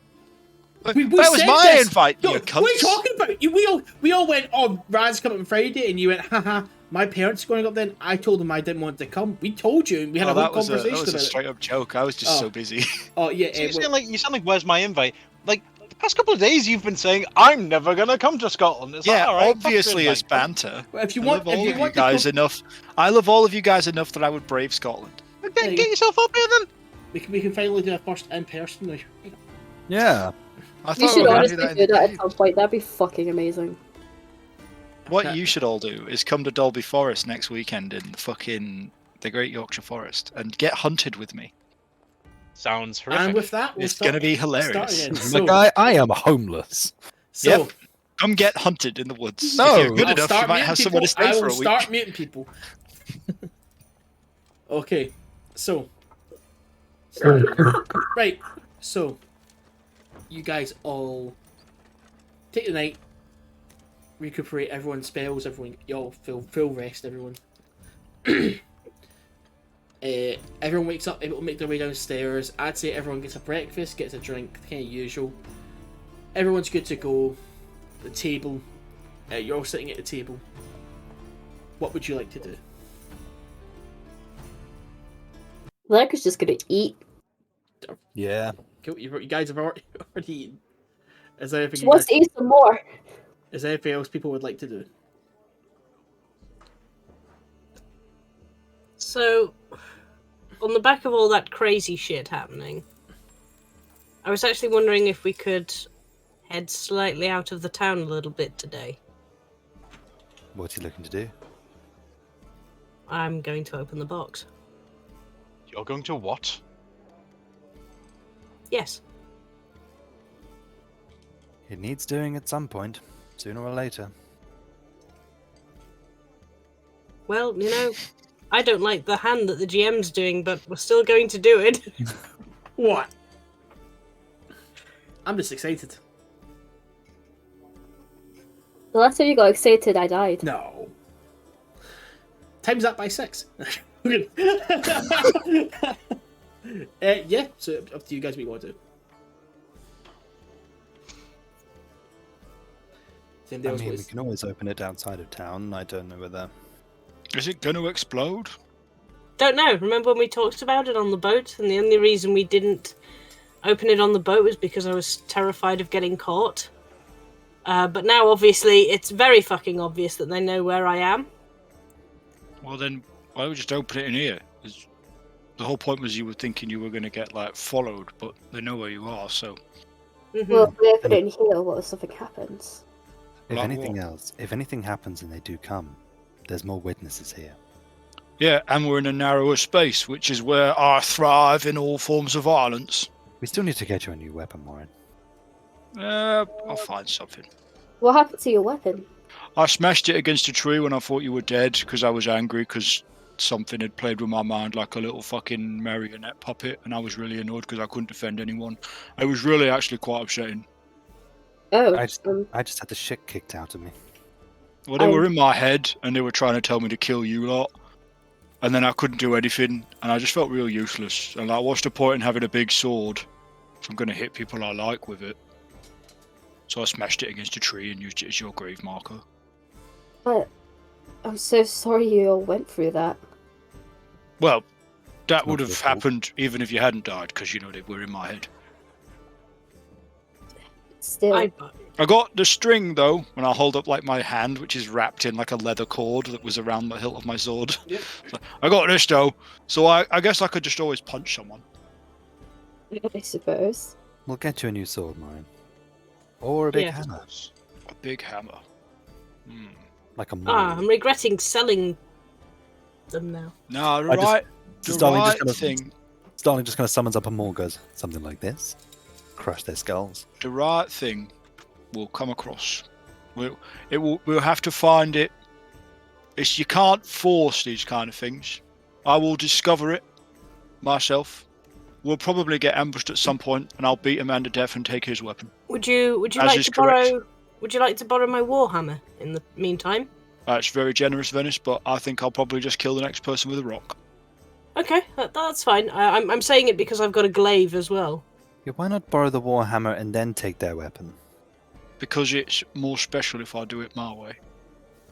We That was said my this. invite, No, you what are you cunts. talking about? We all went, oh, Raz coming on Friday, and you went, haha, my parents are going up then. I told them I didn't want to come. We told you, and we had a whole that was conversation a about it. straight up joke. I was just Oh. so busy. Oh, yeah. You sound like where's my invite? Like the past couple of days, you've been saying I'm never gonna come to Scotland. It's Yeah, like, all right, obviously fuck as your invite. banter. Well, if you I want, love all if you of you want guys to come, enough. I love all of you guys enough that I would brave Scotland. Get yourself up here then. we can finally do a first in person. Like, Yeah. I You thought we should were going to honestly do that. do that In at some point. That'd be fucking amazing. what Okay. you should all do is come to Dolby Forest next weekend in the Great Yorkshire Forest and get hunted with me. Sounds horrific. and with that, we'll It's start, going to be start hilarious. again. Look, I am homeless. So, Yep. Come get hunted in the woods. No. If you're good I'll enough, start you might muting have people. somewhere to stay I for will a week. start muting people. Okay, so right, so you guys all take the night, recuperate. Everyone spells. Everyone, y'all full rest. Everyone. Everyone wakes up, able to make their way downstairs. I'd say everyone gets a breakfast, gets a drink, kind of usual. Everyone's good to go. The table, you're all sitting at the table. What would you like to do? Valerica's just gonna eat. Yeah. Cool, you guys have already eaten. Is there anything She wants to eat some more. is there anything else people would like to do? So, on the back of all that crazy shit happening, I was actually wondering if we could head slightly out of the town a little bit today. What's he looking to do? I'm going to open the box. You're going to what? Yes. It needs doing at some point, sooner or later. Well, you know, I don't like the hand that the GM's doing, but we're still going to do it. What? I'm just excited. The last time you got excited, I died. No. Times that by 6. Yeah, so up to you guys what you want to do. I mean, we can always open it outside of town. I don't know whether... Is it going to explode? Don't know. Remember when we talked about it on the boat? And the only reason we didn't open it on the boat was because I was terrified of getting caught. But now, obviously, it's very fucking obvious that they know where I am. Well, then why would you just open it in here? The whole point was you were thinking you were going to get like followed, but they know where you are, so. Mhm. Well, if we open it in here, what if something happens? If Like anything what? else, if anything happens and they do come, there's more witnesses here. Yeah, and we're in a narrower space, which is where I thrive in all forms of violence. We still need to get you a new weapon, Moryn. I'll find something. What happened to your weapon? I smashed it against a tree when I thought you were dead because I was angry because something had played with my mind like a little fucking marionette puppet, and I was really annoyed because I couldn't defend anyone. It was really actually quite upsetting. Oh, I just had the shit kicked out of me. Well, they were in my head and they were trying to tell me to kill you lot, and then I couldn't do anything, and I just felt real useless. And like, what's the point in having a big sword if I'm going to hit people I like with it? So I smashed it against a tree and used it as your grave marker. but I'm so sorry you all went through that. Well, that Not would your have fault. happened even if you hadn't died, because you know they were in my head. Still, I got the string though, when I hold up like my hand, which is wrapped in like a leather cord that was around the hilt of my sword. Yep. So, I got this though, so I guess I could just always punch someone. I suppose. We'll get you a new sword, Moryn. Or a big Yeah. hammer. A big hammer. Hmm. Like a Ah, maul. I'm regretting selling them now. No, the I just- right, Starling just right kinda- thing. Starling just kind of summons up a maul, goes, something like this. Crush their skulls. The right thing will come across. We'll have to find it. You can't force these kind of things. I will discover it myself. We'll probably get ambushed at some point, and I'll beat a man to death and take his weapon. Would you As like is to correct. borrow? Would you like to borrow my warhammer in the meantime? That's very generous, Venis, but I think I'll probably just kill the next person with a rock. Okay, that's fine. I'm saying it because I've got a glaive as well. Yeah, why not borrow the warhammer and then take their weapon? Because it's more special if I do it my way.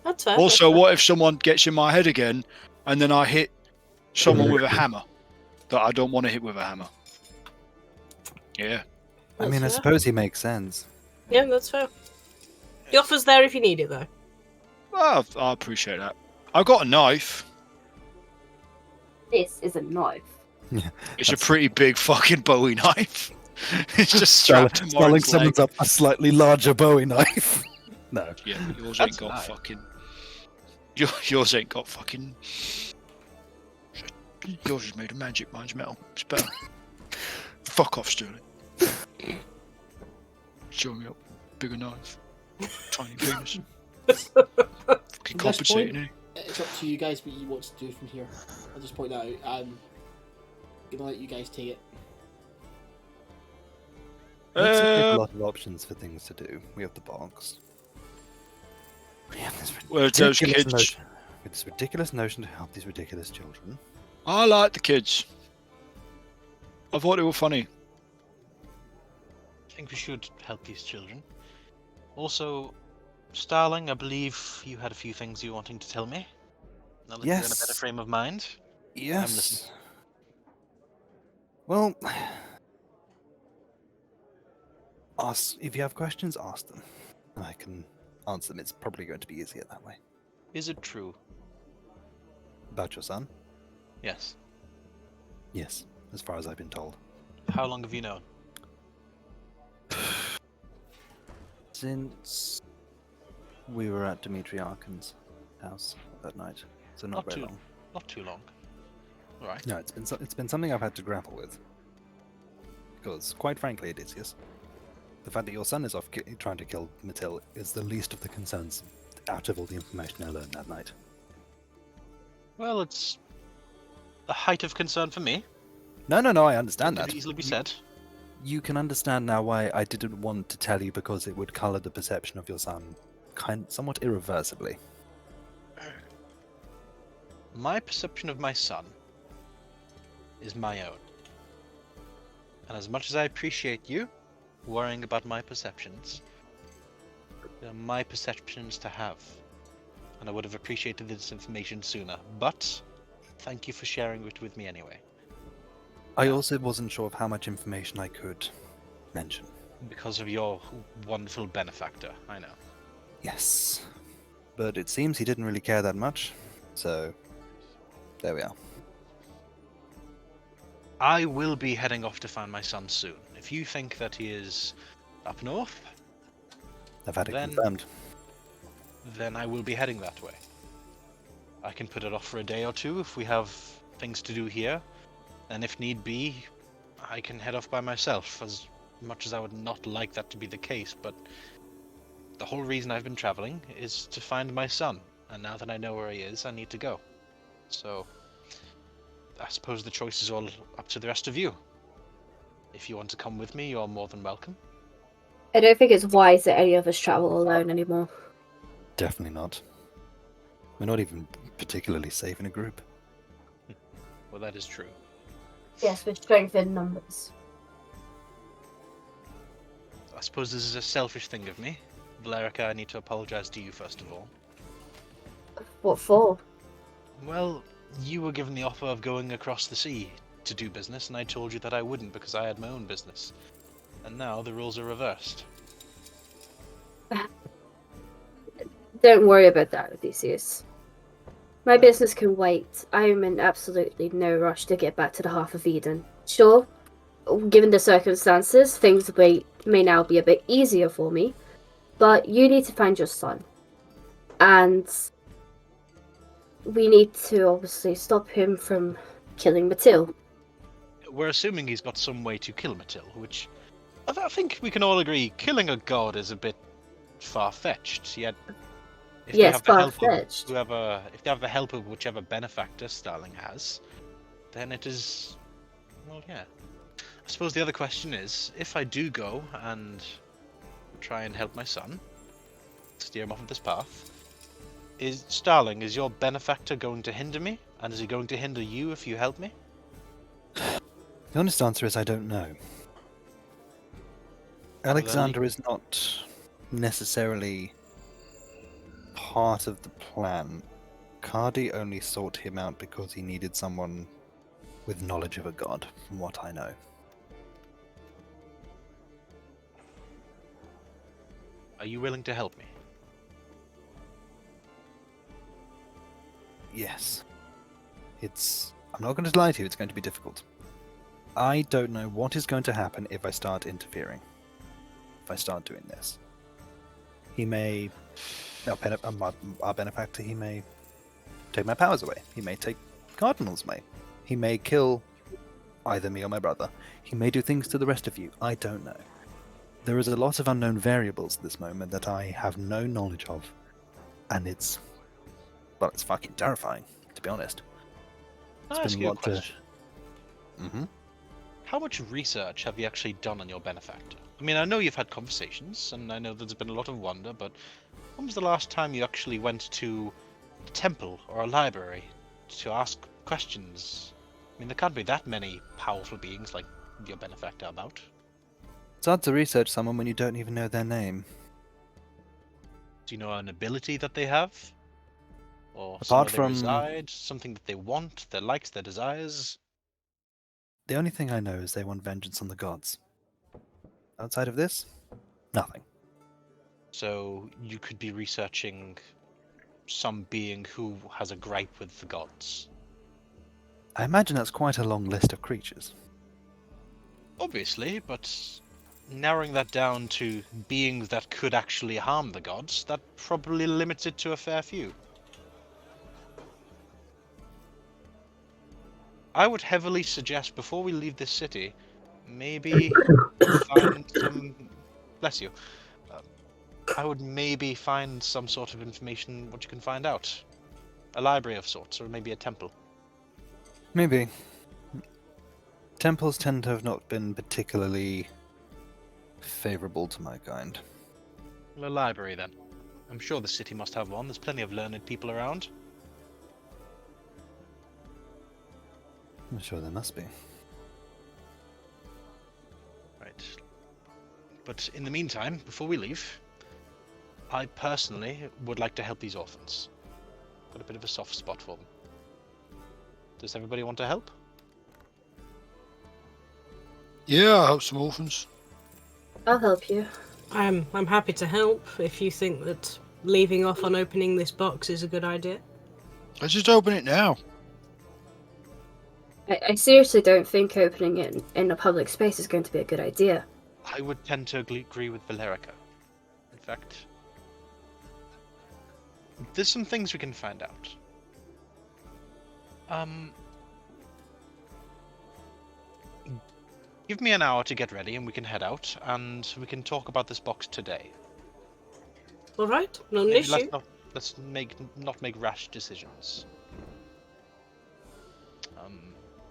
That's fair. Also, that's fair. what if someone gets in my head again, and then I hit someone with a hammer that I don't want to hit with a hammer? Yeah. I mean, I That's fair. suppose he makes sense. Yeah, that's fair. The offer's there if you need it, though. Well, I appreciate that. I got a knife. This is a knife. It's a That's- pretty big fucking Bowie knife. It's just Starling, strapped to Starling Moryn's leg. summons up a slightly larger Bowie knife. No. Yeah, but yours That's ain't got nice. fucking. Yours ain't got fucking. Yours is made of magic. Mine's metal. It's better. Fuck off, Sterling. Show me up. Bigger knife. Tiny penis. Fucking From this compensating, point- eh? It's up to you guys what you want to do from here. I'll just point that out. I'm gonna let you guys take it. Looks like we have a lot of options for things to do. We have the box. We have this Well, it's those ridiculous kids. notion. With this ridiculous notion to help these ridiculous children. I like the kids. I thought they were funny. I think we should help these children. Also, Starling, I believe you had a few things you were wanting to tell me. Now that you're in a better Yes. frame of mind. Yes. listening. Well, if you have questions, ask them. I can answer them. It's probably going to be easier that way. Is it true? About your son? Yes. Yes, as far as I've been told. How long have you known? Since we were at Dimitri Arkan's house that night, so not Not very too- long. Not too long. Alright. No, it's been something I've had to grapple with. Because, quite frankly, Odeysus, the fact that your son is off trying to kill Matil is the least of the concerns out of all the information I learned that night. Well, it's a height of concern for me. No, I understand It that. could easily be said. You can understand now why I didn't want to tell you because it would colour the perception of your son somewhat irreversibly. My perception of my son is my own. And as much as I appreciate you worrying about my perceptions, they're my perceptions to have. And I would have appreciated this information sooner. But thank you for sharing it with me anyway. I also wasn't sure of how much information I could mention. Because of your wonderful benefactor, I know. Yes. But it seems he didn't really care that much, so there we are. I will be heading off to find my son soon. If you think that he is up north, I've had it Then- confirmed. then I will be heading that way. I can put it off for a day or two if we have things to do here, and if need be, I can head off by myself, as much as I would not like that to be the case, but the whole reason I've been traveling is to find my son, and now that I know where he is, I need to go. So, I suppose the choice is all up to the rest of you. If you want to come with me, you're more than welcome. I don't think it's wise that any of us travel alone anymore. Definitely not. We're not even particularly safe in a group. Well, that is true. Yes, with strength in numbers. I suppose this is a selfish thing of me. Valerica, I need to apologize to you first of all. What for? Well, you were given the offer of going across the sea to do business, and I told you that I wouldn't because I had my own business. And now the rules are reversed. Don't worry about that, Odysseus. My business can wait. I am in absolutely no rush to get back to the Half of Eden. Sure, given the circumstances, things may now be a bit easier for me, but you need to find your son. And we need to obviously stop him from killing Matil. We're assuming he's got some way to kill Matil, which I think we can all agree killing a god is a bit far-fetched. Yet, if they Yes, have the help of far-fetched. if they have the help of whichever benefactor Starling has, then it is, well, yeah. I suppose the other question is, if I do go and try and help my son, steer him off of this path, is your benefactor going to hinder me? And is he going to hinder you if you help me? The honest answer is I don't know. Alexander is not necessarily part of the plan. Cardi only sought him out because he needed someone with knowledge of a god, from what I know. Are you willing to help me? Yes. I'm not going to lie to you, it's going to be difficult. I don't know what is going to happen if I start interfering. If I start doing this. He may... Our benefactor, he may take my powers away. He may take Cardinal's away. He may kill either me or my brother. He may do things to the rest of you. I don't know. There is a lot of unknown variables at this moment that I have no knowledge of. And it's fucking terrifying, to be honest. Can I ask you a question? Mm-hmm. How much research have you actually done on your benefactor? I mean, I know you've had conversations, and I know there's been a lot of wonder, but when was the last time you actually went to a temple or a library to ask questions? I mean, there can't be that many powerful beings like your benefactor about. It's hard to research someone when you don't even know their name. Do you know an ability that they have? Or Apart somewhere from... they reside? Something that they want, their likes, their desires? The only thing I know is they want vengeance on the gods. Outside of this, nothing. So you could be researching some being who has a gripe with the gods. I imagine that's quite a long list of creatures. Obviously, but narrowing that down to beings that could actually harm the gods, that probably limits it to a fair few. I would heavily suggest, before we leave this city, maybe find some... Bless you. I would maybe find some sort of information, what you can find out. A library of sorts, or maybe a temple. Maybe. Temples tend to have not been particularly favourable to my kind. Well, a library, then. I'm sure the city must have one. There's plenty of learned people around. I'm sure there must be. Right. But in the meantime, before we leave, I personally would like to help these orphans. Got a bit of a soft spot for them. Does everybody want to help? Yeah, I'll help some orphans. I'll help you. I'm happy to help if you think that leaving off on opening this box is a good idea. Let's just open it now. I seriously don't think opening it in a public space is going to be a good idea. I would tend to agree with Valericia. In fact, there's some things we can find out. Give me an hour to get ready and we can head out, and we can talk about this box today. All right, not an Maybe issue. let's not make rash decisions.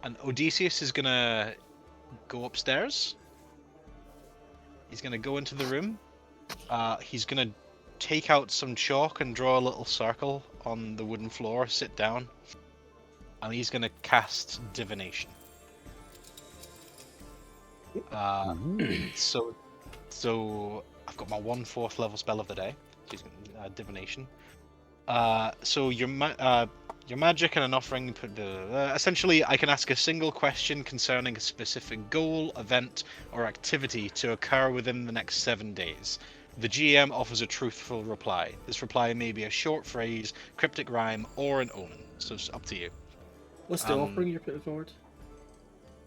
And Odysseus is gonna go upstairs. He's gonna go into the room. He's gonna take out some chalk and draw a little circle on the wooden floor, sit down, and he's gonna cast divination. So I've got my 1 4th level spell of the day. She's divination. So your magic and an offering. Essentially, I can ask a single question concerning a specific goal, event, or activity to occur within the next 7 days. The GM offers a truthful reply. This reply may be a short phrase, cryptic rhyme, or an omen. So it's up to you. What's the offering you're putting forward?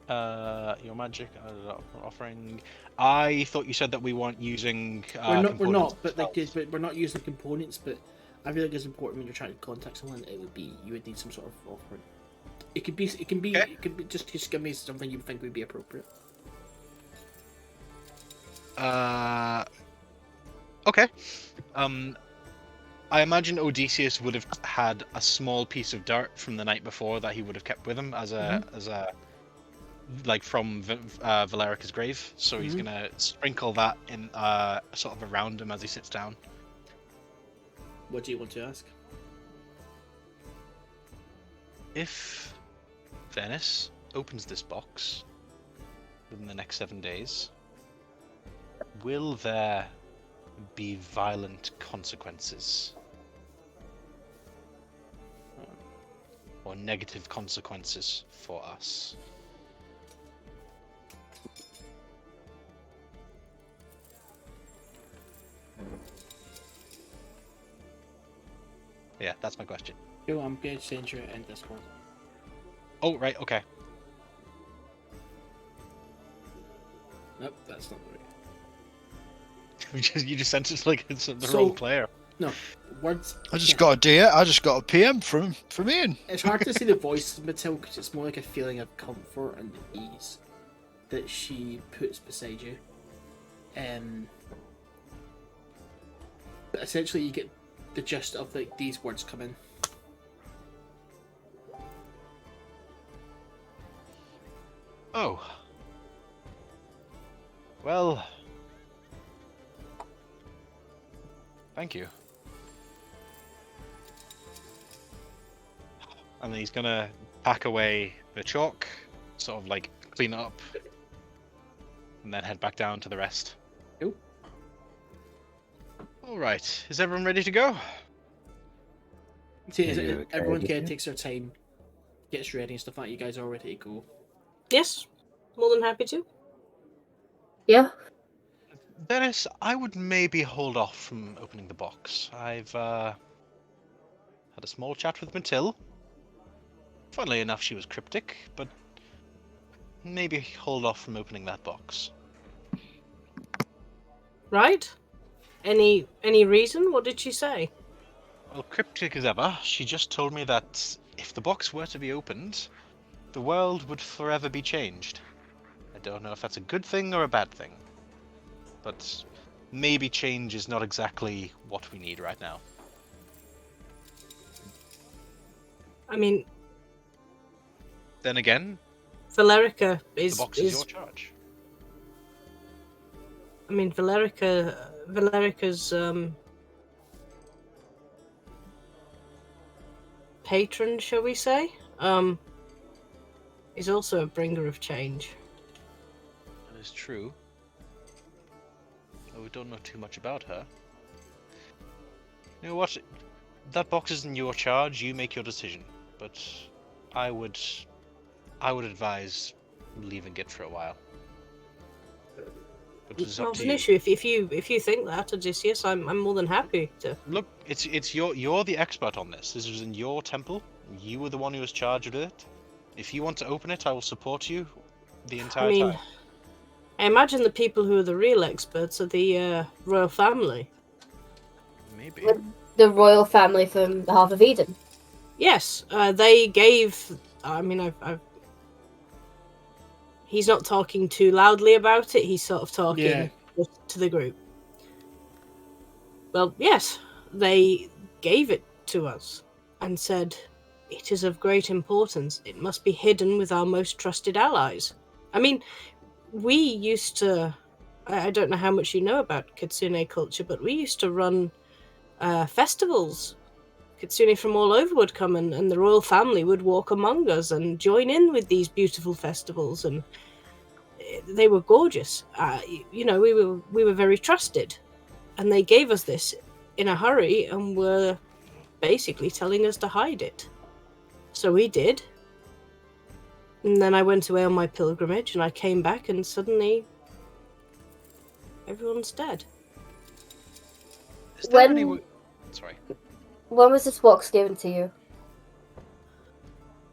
Your magic offering. I thought you said that we weren't using. We're not, components but themselves. but we're not using components. But I feel like it's important when you're trying to contact someone. You would need some sort of offering. It could be just give me something you think would be appropriate. Okay. I imagine Odeysus would have had a small piece of dirt from the night before that he would have kept with him as a like from Valerica's grave. So he's gonna sprinkle that in sort of around him as he sits down. What do you want to ask? If Venis opens this box within the next 7 days, will there be violent consequences? Or negative consequences for us? Yeah, that's my question. Yo, I'm going to send you in Discord. Oh, right, okay. Nope, that's not right. You just sent it like it's the wrong player. No, words. I just got a PM from Ian. It's hard to see the voice of Matilda because it's more like a feeling of comfort and ease that she puts beside you. But essentially, you get the gist of these words come in. Oh. Well. Thank you. And then he's gonna pack away the chalk, sort of like clean it up, and then head back down to the rest. Nope. Alright, is everyone ready to go? See, everyone kind of takes their time, gets ready and stuff like that. You guys are all ready to go. Yes, more than happy to. Yeah. Dennis, I would maybe hold off from opening the box. I've had a small chat with Matil. Funnily enough, she was cryptic, but maybe hold off from opening that box. Right? Any reason? What did she say? Well, cryptic as ever, she just told me that if the box were to be opened, the world would forever be changed. I don't know if that's a good thing or a bad thing, but maybe change is not exactly what we need right now. I mean, Then again, Valerica the is box is your charge. I mean, Valerica's patron, shall we say, is also a bringer of change. That is true. Though we don't know too much about her. You know what? That box is in your charge. You make your decision. But I would advise leaving it for a while. But it's up Not to an you. issue. If you think that, Odysseus, I'm more than happy to. Look, it's you're the expert on this. This is in your temple. You were the one who was charged with it. If you want to open it, I will support you the entire time. I imagine the people who are the real experts are the royal family. Maybe. The royal family from the Half of Eden. Yes, they gave. I mean, I've. He's not talking too loudly about it. He's sort of talking to the group. Well, yes, they gave it to us and said it is of great importance. It must be hidden with our most trusted allies. I mean, we used to. I don't know how much you know about Kitsune culture, but we used to run festivals. Kitsune from all over would come, and the royal family would walk among us and join in with these beautiful festivals, and they were gorgeous. We were very trusted, and they gave us this in a hurry and were basically telling us to hide it. So we did. And then I went away on my pilgrimage, and I came back, and suddenly everyone's dead. Is there When- any way... Sorry. When was this box given to you?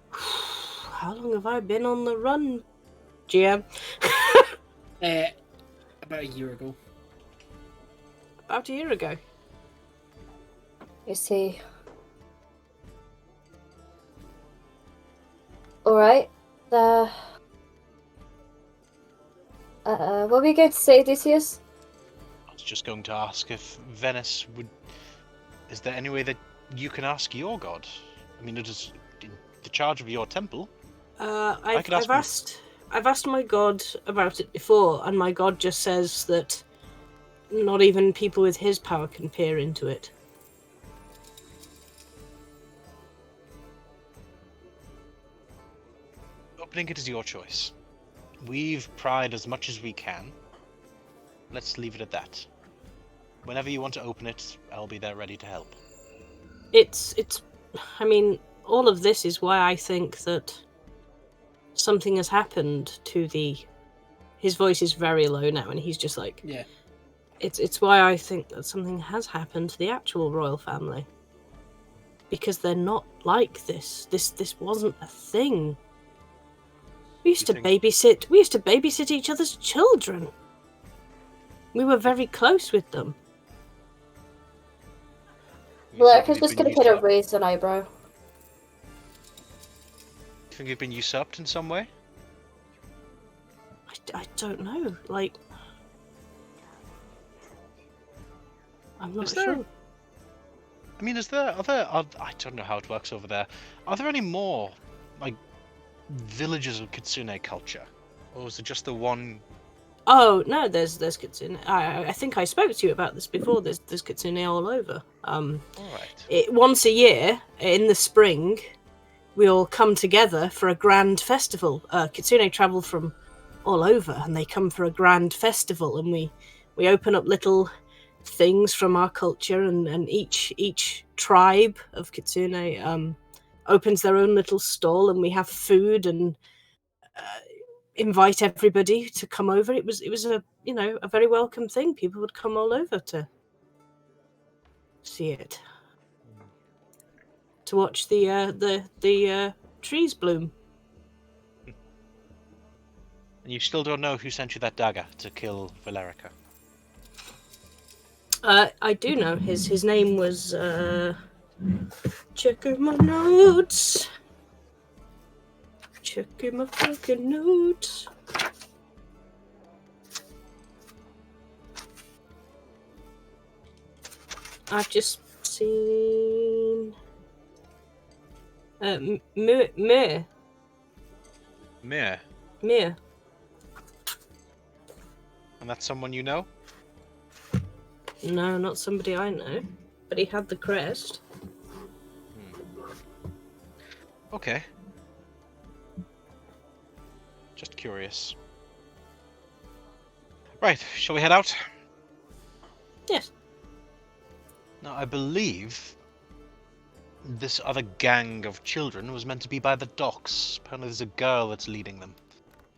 How long have I been on the run, GM? About a year ago. About a year ago. You see. Alright. What were you going to say, Odysseus? I was just going to ask if Venis would... Is there any way that you can ask your god? I mean, it is in the charge of your temple. I've asked my god about it before, and my god just says that not even people with his power can peer into it. Opening it is your choice. We've pried as much as we can. Let's leave it at that. Whenever you want to open it, I'll be there ready to help. I mean, all of this is why I think that something has happened to the... His voice is very low now, and he's just like... Yeah. It's why I think that something has happened to the actual royal family. Because they're not like this. This wasn't a thing. We used to babysit each other's children. We were very close with them. Valerica's just gonna put a raise an eyebrow. Do you think you've been usurped in some way? I don't know. Like, I'm not sure. I mean, I don't know how it works over there. Are there any more, like, villages of Kitsune culture? Or is it just the one? Oh no, there's Kitsune. I think I spoke to you about this before. There's Kitsune all over. Alright. Once a year in the spring, we all come together for a grand festival. Kitsune travel from all over, and they come for a grand festival, and we open up little things from our culture, and each tribe of Kitsune opens their own little stall, and we have food and invite everybody to come over. It was a a very welcome thing. People would come all over to see it, to watch the trees bloom. And you still don't know who sent you that dagger to kill Valerica? I do know his name was checking my notes. Checking my fucking notes. I've just seen Mir. And that's someone you know? No, not somebody I know. But he had the crest. Okay. Just curious. Right, shall we head out? Yes. Now, I believe this other gang of children was meant to be by the docks. Apparently there's a girl that's leading them.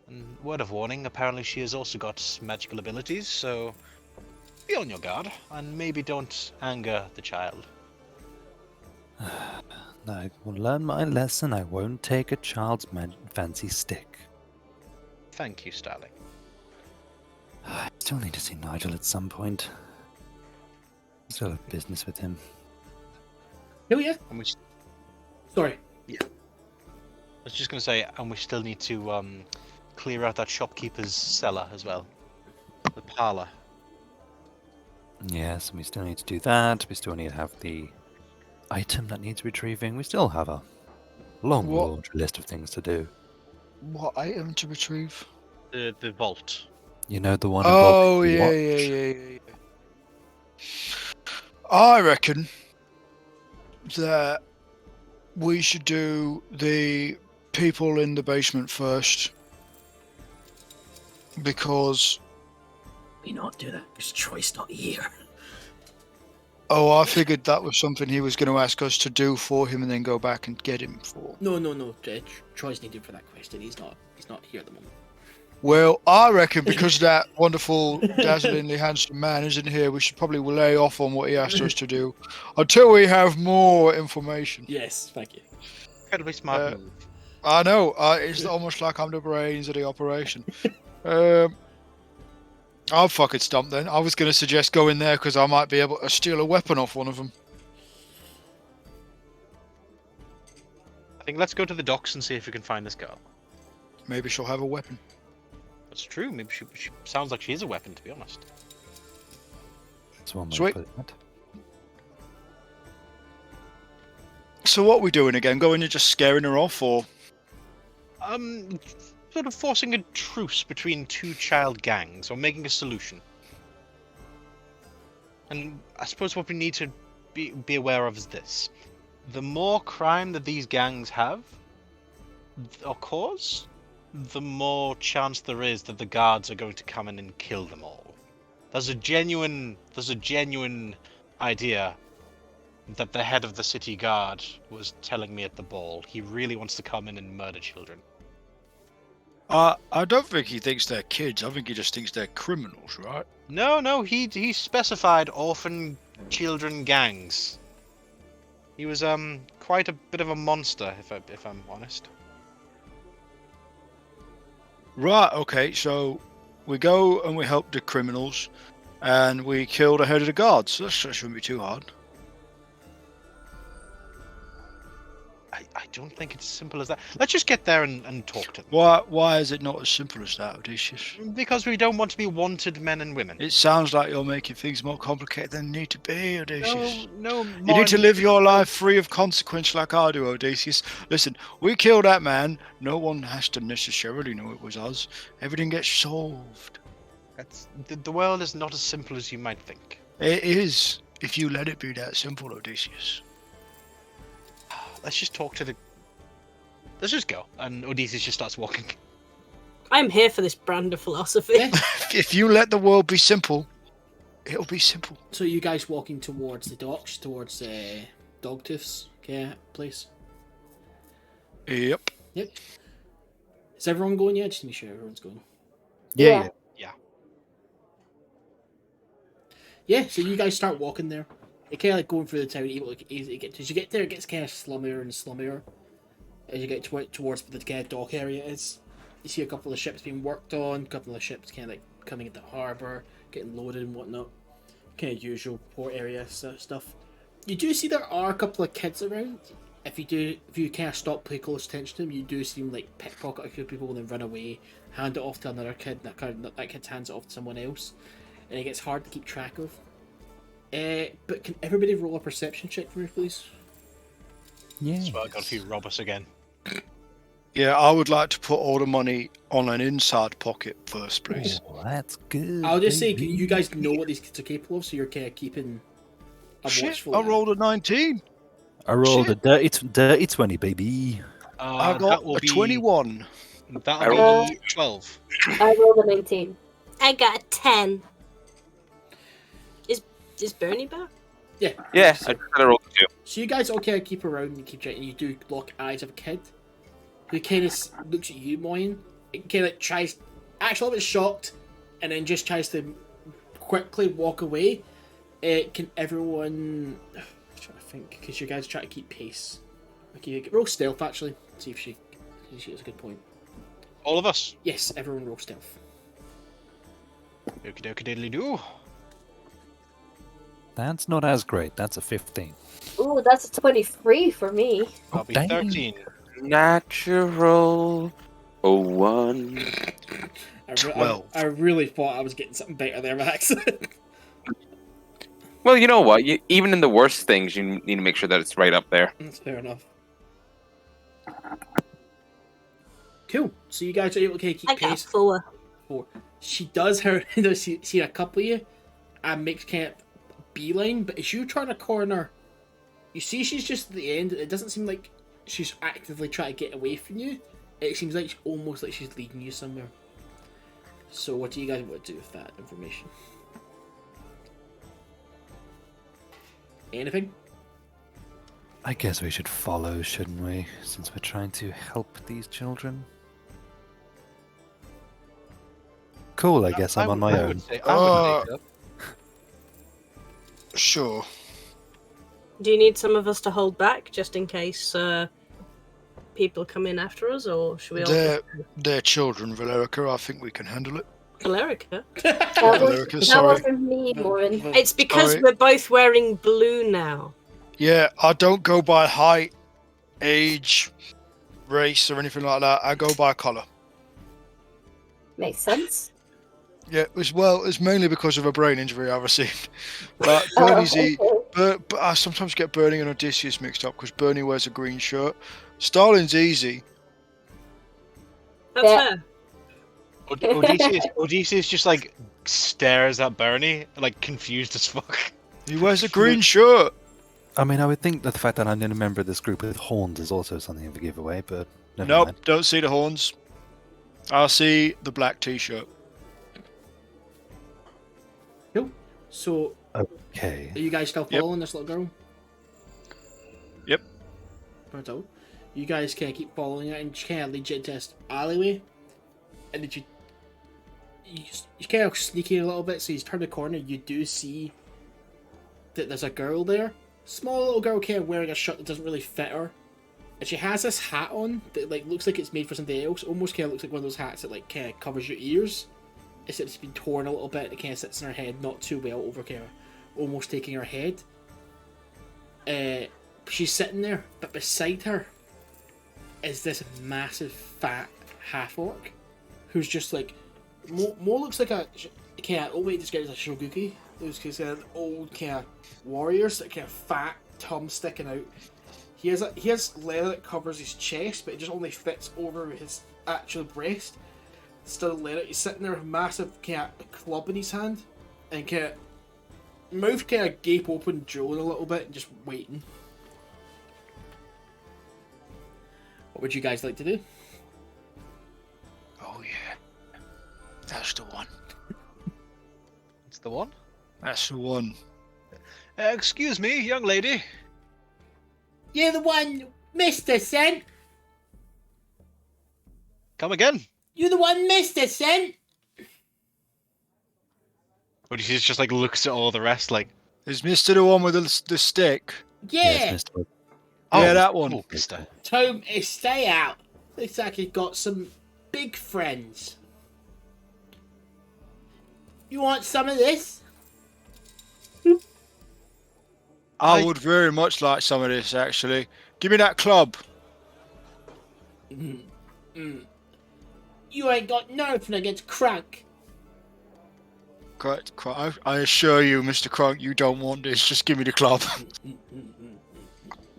And word of warning, apparently she has also got magical abilities, so be on your guard, and maybe don't anger the child. I will learn my lesson. I won't take a child's fancy stick. Thank you, Starling. I still need to see Nigel at some point. Still have business with him. Oh yeah. And Sorry. I was just going to say, and we still need to clear out that shopkeeper's cellar as well. The parlour. Yes, and we still need to do that. We still need to have the item that needs retrieving. We still have a long laundry list of things to do. What item to retrieve? The vault. You know, the one Oh, involving the yeah. watch? I reckon that we should do the people in the basement first. Because... We not do that because Troy's not here. Oh, I figured that was something he was going to ask us to do for him and then go back and get him for. No. Troy's needed for that question. He's not here at the moment. Well, I reckon because that wonderful, dazzlingly handsome man isn't here, we should probably lay off on what he asked us to do until we have more information. Yes, thank you. Incredibly smart move. I know. It's almost like I'm the brains of the operation. I'll fucking stump then. I was going to suggest going there because I might be able to steal a weapon off one of them. I think let's go to the docks and see if we can find this girl. Maybe she'll have a weapon. That's true. Maybe she sounds like she is a weapon, to be honest. That's one way Sweet. to put it. So what are we doing again? Going and just scaring her off, or? Sort of forcing a truce between two child gangs, or making a solution. And I suppose what we need to be aware of is this. The more crime that these gangs have, or cause, the more chance there is that the guards are going to come in and kill them all. There's a genuine idea that the head of the city guard was telling me at the ball. He really wants to come in and murder children. I don't think he thinks they're kids. I think he just thinks they're criminals, right? No, he specified orphan children gangs. He was quite a bit of a monster, if I'm honest. Right. Okay. So we go and we help the criminals, and we kill the head of the guards. That shouldn't be too hard. I don't think it's as simple as that. Let's just get there and talk to them. Why is it not as simple as that, Odeysus? Because we don't want to be wanted men and women. It sounds like you're making things more complicated than they need to be, Odeysus. No. You need to live your life free of consequence like I do, Odeysus. Listen, we killed that man. No one has to necessarily know it was us. Everything gets solved. The world is not as simple as you might think. It is, if you let it be that simple, Odeysus. Let's just talk to the... Let's just go. And Odeysus just starts walking. I'm here for this brand of philosophy. If you let the world be simple, it'll be simple. So you guys walking towards the docks, towards Dogtooth's place? Yep. Is everyone going yet? Just to make sure everyone's going. Yeah. Yeah, so you guys start walking there. You're kind of like going through the town, able to easily get. As you get there, it gets kind of slummier and slummier. As you get towards the kind of dock area is, you see a couple of ships being worked on, a couple of ships kind of like coming into harbour, getting loaded and whatnot. Kind of usual port area stuff. You do see there are a couple of kids around. If you kind of stop, pay close attention to them, you do see them like pickpocket a few people and then run away, hand it off to another kid, and that kid hands it off to someone else, and it gets hard to keep track of. But can everybody roll a perception check for me, please? Yeah. So I got a few rob us again. Yeah, I would like to put all the money on an inside pocket first, please. Oh, that's good. I'll just say baby. you guys know what these kids are capable of, so you're kind of keeping a Shit, watchful I eye. rolled a 19. I rolled Shit. a dirty 20, baby. I That got will a be 21. That'll be 12. I rolled a 19. I got a 10. Is Burnie back? Yeah. Yeah, I just had a roll too. So you guys all kind of keep around and keep checking. You do lock eyes of a kid who kind of looks at you, Moryn. It kind of tries, actually a little bit shocked, and then just tries to quickly walk away. Can everyone? I'm trying to think, because you guys try to keep pace. Okay, roll stealth actually. See if she has a good point. All of us. Yes, everyone roll stealth. Okie dokie diddly do. That's not as great. That's a 15. Ooh, that's a 23 for me. I'll be dang. 13. Natural 01. 12. I really thought I was getting something better there, Max. Well, you know what? Even in the worst things, you need to make sure that it's right up there. That's fair enough. Cool. So you guys are able to keep I got pace. 4. She does her. See a couple of you, and makes kind of beeline. But as you turn a corner, you see she's just at the end. It doesn't seem like she's actively trying to get away from you. It seems like almost like she's leading you somewhere. So what do you guys want to do with that information? Anything? I guess we should follow, shouldn't we? Since we're trying to help these children. Cool, I guess I'm on my own. I would take up. Sure. Do you need some of us to hold back just in case people come in after us, or should we all? They're children, Valerica. I think we can handle it. Valerica? That wasn't me, Moryn. It's because Sorry. we're both wearing blue now. Yeah, I don't go by height, age, race, or anything like that. I go by colour. Makes sense. Yeah, it's mainly because of a brain injury I received. But Burnie's but I sometimes get Burnie and Odeysus mixed up because Burnie wears a green shirt. Starling's easy. That's Yeah. fair. Odysseus just like stares at Burnie, like confused as fuck. He wears a green shirt. I mean, I would think that the fact that I'm in a member of this group with horns is also something of a giveaway, but never Nope, mind. don't see the horns. I see the black t-shirt. Cool. So, Okay. are you guys still Yep. following this little girl? Yep. Right. You guys kind of keep following it, and she kind of leads you into this alleyway, and then you kind of sneak in a little bit. So you turn the corner, you do see that there's a girl there, small little girl, kind of wearing a shirt that doesn't really fit her, and she has this hat on that like looks like it's made for something else. Almost kind of looks like one of those hats that like kind of covers your ears, except it's been torn a little bit. It kind of sits in her head, not too well, over kind of almost taking her head. She's sitting there, but beside her is this massive fat half orc who's just like more looks like a kind of old way to describe it as a shoguki. Those kind of old kind of warriors that kind of fat tongue sticking out. He has leather that covers his chest, but it just only fits over his actual breast. Still leather. He's sitting there with a massive kind of club in his hand, and kind of mouth kind of gape open, drooling a little bit, and just waiting. What would you guys like to do? Oh yeah, that's the one. It's the one. That's the one. Excuse me, young lady. You're the one, Mr. Scent. Come again. You're the one, Mr. Scent. Odysseus just like looks at all the rest like, Is Mister the one with the stick? Yeah. Yes, Mr. Yeah, that one. oh, mister. Tome is stay out. Looks like he's got some big friends. You want some of this? I would very much like some of this, actually. Give me that club. You ain't got nothing against Crank. I assure you, Mr. Crunk, you don't want this. Just give me the club.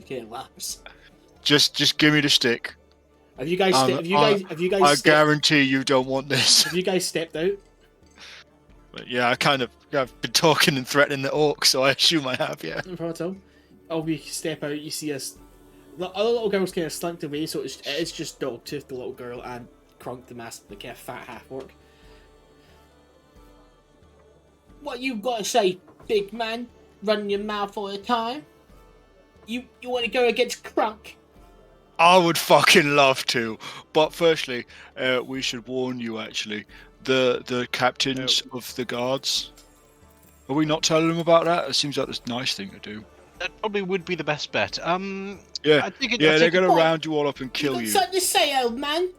Okay, laughs. Just give me the stick. Have you guys? Have you guys? I guarantee you don't want this. Have you guys stepped out? But yeah, I've been talking and threatening the orc, so I assume I have, yeah. No problem at all. Oh, we step out. You see us. The other little girl's kind of slunk away, so it's just Dogtooth, the little girl, and Crunk, the kind of fat half orc. What you got to say, big man? Running your mouth all the time. You want to go against Crunk? I would fucking love to, but firstly, we should warn you. Actually, the captains of the guards. Are we not telling them about that? It seems like this nice thing to do. That probably would be the best bet. Yeah, I think they're gonna round you all up and kill You you. got something to say, old man?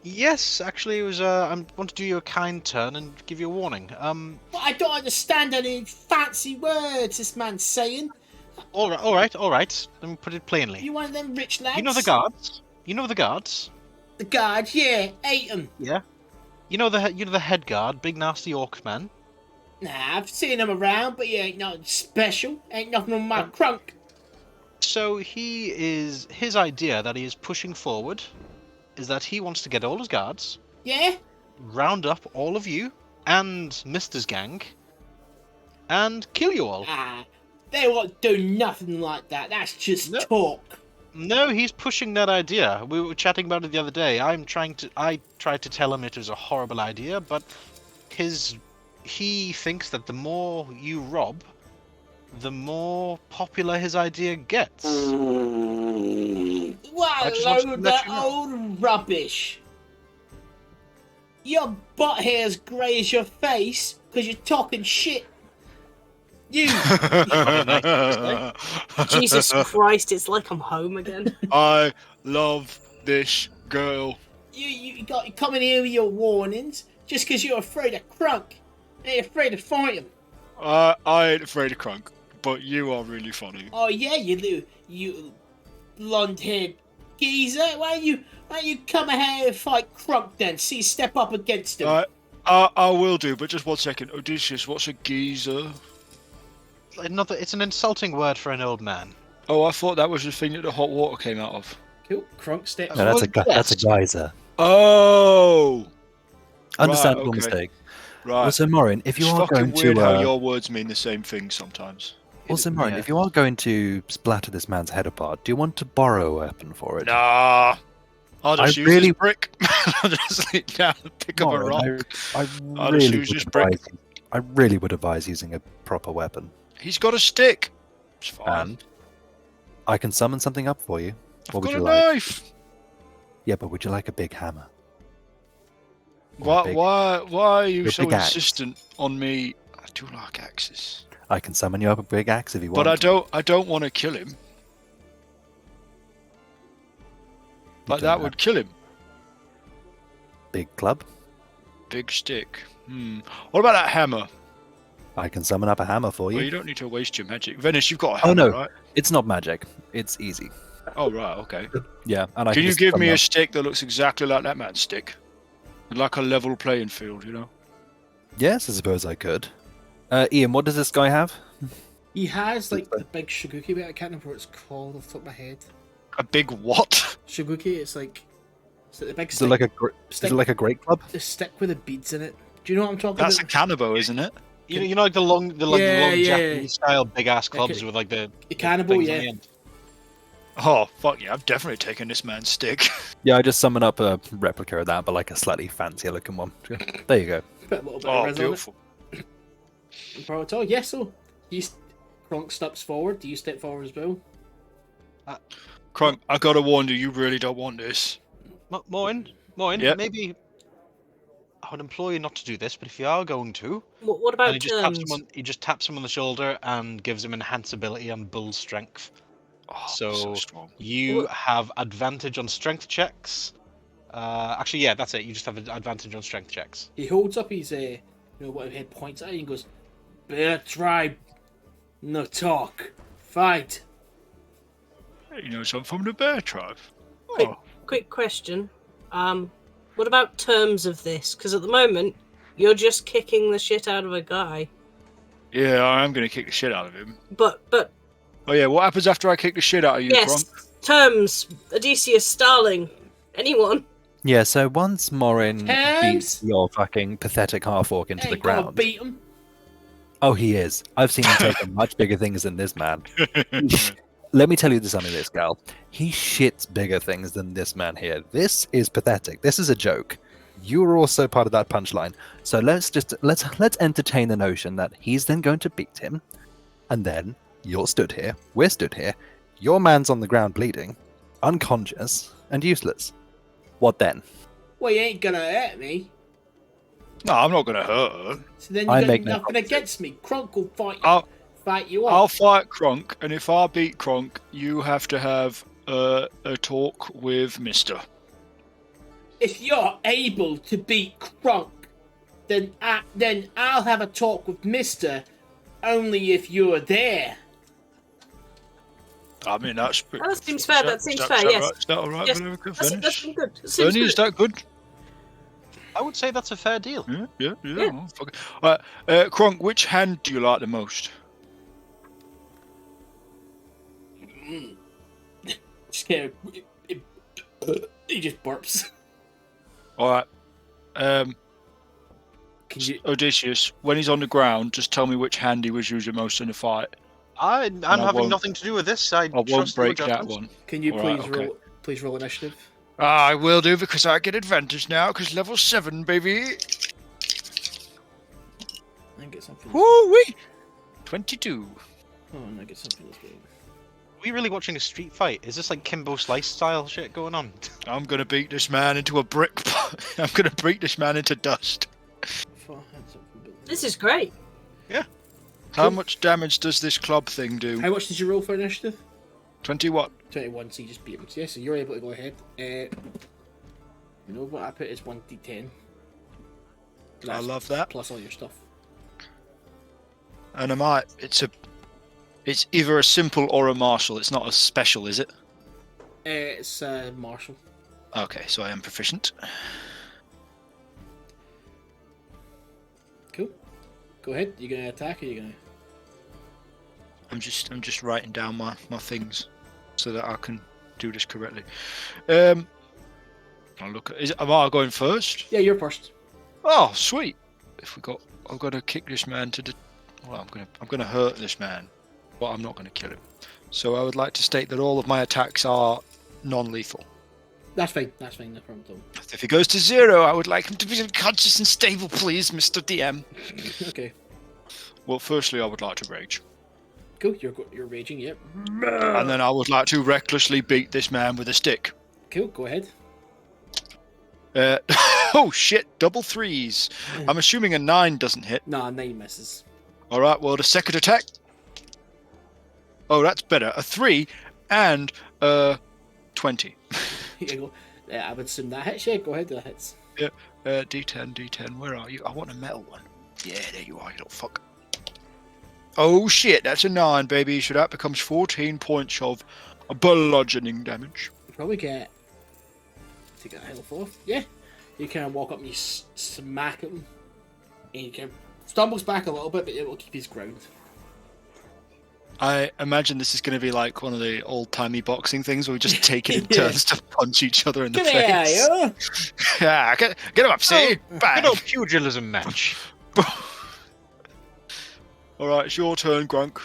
Yes, actually, it was. I want to do you a kind turn and give you a warning. But I don't understand any fancy words this man's saying. All right. Let me put it plainly. You one of them rich lads? You know the guards. The guards, yeah, ate them. Yeah. You know the head guard, big nasty orc man. Nah, I've seen them around, but he ain't nothing special. Ain't nothing on my Crunk. So his idea that he is pushing forward is that he wants to get all his guards, Yeah? round up all of you and Mister's gang, and kill you all. Ah, they won't do nothing like that. That's just No. talk. No, he's pushing that idea. We were chatting about it the other day. I tried to tell him it was a horrible idea, but he thinks that the more you rob, the more popular his idea gets. What I a just wanted to load of let that you know. old rubbish. Your butt hair's grey as your face because you're talking shit. You. Jesus Christ, it's like I'm home again. I love this girl. You got coming here with your warnings just because you're afraid of Crunk. Ain't afraid to fight him. I ain't afraid of Crunk, but you are really funny. Oh yeah, you blonde-haired geezer. Why don't you come ahead and fight Crunk then? See, step up against him. I will do, but just 1 second. Odeysus, what's a geezer? It's an insulting word for an old man. Oh, I thought that was the thing that the hot water came out of. Cool. Crunk steps. No, that's a geyser. Oh! Understandable Right, okay. mistake. Right. Also, Moryn, if you It's are fucking going weird to... how your words mean the same thing sometimes. Also, Moryn, if you are going to splatter this man's head apart, do you want to borrow a weapon for it? Nah. I'll just use really- this brick. I'll just sit down and pick up a rock. I really would advise using a proper weapon. He's got a stick. It's fine. And I can summon something up for you. What would I've you got a like? knife. Yeah, but would you like a big hammer? Why are you a so big axe. insistent on me? I do like axes. I can summon you up a big axe if you want. But I don't want to kill him. Like that would kill him. Big club? Big stick. What about that hammer? I can summon up a hammer for you. Well, you don't need to waste your magic. Venis, you've got a hammer, no. right? It's not magic. It's easy. Oh, right, okay. Yeah, and I Can you just give summon me a up- stick that looks exactly like that man's stick? Like a level playing field, you know? Yes, I suppose I could. Ian, what does this guy have? He has like the big Shiguki bit. I can't remember what it's called off the top of my head. A big what? Shiguki. It's like the big Is stick. it like a great club? The stick with the beads in it. Do you know what I'm talking That's a about? cannibal, isn't it? You know, like the long Yeah. Japanese style big ass clubs with like the cannibal, things on yeah. the end. Oh, fuck yeah, I've definitely taken this man's stick. Yeah, I just summon up a replica of that, but like a slightly fancier looking one. There you go. Put a little bit Oh, of res on beautiful. it. No problem at all. Yeah, so Crunk steps forward. Do you step forward as well? Crunk, I gotta warn you, you really don't want this. Moryn, Yep. maybe I would implore you not to do this, but if you are going to, What and about he just taps him on the shoulder and gives him enhance ability and bull strength. Oh, So strong. you have advantage on strength checks. Actually, yeah, that's it. You just have advantage on strength checks. He holds up his what head points at you and goes, "Bear tribe, no talk, fight." You know, so I'm from the bear tribe. Quick, quick question. What about terms of this? Because at the moment, you're just kicking the shit out of a guy. Yeah, I am gonna kick the shit out of him. But Oh yeah, what happens after I kick the shit out of you, yes, Crunk? terms. Odeysus, Starling, anyone? Yeah, so once Moryn Hands? beats your fucking pathetic half-orc into the Ain't gonna ground... beat him. Oh, he is. I've seen him take on much bigger things than this man. Let me tell you something, this gal. He shits bigger things than this man here. This is pathetic. This is a joke. You are also part of that punchline. So let's entertain the notion that he's then going to beat him, and then you're stood here, we're stood here, your man's on the ground bleeding, unconscious, and useless. What then? Well, you ain't gonna hurt me. No, I'm not gonna hurt her. So then you I got make no nothing promises. against me. Crunk will fight you I'll off. fight Crunk, and if I beat Crunk, you have to have a talk with Mister. If you're able to beat Crunk, then I'll have a talk with Mister. Only if you're there. I mean, that's pretty. That seems fair. That seems fair. Is Yes. that, is that all right, Yes, Valerica? That's Venis? good. That seems Burnie, is good. that good? I would say that's a fair deal. Yeah. Yeah. Oh, fuck it. All right, Crunk, which hand do you like the most? Scared. He just burps. All right. Can you? Odysseus, when he's on the ground, just tell me which hand he was using most in the fight. I'm I having won't- nothing to do with this. I won't trust your break that judgment. one. Can you All right, please okay. roll initiative? I will do because I get advantage now because level 7, baby. And get something. Woo-wee! 22. Oh, and I get something as well. we really watching a street fight? Is this like Kimbo Slice style shit going on? I'm gonna beat this man into a brick. I'm gonna beat this man into dust. This is great. How much damage does this club thing do? How much did you roll for initiative? 21. 21, so you just beat him. Yeah, so you're able to go ahead. You know what I put is 1d10. I love that. Plus all your stuff. And it's either a simple or a martial. It's not a special, is it? It's martial. Okay, so I am proficient. Cool. Go ahead. You gonna attack or you gonna? I'm just writing down my things so that I can do this correctly. I'll look at. Am I going first? Yeah, you're first. Oh, sweet. I'm gonna kick this man to the. Well, I'm gonna hurt this man, but I'm not gonna kill him. So I would like to state that all of my attacks are non-lethal. That's fine. That's fine. No problem at all. If he goes to 0, I would like him to be unconscious and stable, please, Mr. DM. Okay. Well, firstly, I would like to rage. Cool. You're raging. Yep. And then I would like to recklessly beat this man with a stick. Cool. Go ahead. Oh shit! Double 3s. I'm assuming a 9 doesn't hit. Nah, 9 misses. All right. Well, the second attack. Oh, that's better. A 3 and 20. Here you go. I would assume that hits. Yeah, go ahead. That hits. Yeah. D10. Where are you? I want a metal one. Yeah, there you are, you little fuck. Oh shit! That's a 9, baby. So that becomes 14 points of bludgeoning damage. You probably get. Take that health off. Yeah. You kind of walk up and you smack him, and he kind of stumbles back a little bit, but it will keep his ground. I imagine this is going to be like one of the old-timey boxing things where we just take it in turns to punch each other in the face. Yeah, get him up, see? Good old pugilism match. Alright, it's your turn, Grunk.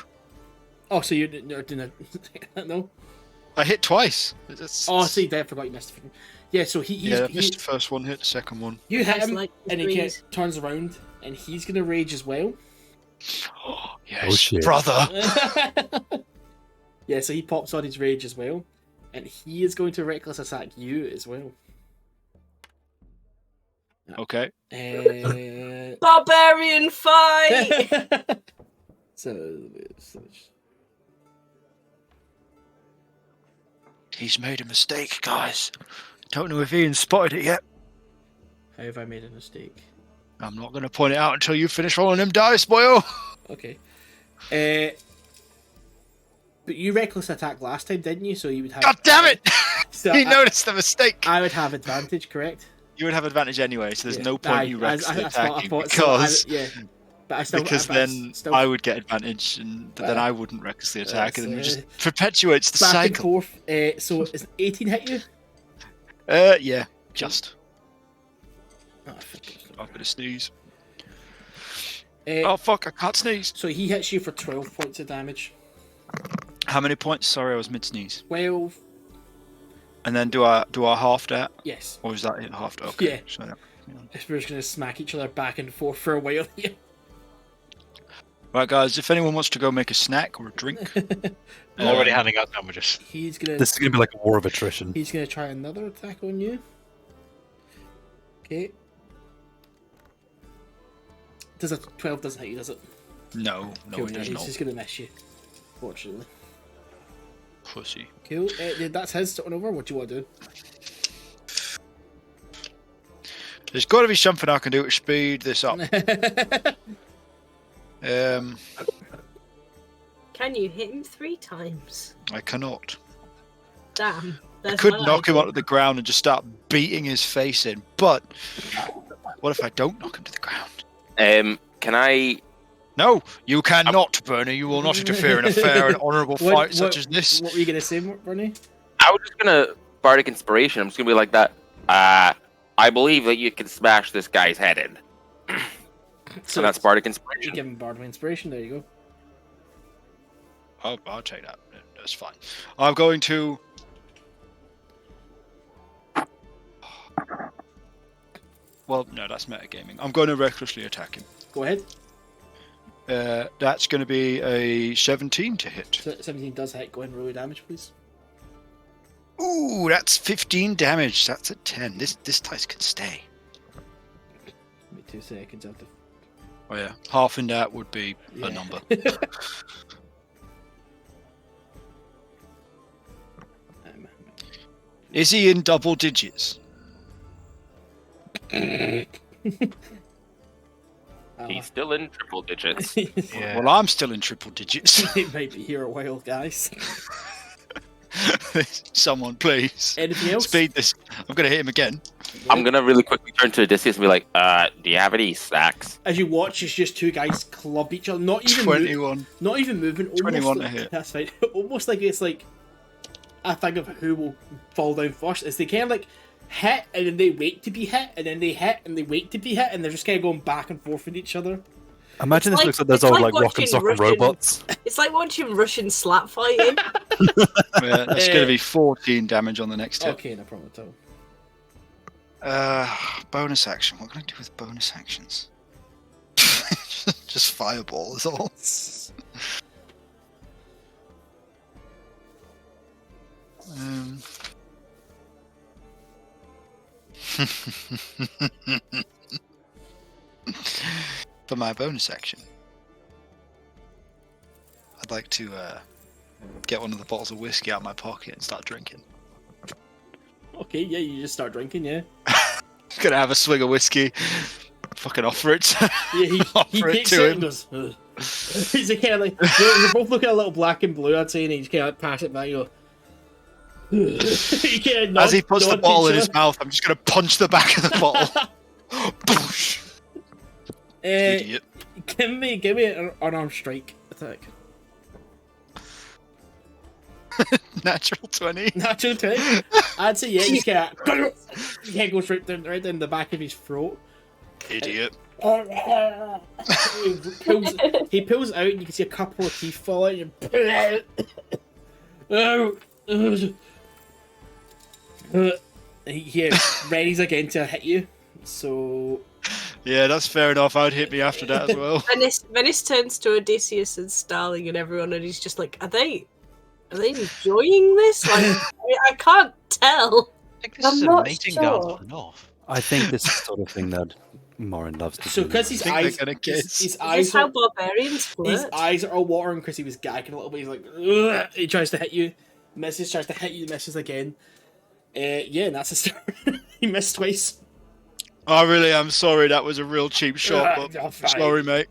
Oh, so you're doing a... No? I hit twice. Oh, see, I forgot you missed it. Yeah, so he missed the first one, hit the second one. You hit him, like and he turns around, and he's going to rage as well. Yes, Oh, shit. brother. Yeah, so he pops on his rage as well, and he is going to reckless attack you as well. Okay. Barbarian fight! so He's made a mistake, guys. Don't know if Ian spotted it yet. how have I made a mistake? I'm not going to point it out until you finish rolling them dice, boyo. Okay. But you reckless attack last time, didn't you? So you would have. God damn it! So He noticed the mistake. I would have advantage, correct? You would have advantage anyway, so there's Yeah. no point you recklessly attacking because But I still, because then I would get advantage, and then I wouldn't recklessly attack, and then it just perpetuates the back cycle. and forth. So is 18 hit you? Yeah, just. Oh, fuck. I'm gonna sneeze. Uh, Oh fuck! I can't sneeze. So he hits you for 12 points of damage. How many points? Sorry, I was mid sneeze. 12. And then do I half that, Yes. or is that it half? Okay. Yeah. So, If we're just gonna smack each other back and forth for a while. Yeah. right, guys. If anyone wants to go make a snack or a drink, I'm already handing out sandwiches. He's gonna. This is going to be like a war of attrition. He's gonna try another attack on you. Okay. Does a 12 doesn't hit you, does it? no, Cool, it yeah, does he's not. just gonna miss you. Fortunately. Pussy. Cool. That's his starting over. What do you want to do? There's got to be something I can do to speed this up. Can you hit him 3 times? I cannot. Damn. I That's could my knock him idea. onto the ground and just start beating his face in, but what if I don't knock him to the ground? Can I? No, you cannot, Burnie. You will not interfere in a fair and honourable fight such as this. What were you gonna say, Bernie? I was just gonna bardic inspiration. I'm just gonna be like that. I believe that you can smash this guy's head in. So that's bardic You inspiration. give him Bardic Inspiration. There you go. I'll take that. That's fine. I'm going to. Well, no, that's metagaming. I'm going to recklessly attack him. Go ahead. That's going to be a 17 to hit. 17 does hit. Go ahead and roll your damage, please. Ooh, that's 15 damage. That's a 10. This dice can stay. Give me 2 seconds. I'll Oh yeah, half in that would be a number. Is he in double digits? He's still in triple digits. Yeah. Well, I'm still in triple digits. It might be here a while, guys. Someone, please. Anything else? Speed this. I'm going to hit him again. I'm going to really quickly turn to Odysseus and be like, do you have any snacks? As you watch, it's just two guys club each other. Not even 21. Not even moving. 21 like, to hit. That's fine. Almost like it's like a thing of who will fall down first. Is they kind of like hit and then they wait to be hit, and then they hit and they wait to be hit, and they're just kind of going back and forth with each other. Imagine It's this like- looks like there's it's all like like rock and sock and watching robots. It's like watching Russian slap fighting. Yeah, that's going to be 14 damage on the next hit. Okay, no problem at all. Bonus action. What can I do with bonus actions? Just fireball is all. For my bonus action, I'd like to get one of the bottles of whiskey out of my pocket and start drinking. Okay, yeah, you just start drinking, yeah. Gonna have a swig of whiskey. Fucking offer it. Yeah, he Offer it takes to it him. and goes, ugh. He's kind of like, you're both looking a little black and blue, I'd say, and he just kind of pass it back, you go, he kinda As he puts the nods bottle to in each his mouth, I'm just gonna punch the back of the bottle. Boosh. other. Idiot. Give me an unarmed strike attack. Natural 20. Natural 20. I'd say, yeah, he's kind of, he kind of goes right down the back of his throat. Idiot. He pulls it out and you can see a couple of teeth fall out. He readies again to hit you. So Yeah, that's fair enough. I'd hit me after that as well. Venice turns to Odysseus and Starling and everyone, and he's just like, "Are they enjoying this? Like, I can't tell." I think this I'm is a not mating sure. dance for the North. I think this is the sort of thing that Moryn loves to so do. because his think they're eyes, gonna kiss. his Is eyes, this how are, barbarians his flirt? eyes are all watering because he was gagging a little bit. He's like, ugh. He tries to hit you, misses, tries to hit you, misses again. Yeah, and that's a start. He missed twice. I really am sorry. That was a real cheap shot, but fine. sorry, mate.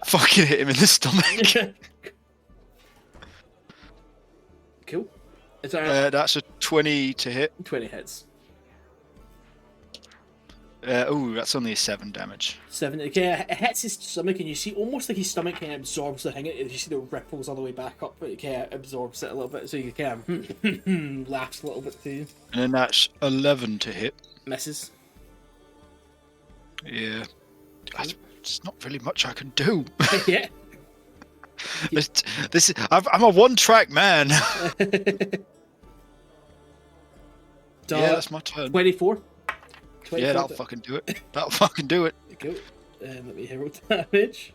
Fucking hit him in the stomach. Cool. Is that That's a 20 to hit. 20 hits? That's only a 7 damage. 7. It kind of hits his stomach, and you see almost like his stomach kind of absorbs the thing. You see the ripples all the way back up, but it kind of absorbs it a little bit, so you kind of laughs a little bit too. And then that's 11 to hit. Misses. Yeah. There's not really much I can do. Yeah. I'm a one-track man. Yeah, that's my turn. 24. Yeah, that'll fucking do it. That'll fucking do it. Cool. Let me hero damage.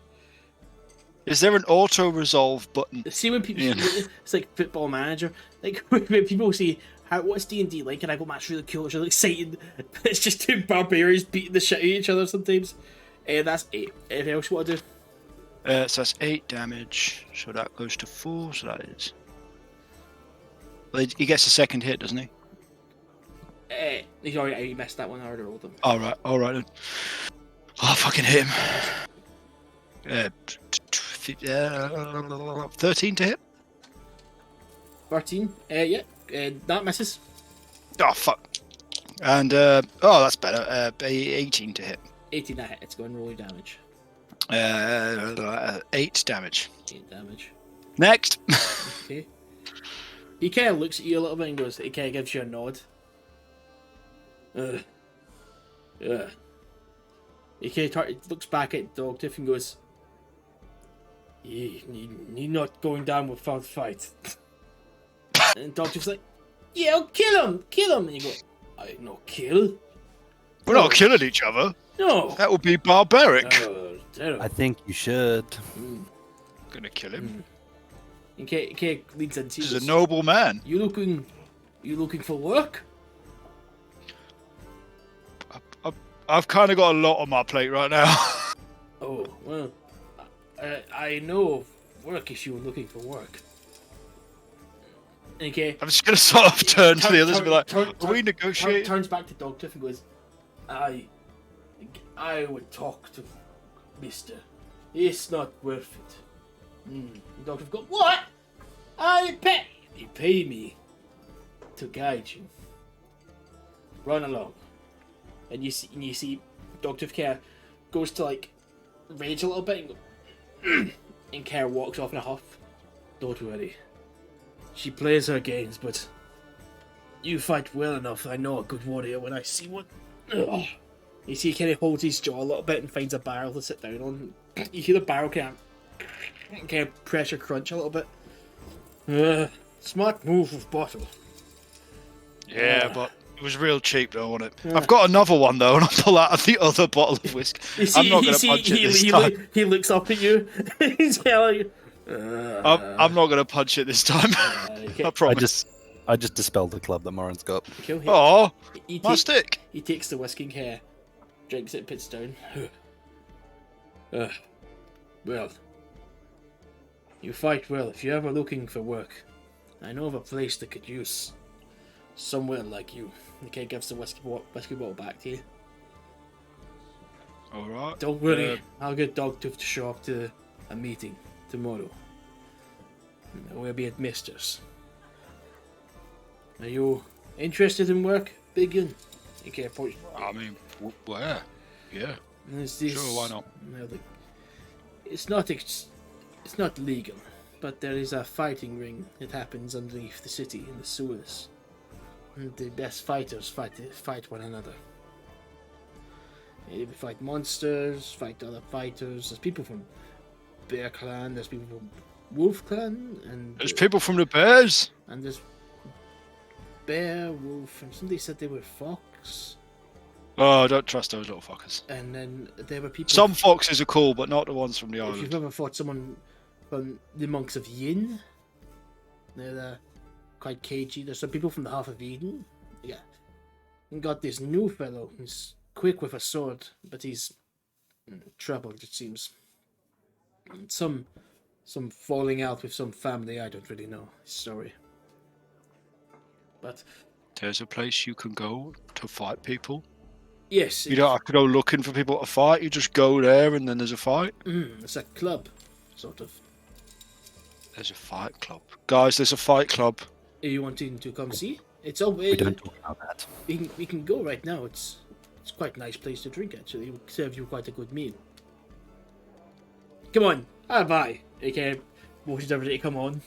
Is there an auto-resolve button? See when people, Yeah. it's like Football Manager. Like when people say, "What's D&D like?" and I go, "Man, it's really cool. It's really exciting." It's just two barbarians beating the shit out of each other sometimes. That's 8. Anything else you want to do? So that's 8 damage. So that goes to 4. So that is. Well, he gets a second hit, doesn't he? He's already. He missed that one. I already rolled him. All right then. I'll fucking hit him. 13 to hit. 13. Yeah. That misses. Oh fuck. And that's better. 18 to hit. 18 that hit. It's going to roll your damage. 8 damage. 8 damage. Next. Okay. He kind of looks at you a little bit and goes. He kind of gives you a nod. He kind of looks back at Dogtooth and goes, "You're not going down without fight." And Dogtooth's like, "Yeah, I'll kill him. And you go, "I no kill." We're not killing each other. No. That would be barbaric. Oh, terrible. I think you should. Gonna kill him. And Kay leads into He's a noble man. You looking for work? I've kind of got a lot on my plate right now. Oh, well, I know of work if you were looking for work. Okay. I'm just gonna sort of turn to the others and be like, "Are we negotiating?" Turns back to Dogtooth and goes, I would talk to Mister. It's not worth it. Dogtooth goes, what? You pay me to guide you. Run along. And you see Dogtooth kind of goes to like rage a little bit and kind of walks off in a huff. Don't worry. She plays her games, but you fight well enough. I know a good warrior when I see one. Ugh. You see, he kind of holds his jaw a little bit and finds a barrel to sit down on. You hear the barrel kind of pressure crunch a little bit. Smart move with bottle. Yeah, but it was real cheap though, wasn't it? I've got another one though, and I pull out the other bottle of whiskey. I'm not going to punch it this time. He looks up at you. He's like, I'm not going to punch it this time. Okay. I promise. I just dispelled the club that Moryn's got. Oh, my stick. He takes the whiskey and drinks it, puts it down. Well, you fight well. If you're ever looking for work, I know of a place that could use someone like you. The kid gives the whiskey bottle back to you. Alright. Don't worry, I'll get Dogtooth to show up to a meeting tomorrow. We'll be at Mister's. Are you interested in work, Big Gun? I mean, where? Yeah. Sure, why not? It's not legal, but there is a fighting ring that happens underneath the city in the sewers. And the best fighters fight one another. They fight monsters, fight other fighters. There's people from Bear Clan, there's people from Wolf Clan, and there's people from the Bears. And there's Bear, Wolf, and somebody said they were Fox. Oh, I don't trust those little fuckers. And then there were people. Some foxes are cool, but not the ones from the If island. you've ever fought someone from the monks of Yin, they're quite cagey. There's some people from the Half of Eden. Yeah. And got this new fellow who's quick with a sword, but he's troubled, it seems. And some falling out with some family, I don't really know. Sorry. But there's a place you can go to fight people. Yes. You don't have to go looking for people to fight. You just go there and then there's a fight. It's a club, sort of. There's a fight club. Guys, there's a fight club. Are you wanting to come see? It's all. We don't talk about that. We can go right now. It's quite a nice place to drink, actually. It will serve you quite a good meal. Come on. Bye. Okay. Motions everybody to come on.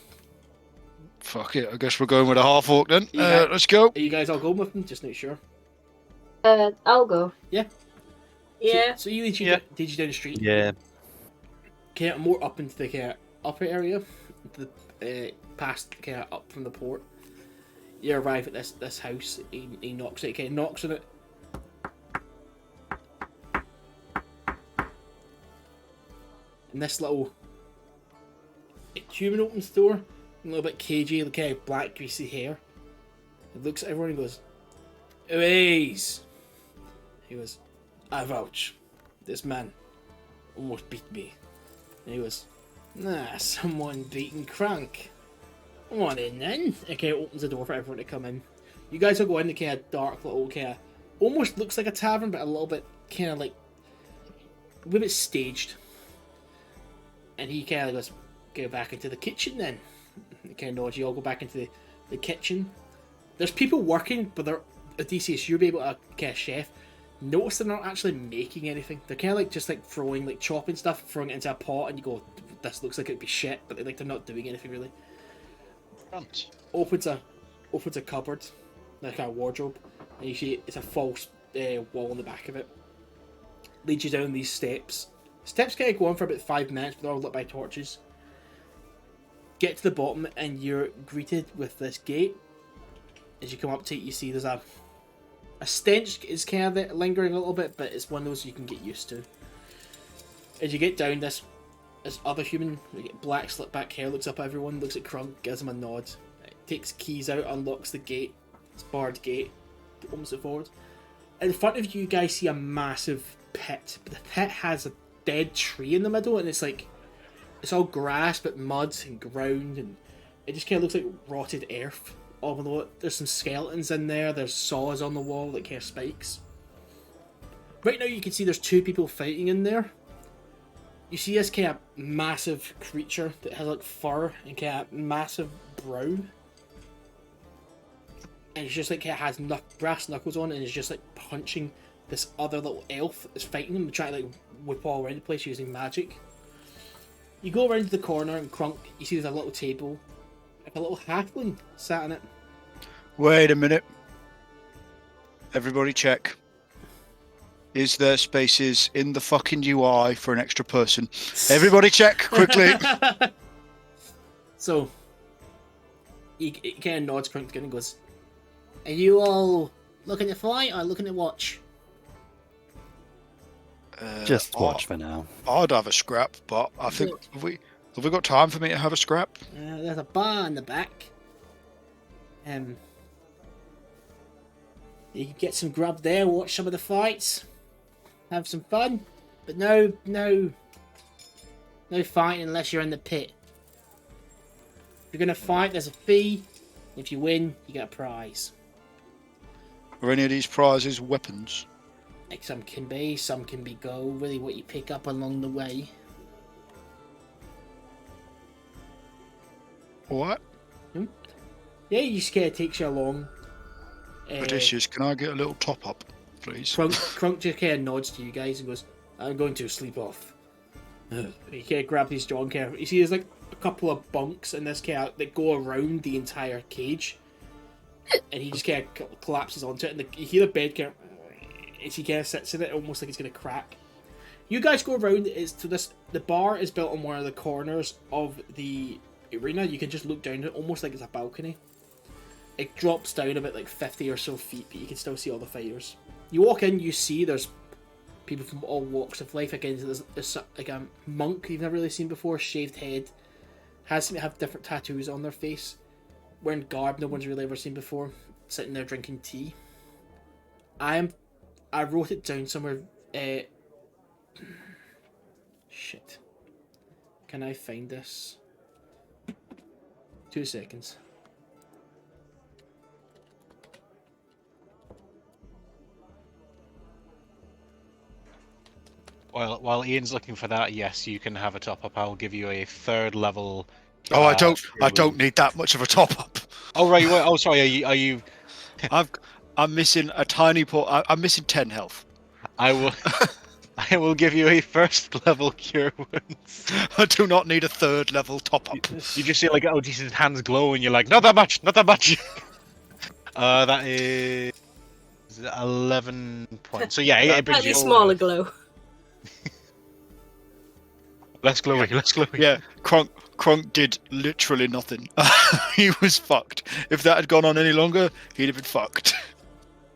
Fuck it. I guess we're going with a half orc then. Yeah. Let's go. Are you guys all going with them? Just make sure. I'll go. Yeah. Yeah. So you lead you down the street. Yeah. Kind of more up into the upper area, past kind of up from the port. You arrive at this house. He knocks it. Kind of knocks on it. And this little human opens the door. A little bit cagey, kind of black, greasy hair. He looks at everyone and goes, "Odeysus." He goes, "I vouch. This man almost beat me." And he goes, someone beating Crank. Come on in then. Okay, opens the door for everyone to come in. You guys will go in the kind of dark little kind of, almost looks like a tavern, but a little bit kind of like, a little bit staged. And he kind of goes, "Go back into the kitchen then." Kind of nods. You all go back into the kitchen. There's people working, but they're Odeysus. You'll be able to kind of chef. Notice they're not actually making anything. They're kind of like just like throwing, like chopping stuff, throwing it into a pot, and you go, "This looks like it'd be shit," but they're not doing anything really. Opens a cupboard, like a wardrobe, and you see it's a false wall on the back of it. Leads you down these steps. Steps kind of go on for about 5 minutes, but they're all lit by torches. Get to the bottom, and you're greeted with this gate. As you come up to it, you see there's a A stench is kind of lingering a little bit, but it's one of those you can get used to. As you get down, this other human, black slick back hair, looks up at everyone, looks at Crunk, gives him a nod, takes keys out, unlocks the gate. It's barred gate, opens it forward. In front of you guys see a massive pit, but the pit has a dead tree in the middle, and it's all grass but mud and ground, and it just kind of looks like rotted earth. Although there's some skeletons in there, there's saws on the wall, like kind of spikes. Right now you can see there's 2 people fighting in there. You see this kind of massive creature that has like fur and kind of massive brow. And it's just like it has brass knuckles on, and it's just like punching this other little elf that's fighting him, trying to like whip all around the place using magic. You go around to the corner and Crunk, you see there's a little table. A little halfling sat on it. Wait a minute. Everybody check. Is there spaces in the fucking UI for an extra person? Everybody check, quickly. So, he kind of nods Crunk and goes, "Are you all looking to fight or looking to watch?" Just watch for now. I'd have a scrap, but I think... Have we got time for me to have a scrap? There's a bar in the back. You can get some grub there, watch some of the fights, have some fun, but no fighting unless you're in the pit. If you're gonna fight, there's a fee. If you win, you get a prize. Are any of these prizes weapons? Like some can be gold, really what you pick up along the way. What? Yeah, you just kind of takes you along. Odeysus, can I get a little top up, please? Crunk just kind of nods to you guys and goes, "I'm going to sleep off." He kind of grabs his jaw and kind of, you see there's like a couple of bunks in this kind of, that go around the entire cage. And he just kind of collapses onto it, and you hear the bed kind of, as he kind of sits in it, almost like it's going to crack. You guys go around, the bar is built on one of the corners of the arena. You can just look down it, almost like it's a balcony. It drops down about like 50 or so feet, but you can still see all the fighters. You walk in, you see there's people from all walks of life. Again, there's like a monk you've never really seen before, shaved head, has to have different tattoos on their face, wearing garb no one's really ever seen before, sitting there drinking tea. I wrote it down somewhere. Shit. Can I find this? 2 seconds. While Ian's looking for that, yes, you can have a top up. I'll give you a 3rd level. Oh, I don't need that much of a top up. Oh right, oh sorry. Are you? I'm missing a tiny pot. I'm missing 10 health. I will give you a 1st level cure wounds. I do not need a 3rd level top up. You just see like Odeysus' hands glow, and you're like, not that much. That is 11 points. So yeah, it brings Slightly you smaller glow. Less glowy. Yeah, Crunk did literally nothing. He was fucked. If that had gone on any longer, he'd have been fucked.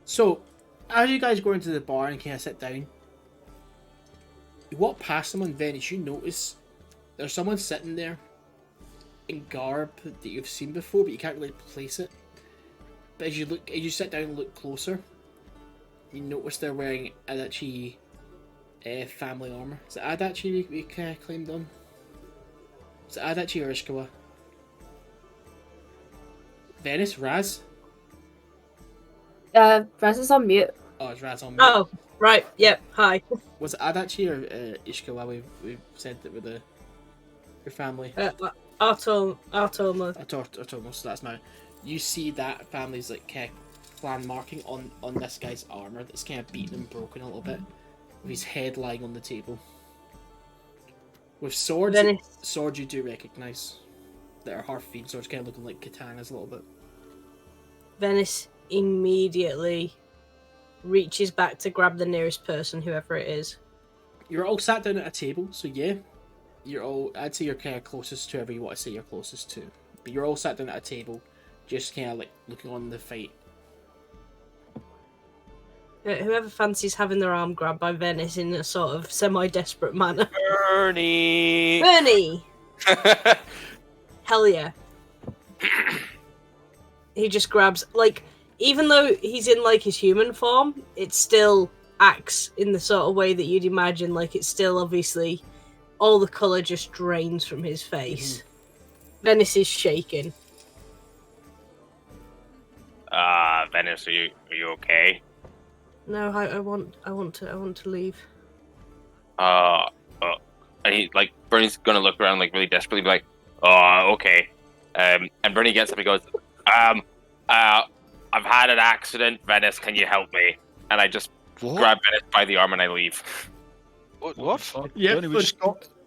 So, as you guys go into the bar and kind of sit down, you walk past someone, Venis, you notice there's someone sitting there in garb that you've seen before, but you can't really place it. But as you sit down and look closer, you notice they're wearing Adachi family armor. Is it Adachi we claimed on? Is it Adachi or Ishikawa? Venis? Raz? Raz is on mute. Oh, it's Raz on mute. Oh, right. Yep. Hi. Was it Adachi or Ishikawa we said that with your family? Artoma. Artoma, so that's now. You see that family's like clan marking on this guy's armor that's kind of beaten and broken a little bit, with his head lying on the table. With swords, swords you do recognise that are half-feed swords, kind of looking like katanas a little bit. Venis immediately reaches back to grab the nearest person, whoever it is. You're all sat down at a table, so yeah, you're all. I'd say you're kind of closest to whoever you want to say you're closest to, but you're all sat down at a table, just kind of like looking on the fight. Whoever fancies having their arm grabbed by Venis in a sort of semi-desperate manner. Burnie. Burnie! Hell yeah. He just grabs, like, even though he's in, like, his human form, it still acts in the sort of way that you'd imagine, like, it's still obviously, all the colour just drains from his face. Venis is shaking. Venis, are you okay? No, I want to leave. And he, like, Bernie's gonna look around, like, really desperately, be like, oh, okay. And Bernie gets up and goes, I've had an accident, Venis, can you help me? And I just grab Venis by the arm and I leave. What? Yeah, Bernie was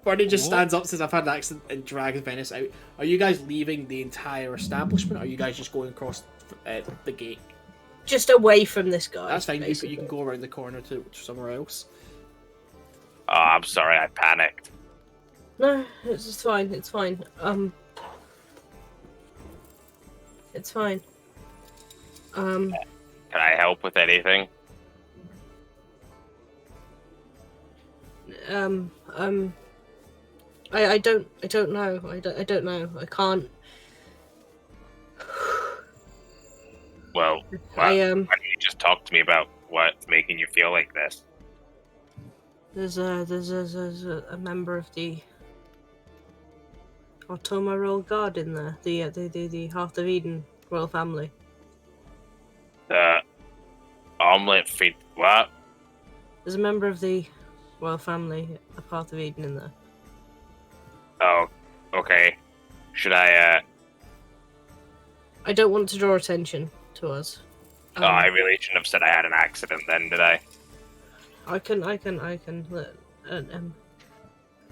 Burnie just stands up, says, I've had an accident, and drags Venis out. Are you guys leaving the entire establishment, or are you guys just going across the gate? Just away from this guy. That's fine, you can go around the corner to somewhere else. Oh, I'm sorry, I panicked. No, it's fine, it's fine. It's fine. Can I help with anything? I don't know. I don't know. I can't. Well, why don't you just talk to me about what's making you feel like this? There's a member of the Automa Royal Guard in there. The Heart of Eden royal family. The omelette feet. What? There's a member of the royal family of Heart of Eden in there. Oh, okay. Should I? I don't want to draw attention to us. Oh, I really shouldn't have said I had an accident then, did I? I can.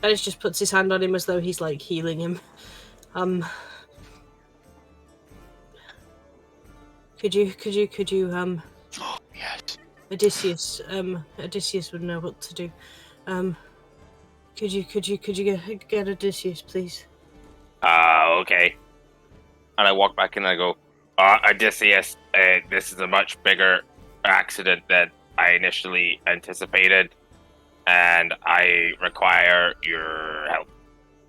Dennis just puts his hand on him as though he's like healing him. Could you Oh, yes. Odysseus would know what to do. Could you get Odysseus, please? Okay. And I walk back in and I go, Odysseus, this is a much bigger accident than I initially anticipated, and I require your help.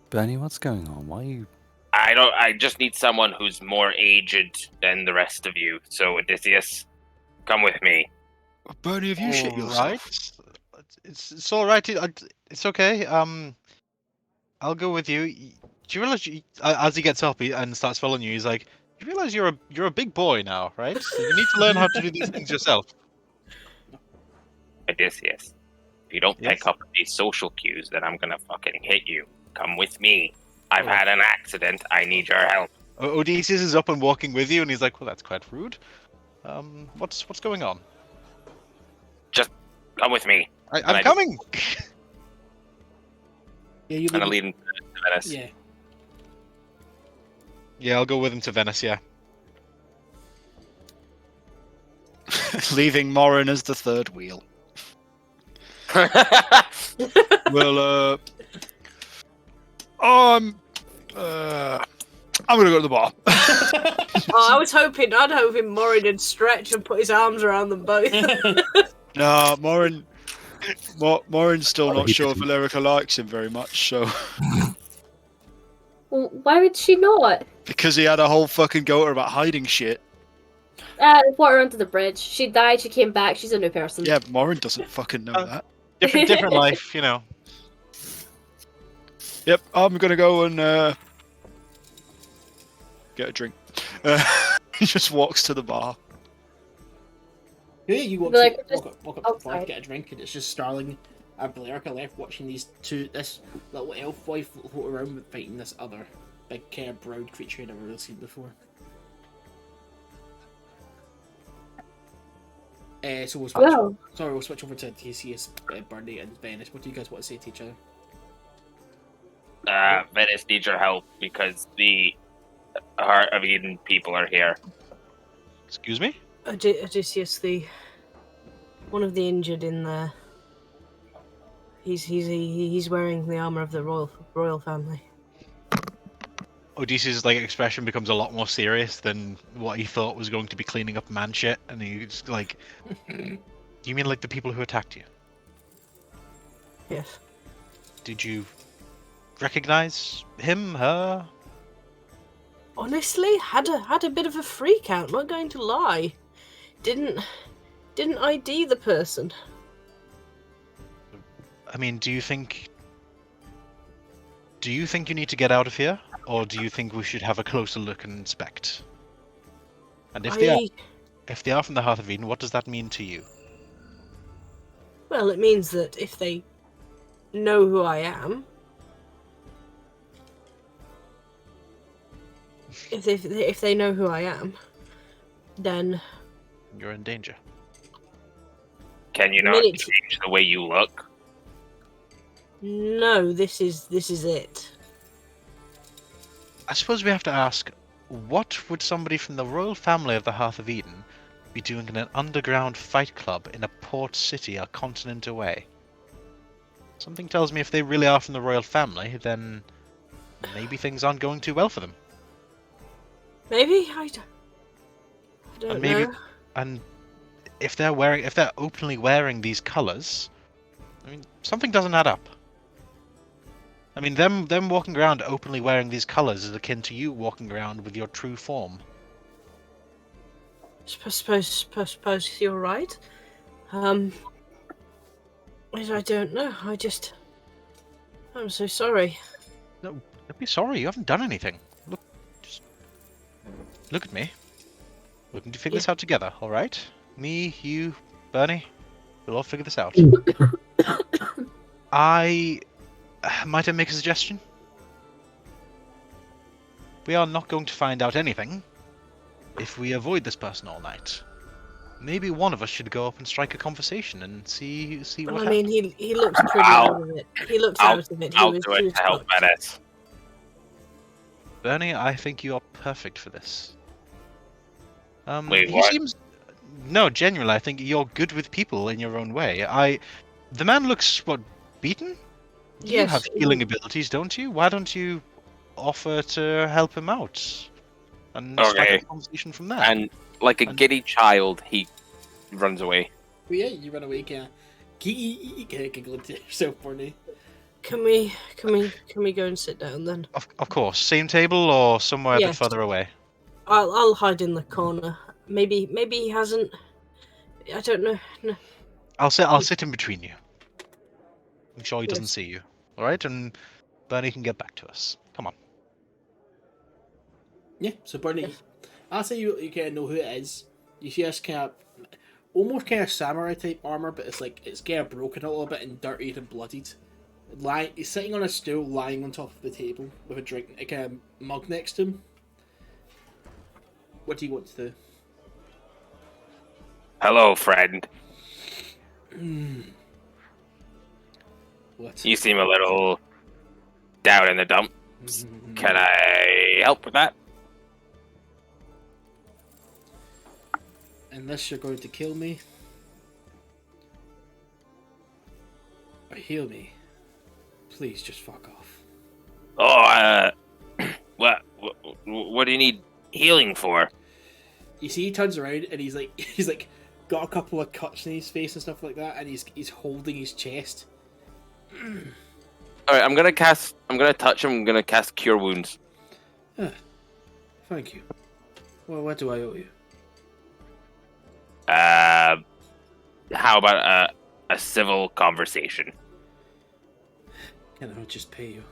Burnie, what's going on? Why are you... I just need someone who's more aged than the rest of you. So, Odysseus, come with me. Bernie, have you shit yourself? It's all right. It's okay. I'll go with you. Do you realize as he gets up and starts following you, he's like, "You realize you're a big boy now, right? So you need to learn how to do these things yourself." Odysseus, if you don't pick up these social cues, then I'm gonna fucking hit you. Come with me. I've had an accident. I need your help. Odysseus is up and walking with you, and he's like, "Well, that's quite rude. What's going on?" Just come with me. I'm coming. Yeah, you I'm gonna lead him to Venis. Yeah. Yeah, I'll go with him to Venis. Yeah. Leaving Moryn as the third wheel. Well, I'm gonna go to the bar. I'd hoping Moryn would stretch and put his arms around them both. No, Moryn's still not sure if Valericia likes him very much, so... Well, why would she not? Because he had a whole fucking go at her about hiding shit. Brought her onto the bridge. She died, she came back, she's a new person. Yeah, Moryn doesn't fucking know that. Different life, you know. Yep, I'm gonna go and get a drink. He just walks to the bar. Yeah, you walk Like, up just to the bar to outside. get a drink, and it's just Starling and Valericia left watching this little elf boy float around with fighting this other big kind of brown creature I'd never really seen before. So we'll switch. Well. We'll switch over to Odysseus, Burnie, and Venis. What do you guys want to say to each other? Venis needs your help because the Heart of Eden people are here. Excuse me? Odysseus, one of the injured in there. He's wearing the armor of the royal family. Odysseus' expression becomes a lot more serious than what he thought was going to be cleaning up man shit, and he's like, You mean like the people who attacked you? Yes. Did you recognize him, her? Honestly, had a bit of a freak out, not going to lie. Didn't ID the person. I mean, do you think you need to get out of here, or do you think we should have a closer look and inspect? And if they are from the Hearth of Eden, what does that mean to you? Well, it means that if they know who I am, if they know who I am, then You're in danger. Can you not change the way you look? No, this is it. I suppose we have to ask, what would somebody from the royal family of the Hearth of Eden be doing in an underground fight club in a port city a continent away? Something tells me if they really are from the royal family, then maybe things aren't going too well for them. Maybe I don't know. And if they're openly wearing these colours, I mean, something doesn't add up. I mean, them walking around openly wearing these colours is akin to you walking around with your true form. Suppose you're right. I don't know. I'm so sorry. No, don't be sorry. You haven't done anything. Look at me. We can figure this out together, all right? Me, you, Burnie, we'll all figure this out. Might I make a suggestion? We are not going to find out anything if we avoid this person all night. Maybe one of us should go up and strike a conversation and see what happens. I mean, he looked pretty out of it. He looked out of it. I'll do it to help Venis. Burnie, I think you are perfect for this. Wait, what? No, genuinely, I think you're good with people in your own way. The man looks, beaten? You Yes. have healing abilities, don't you? Why don't you offer to help him out? And start a conversation from there. And like a giddy child, he runs away. Well, yeah, you run away, kind of giggle to yourself, Burnie. Can we go and sit down then? Of course. Same table or somewhere a bit Yes. further away? I'll hide in the corner. Maybe he hasn't. I don't know. No. I'll sit in between you. I'm sure he doesn't see you. All right, and Burnie can get back to us. Come on. Yeah, so Burnie, I'll say you kind of know who it is. You see this kind of, almost kind of samurai type armor, but it's kind of broken a little bit and dirtied and bloodied. He's sitting on a stool, lying on top of the table with a drink, a kind of mug next to him. What do you want to do? Hello, friend. What? You seem a little down in the dumps. Can I help with that? Unless you're going to kill me or heal me, please just fuck off. Oh, what do you need healing for? You see, he turns around and he's like got a couple of cuts in his face and stuff like that, and he's holding his chest. All right, I'm gonna touch him. I'm gonna cast Cure Wounds. Thank you. Well, what do I owe you? How about a civil conversation? Can I not just pay you?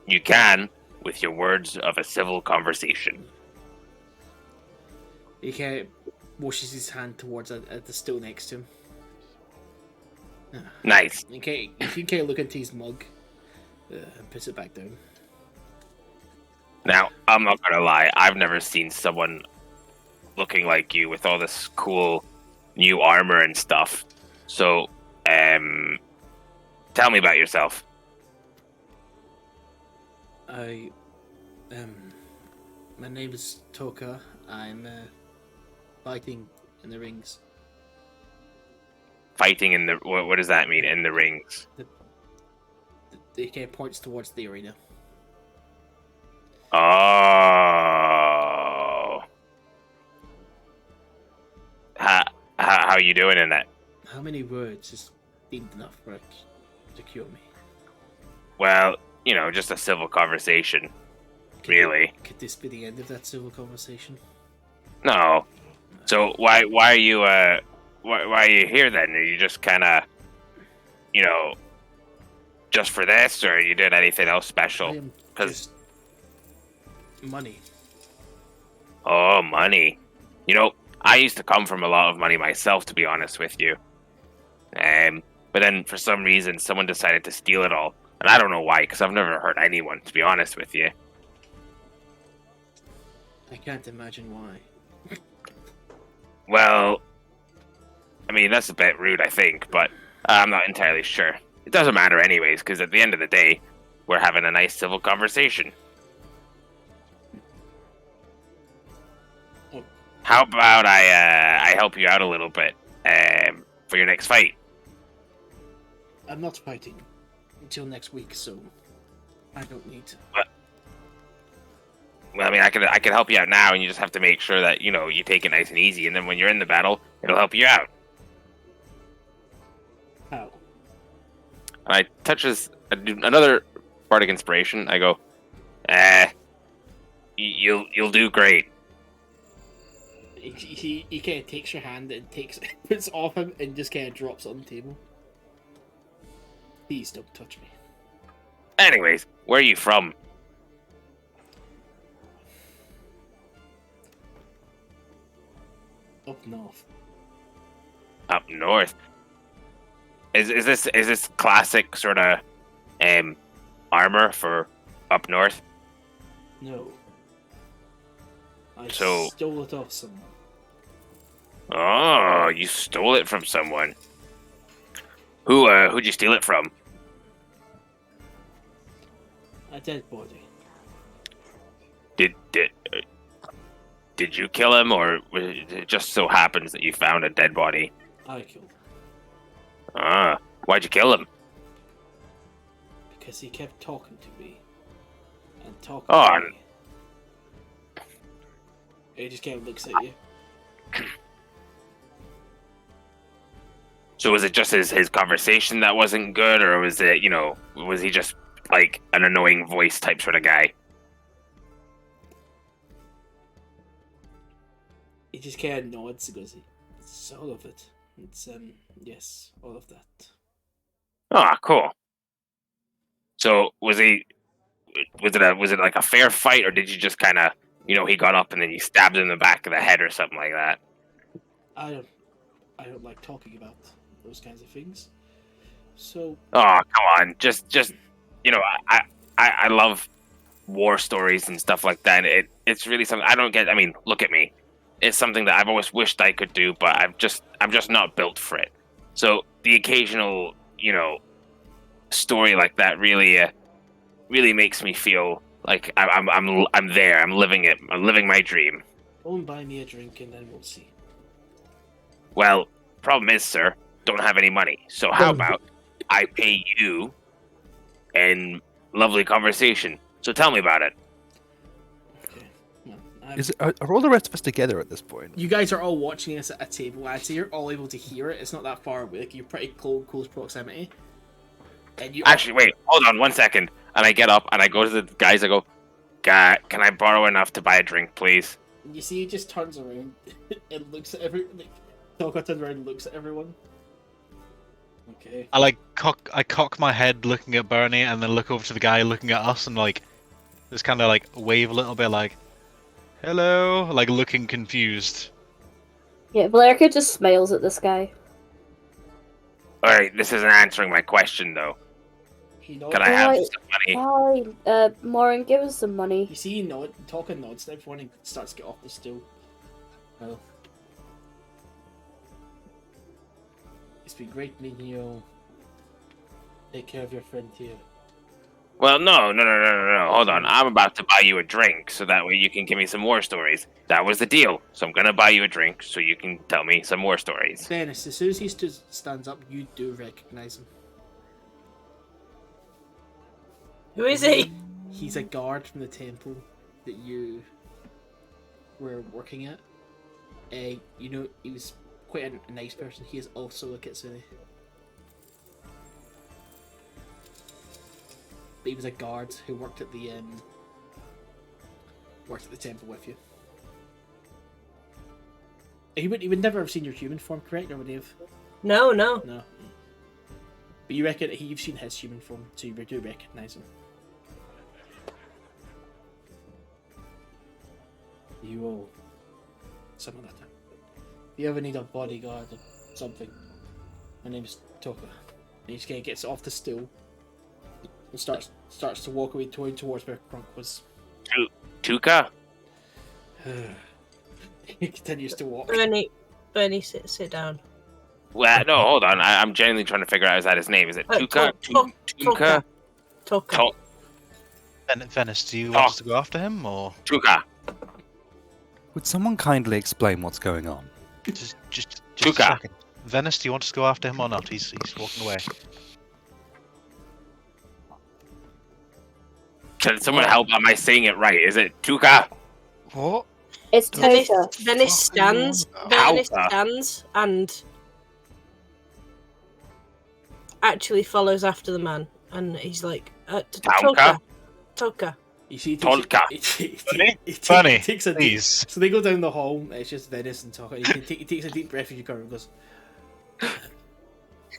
You can, with your words of a civil conversation. He kind of washes his hand towards the stool next to him. Nice. You can kind of look into his mug and puts it back down. Now, I'm not gonna lie. I've never seen someone looking like you with all this cool new armor and stuff. So, tell me about yourself. My name is Toka. I'm fighting in the rings. Fighting in the what does that mean? In the rings? He kind of points towards the arena. Oh. How how you doing in it? How many words is deemed enough for it to cure me? Well, just a civil conversation. Really? Could this be the end of that civil conversation? No. So why are you why are you here then? Are you just kind of, just for this, or you did anything else special? Because money. Oh, money. I used to come from a lot of money myself, to be honest with you. But then for some reason, someone decided to steal it all, and I don't know why, because I've never hurt anyone, to be honest with you. I can't imagine why. Well, I mean, that's a bit rude, I think, but I'm not entirely sure. It doesn't matter anyways, because at the end of the day, we're having a nice civil conversation. Oh. How about I help you out a little bit for your next fight? I'm not fighting until next week, so I don't need to. Well, I mean, I can help you out now, and you just have to make sure that, you take it nice and easy, and then when you're in the battle, it'll help you out. How? And I touches another bardic inspiration. I go, you'll do great. He kind of takes your hand and puts it off him and just kind of drops it on the table. Please don't touch me. Anyways, where are you from? Up north. Up north. Is this classic sort of armor for up north? No. I So- stole it off someone. Oh, you stole it from someone. Who'd you steal it from? A dead body. Did you kill him, or it just so happens that you found a dead body? I killed him. Ah, why'd you kill him? Because he kept talking to me. And talking Oh, to me. He just kind of looks at you. So was it just his conversation that wasn't good, or was it, was he just like an annoying voice type sort of guy? He just kind of nods and goes, it's all of it. It's, yes, all of that. Ah, cool. So was it like a fair fight, or did you just kind of, he got up and then you stabbed him in the back of the head or something like that? I don't like talking about those kinds of things. So Oh, come on. Just I love war stories and stuff like that. It's really something I don't get. I mean, look at me. It's something that I've always wished I could do, but I'm just not built for it. So the occasional, story like that really makes me feel like I'm there. I'm living it. I'm living my dream. go and buy me a drink and then we'll see. Well, problem is, sir, don't have any money. So how about I pay you in lovely conversation? So tell me about it. Okay. Well, Are all the rest of us together at this point? you guys are all watching us at a table. I'd say you're all able to hear it. It's not that far away. Like, you're pretty close proximity. And you Actually, wait, hold on 1 second. And I get up and I go to the guys. I go, "God, can I borrow enough to buy a drink, please?" you see, he just turns around and looks at Tolka turns around and looks at everyone. Okay. I cock my head looking at Burnie, and then look over to the guy looking at us, and just kind of wave a little bit, hello, looking confused. Yeah, Valericia just smiles at this guy. All right, this isn't answering my question though. He nods. Can I have Right. some money? Hi, Moryn, give us some money. You see, Tolka nods to everyone and starts to get off the stool. Well, it's been great meeting you all. Take care of your friend here. Well, no. Hold on. I'm about to buy you a drink, so that way you can give me some more stories. That was the deal. So I'm gonna buy you a drink, so you can tell me some more stories. Venis, as soon as he stands up, you do recognize him. Who is he? He's a guard from the temple that you were working at. He was quite a nice person. He is also a kitsune. But he was a guard who worked at the temple with you. He would never have seen your human form, correct? Or would he have? No. No. But you reckon you've seen his human form, so you do recognise him. You owe some of that. If you ever need a bodyguard or something, my name is Toka. And he just gets off the stool and starts to walk away towards where Crunk was. Tuka? He continues to walk. Burnie, sit down. Well, no, hold on. I'm genuinely trying to figure out, is that his name? Is it Tuka? Tuka? Toka. Venis, do you want us to go after him, or...? Tuka. Would someone kindly explain what's going on? Just Tuka. a second. Venis, do you want us to go after him or not? He's walking away. Can someone help? Am I saying it right? Is it Tuka? What? It's Toka. Venis stands and actually follows after the man, and he's like, Toka. You see, Tolka. Funny, takes a deep, please. so they go down the hall. It's just Venis and Toka. He takes a deep breath as you come and goes,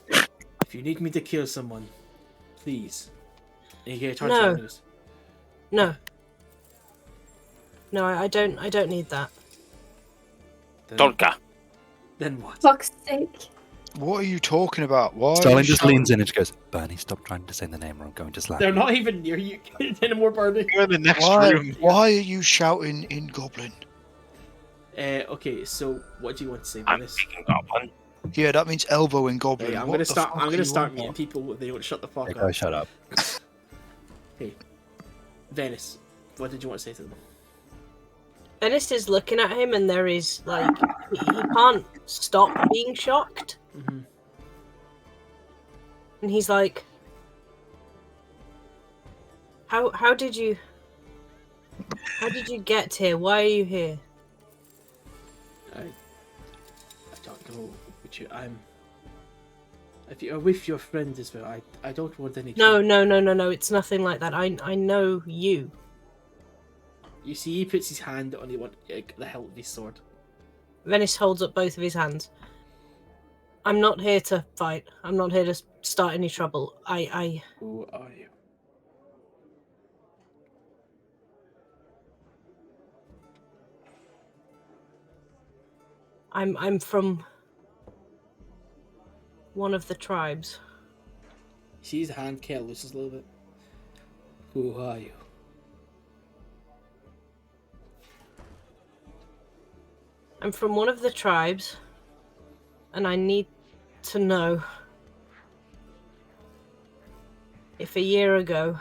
"If you need me to kill someone, please." And he turns around and goes, No, I don't need that. Tolka. Then what? Fuck's sake. What are you talking about? Why? Starling just leans in and she goes, Bernie, stop trying to say the name or I'm going to slap They're you. not even near you anymore, Burnie. You're in the next room. Why are you shouting in Goblin? Okay, so what do you want to say, I'm Venis? speaking Goblin. Yeah, that means elbow in Goblin. I'm What gonna the start. fuck I'm are gonna you start on meeting about? people. They don't shut the fuck Okay, up. shut up. Hey, Venis, what did you want to say to them? Venis is looking at him, and there is like he can't stop being shocked, Mm-hmm. and he's like, "How did you get here? Why are you here?" I don't know. But if you're with your friend as well, I don't want any. No, trouble. it's nothing like that. I know you. You see, he puts his hand on the hilt of his sword. Venis holds up both of his hands. I'm not here to fight. I'm not here to start any trouble. Who are you? I'm from one of the tribes. You see his hand kind of loosens a little bit. Who are you? I'm from one of the tribes, and I need to know if a year ago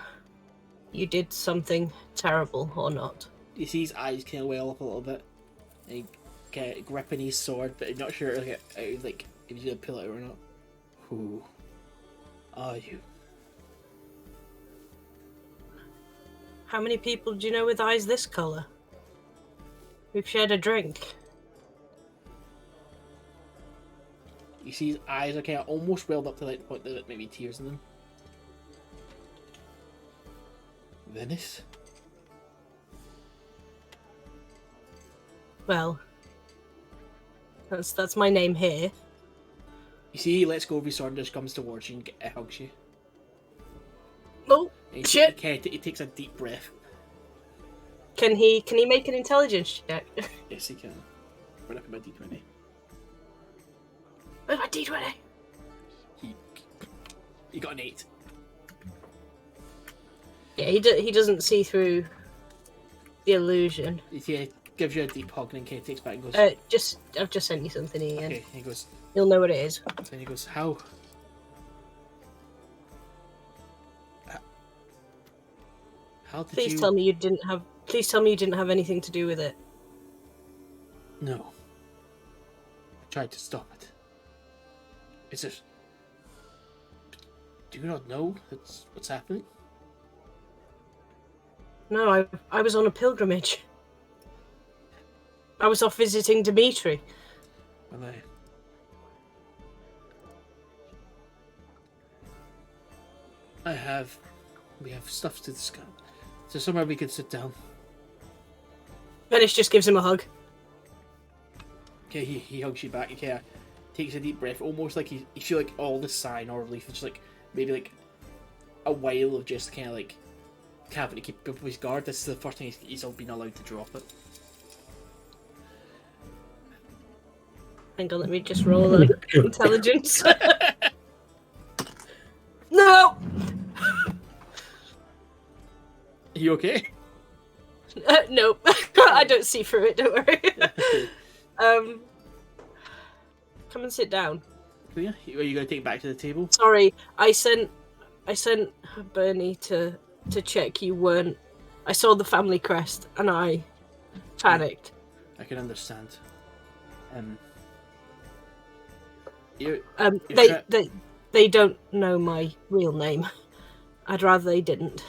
you did something terrible or not. You see his eyes kind of well up a little bit, and he kind of gripping his sword, but I'm not sure like if he's gonna pull it out or not. Who are you? How many people do you know with eyes this color? We've shared a drink. You see his eyes are kind of almost welled up to like the point that maybe tears in them. Venis? Well, that's my name here. You see he lets go of his sword and just comes towards you and hugs you. Oh, And shit! He takes a deep breath. Can he make an intelligence check? Yes, he can. Run up in my d20. Where's my d20? He got an 8. Yeah, he doesn't see through the illusion. He gives you a deep hug and then takes back and goes, I've just sent you something, Ian. okay. He goes, You'll know what it is. and he goes, how did Please you... tell me you didn't have anything to do with it. No. I tried to stop it. Is it... Do you not know that's what's happening? No, I was on a pilgrimage. I was off visiting Dimitri. Well, We have stuff to discuss. Is there somewhere we could sit down? Venis just gives him a hug. Okay, he hugs you back. Okay, takes a deep breath, almost like you feel like all the sign or relief. It's just like maybe like a while of just kind of like having to keep up his guard. This is the first time he's been allowed to drop it. Hang on, let me just roll intelligence. No! Are you okay? No, I don't see through it, don't worry. Come and sit down. Are you going to take it back to the table? Sorry, I sent Burnie to check you weren't. I saw the family crest and I panicked. I can understand. They don't know my real name. I'd rather they didn't.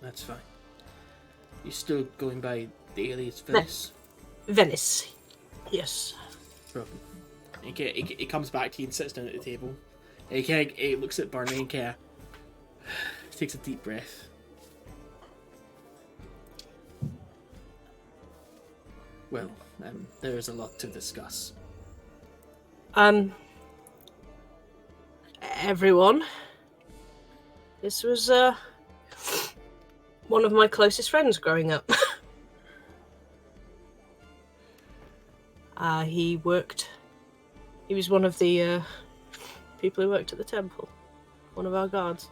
That's fine. You're still going by the alias Venis? Venis. Yes. Problem. He comes back to you and sits down at the table. He looks at Burnie and takes a deep breath. Well, there is a lot to discuss. Everyone. This was one of my closest friends growing up. He was one of the people who worked at the temple. One of our guards.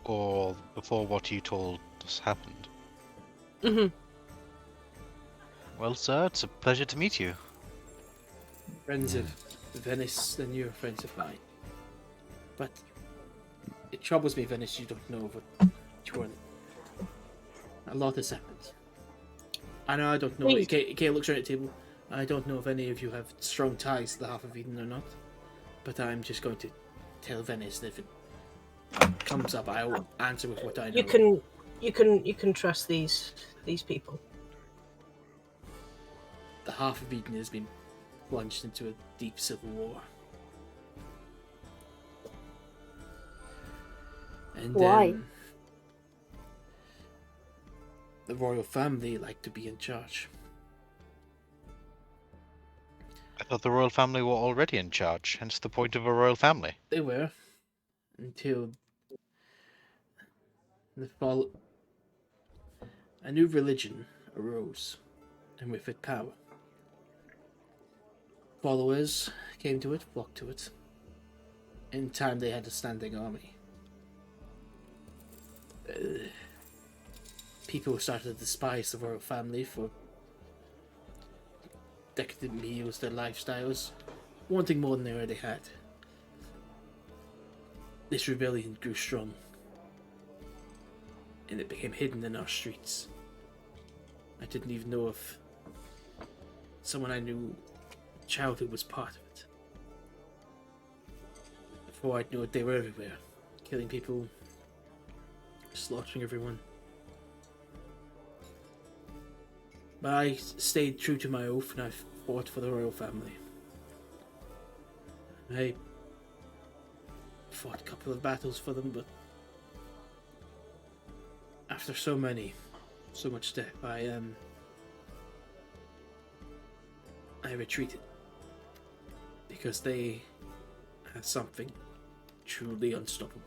Or before what you told us happened. Mm-hmm. Well, sir, it's a pleasure to meet you. Friends of Venis, then you're friends of mine. But it troubles me, Venis, you don't know what you were. A lot has happened. I know I don't know. Kay looks around at the table. I don't know if any of you have strong ties to the Half of Eden or not. But I'm just going to tell Venis that if it comes up, I will answer with what I know. You can trust these people. The Half of Eden has been plunged into a deep civil war. And why? The royal family like to be in charge. I thought the royal family were already in charge, hence the point of a royal family. They were, until a new religion arose, and with it power. Followers came to it, flocked to it. In time they had a standing army. People started to despise the royal family for decadent meals, their lifestyles, wanting more than they already had. This rebellion grew strong, and it became hidden in our streets. I didn't even know if someone I knew childhood was part of it. Before I'd know it, they were everywhere, killing people, slaughtering everyone. But I stayed true to my oath and I fought for the royal family. I fought a couple of battles for them, but after so much death, I retreated. Because they had something truly unstoppable.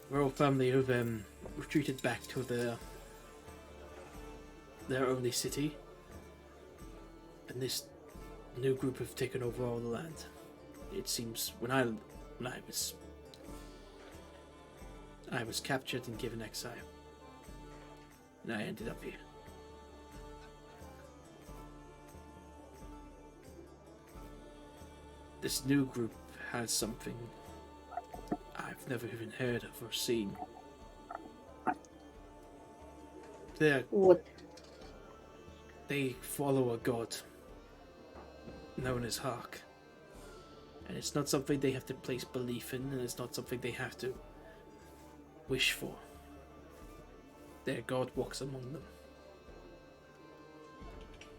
The royal family have retreated back to their only city, and this new group have taken over all the land. It seems when I was captured and given exile, and I ended up here. This new group has something I've never even heard of or seen. They follow a god known as Hark. And it's not something they have to place belief in, and it's not something they have to wish for. Their god walks among them.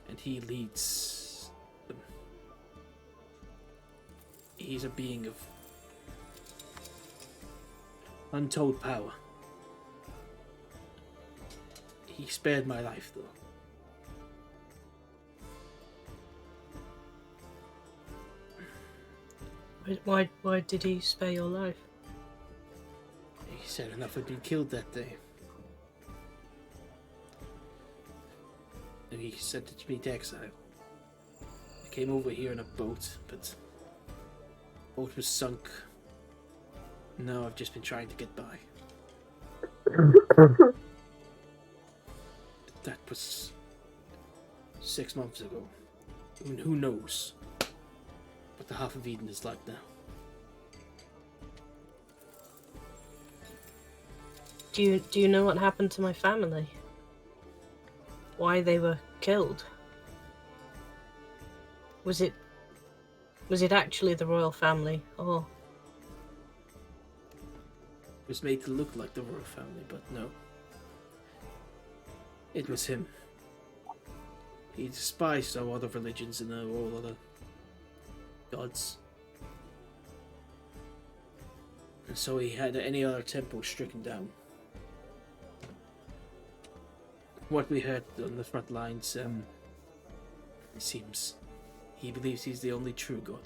And he leads them. He's a being of untold power. He spared my life, though. Why did he spare your life? He said enough had been killed that day. And he sent it to me to exile. I came over here in a boat, but the boat was sunk. Now I've just been trying to get by. That was 6 months ago. I mean, who knows what the half of Eden is like now. Do you know what happened to my family? Why they were killed? Was it actually the royal family, or? It was made to look like the royal family, but no. It was him. He despised our other religions and all other gods. And so he had any other temple stricken down. What we heard on the front lines, it seems he believes he's the only true god.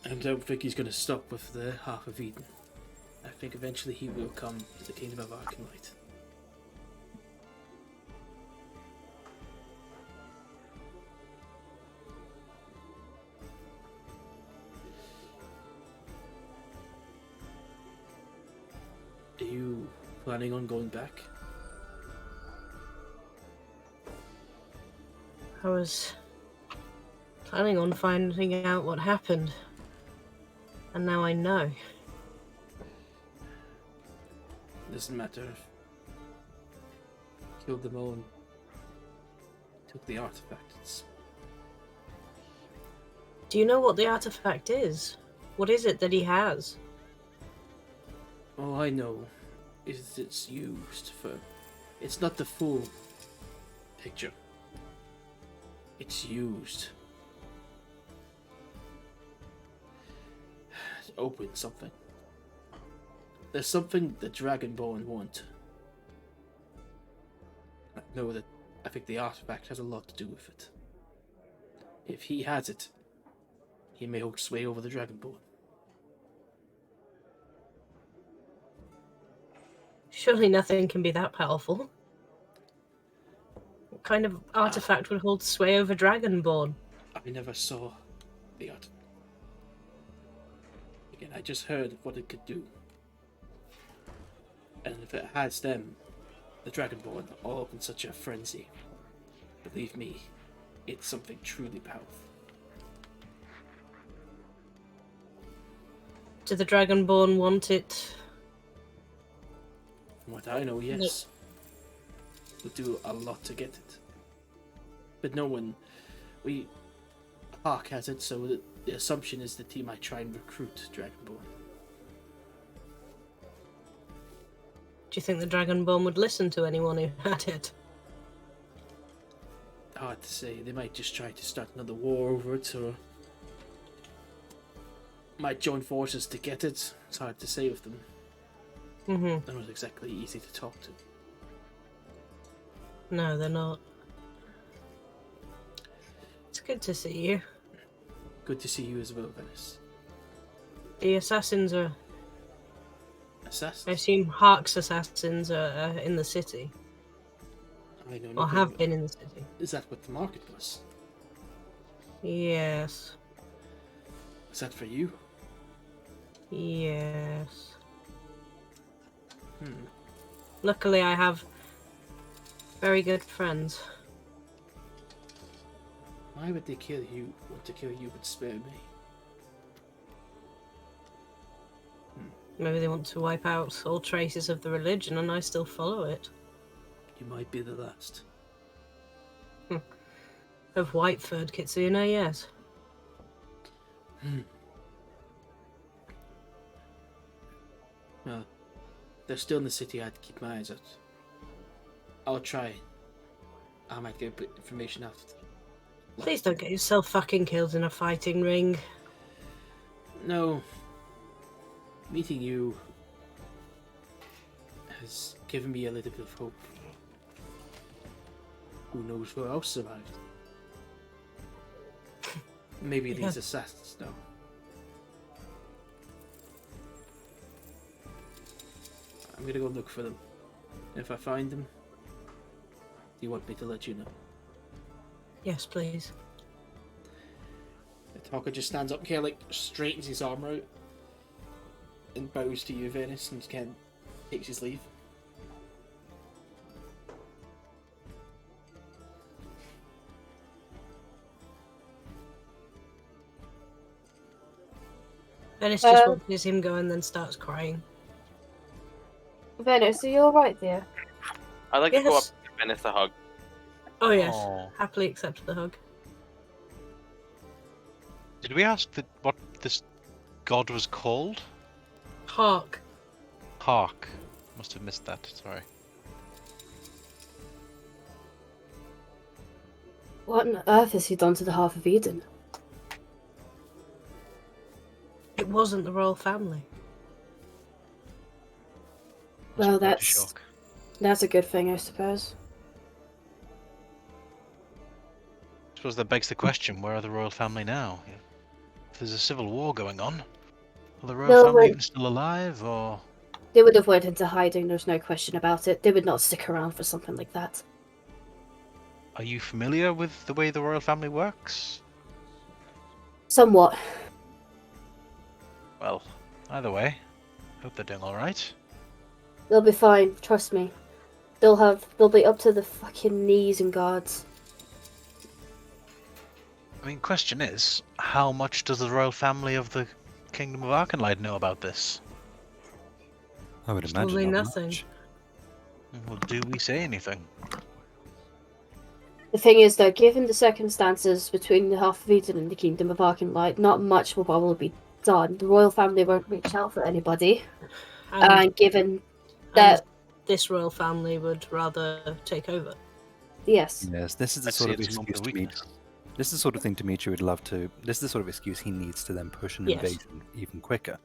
I don't think he's going to stop with the half of Eden. I think eventually he will come to the kingdom of Arcanite. Are you planning on going back? I was planning on finding out what happened. And now I know. Doesn't matter. Killed them all and took the artifacts. Do you know what the artifact is? What is it that he has? All I know is it's used for... It's not the full picture. It's used to open something. There's something the Dragonborn want. I know that I think the artifact has a lot to do with it. If he has it, he may hold sway over the Dragonborn. Surely nothing can be that powerful. What kind of artifact would hold sway over Dragonborn? I never saw the artifact. Again, I just heard what it could do. And if it has them, the Dragonborn, all up in such a frenzy, believe me, it's something truly powerful. Do the Dragonborn want it? From what I know, yes. We'll do a lot to get it. But no one... Hark has it, so the assumption is that he might try and recruit Dragonborn. Do you think the Dragonborn would listen to anyone who had it? Hard to say. They might just try to start another war over it, or might join forces to get it. It's hard to say with them. Mm-hmm. They're not exactly easy to talk to. No, they're not. It's good to see you. Good to see you as well, Venis. The assassins are... Assassins? I assume Hark's assassins are in the city. I know Or nothing have about- been in the city. Is that what the market was? Yes. Is that for you? Yes. Hmm. Luckily, I have very good friends. Why would they kill you? Want to kill you but spare me? Maybe they want to wipe out all traces of the religion and I still follow it. You might be the last. Of Whiteford, Kitsune, yes. Well, they're still in the city. I had to keep my eyes out. I'll try. I might get a bit of information after. Please don't get yourself fucking killed in a fighting ring. No. Meeting you has given me a little bit of hope. Who knows who else survived? Maybe these assassins know. I'm gonna go look for them. If I find them, do you want me to let you know? Yes, please. The talker just stands up here, like straightens his arm out and bows to you, Venis, and Ken takes his leave. Venis just watches him go and then starts crying. Venis, are you alright there? I'd like to go up to Venis a hug. Oh yes, Aw. happily accept the hug. Did we ask what this god was called? Hark. Hark. Must have missed that. Sorry. What on earth has he done to the Half of Eden? It wasn't the royal family. Well, quite a that's shock. a good thing, I suppose. I suppose that begs the question: where are the royal family now? If there's a civil war going on, are the royal No, family wait. even still alive, or? They would have went into hiding, there's no question about it. They would not stick around for something like that. Are you familiar with the way the royal family works? Somewhat. Well, either way, hope they're doing all right. They'll be fine, trust me. They'll be up to the fucking knees in guards. I mean, question is, how much does the royal family of the Kingdom of Arcanlight know about this? I would imagine Probably not nothing. much. Well, do we say anything? The thing is, though, given the circumstances between the Half of Eden and the Kingdom of Arcanlight, not much will probably be done. The royal family won't reach out for anybody. And given that... this royal family would rather take over. Yes. Yes, this is the I'd sort say of it's a moment excuse of to meet. weakness. This is the sort of thing Dimitri would love to. This is the sort of excuse he needs to then push an Yes. invasion even quicker.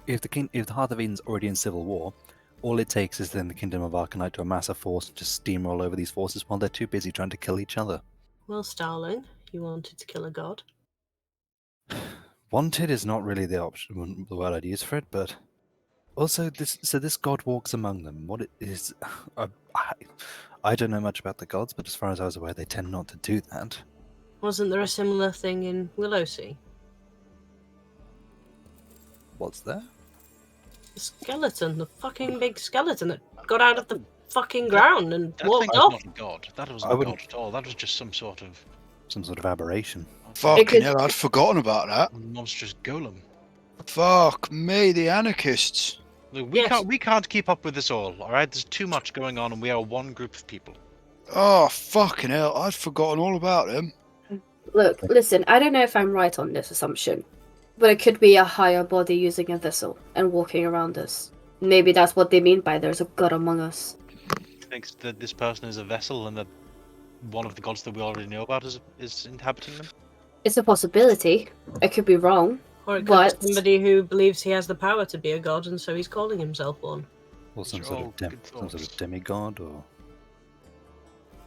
If the Heart of Eden's already in civil war, all it takes is then the Kingdom of Arcanite to amass a force and just steamroll over these forces while they're too busy trying to kill each other. Well, Starling, you wanted to kill a god. Wanted is not really the option, the word I'd use for it, but also this god walks among them. What it is, I don't know much about the gods, but as far as I was aware, they tend not to do that. Wasn't there a similar thing in Willowsea? What's there? The skeleton, the fucking big skeleton that got out of the fucking ground and That walked thing off. was not a god. That wasn't I a god wouldn't- at all. That was just some sort of aberration. Fucking could- hell, I'd forgotten about that. monstrous golem. Fuck me, the anarchists. Look, Yes. we can't keep up with this all right? There's too much going on, and we are one group of people. Oh, fucking hell, I'd forgotten all about them. Look, listen, I don't know if I'm right on this assumption, but it could be a higher body using a vessel and walking around us. Maybe that's what they mean by there's a god among us. Thinks that this person is a vessel, and that one of the gods that we already know about is inhabiting them. It's a possibility. I could be wrong. Or it could But- be somebody who believes he has the power to be a god and so he's calling himself one. Or some These are sort all of good some sort thoughts. of demigod, or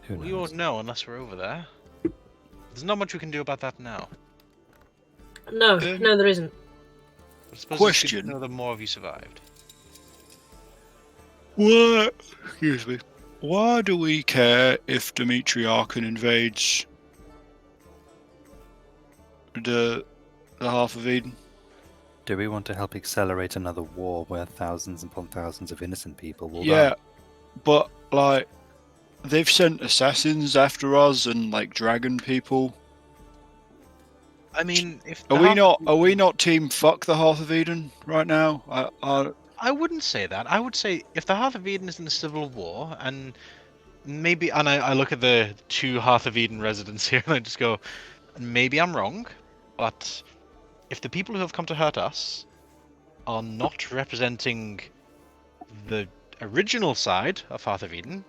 who We knows? won't know unless we're over there. There's not much we can do about that now. No, Um, no, there isn't. But I suppose it's good Question. to know that more of you survived. What? Excuse me. Why do we care if Dimitri Arkan invades the Half of Eden? Do we want to help accelerate another war where thousands upon thousands of innocent people will Yeah, die? but like they've sent assassins after us and like dragon people. I mean, if Are the we Half- not? Are we not team fuck the Hearth of Eden right now? I wouldn't say that. I would say if the Hearth of Eden is in the Civil War, and maybe, and I look at the two Hearth of Eden residents here, and I just go, maybe I'm wrong, but if the people who have come to hurt us are not representing the original side of Hearth of Eden,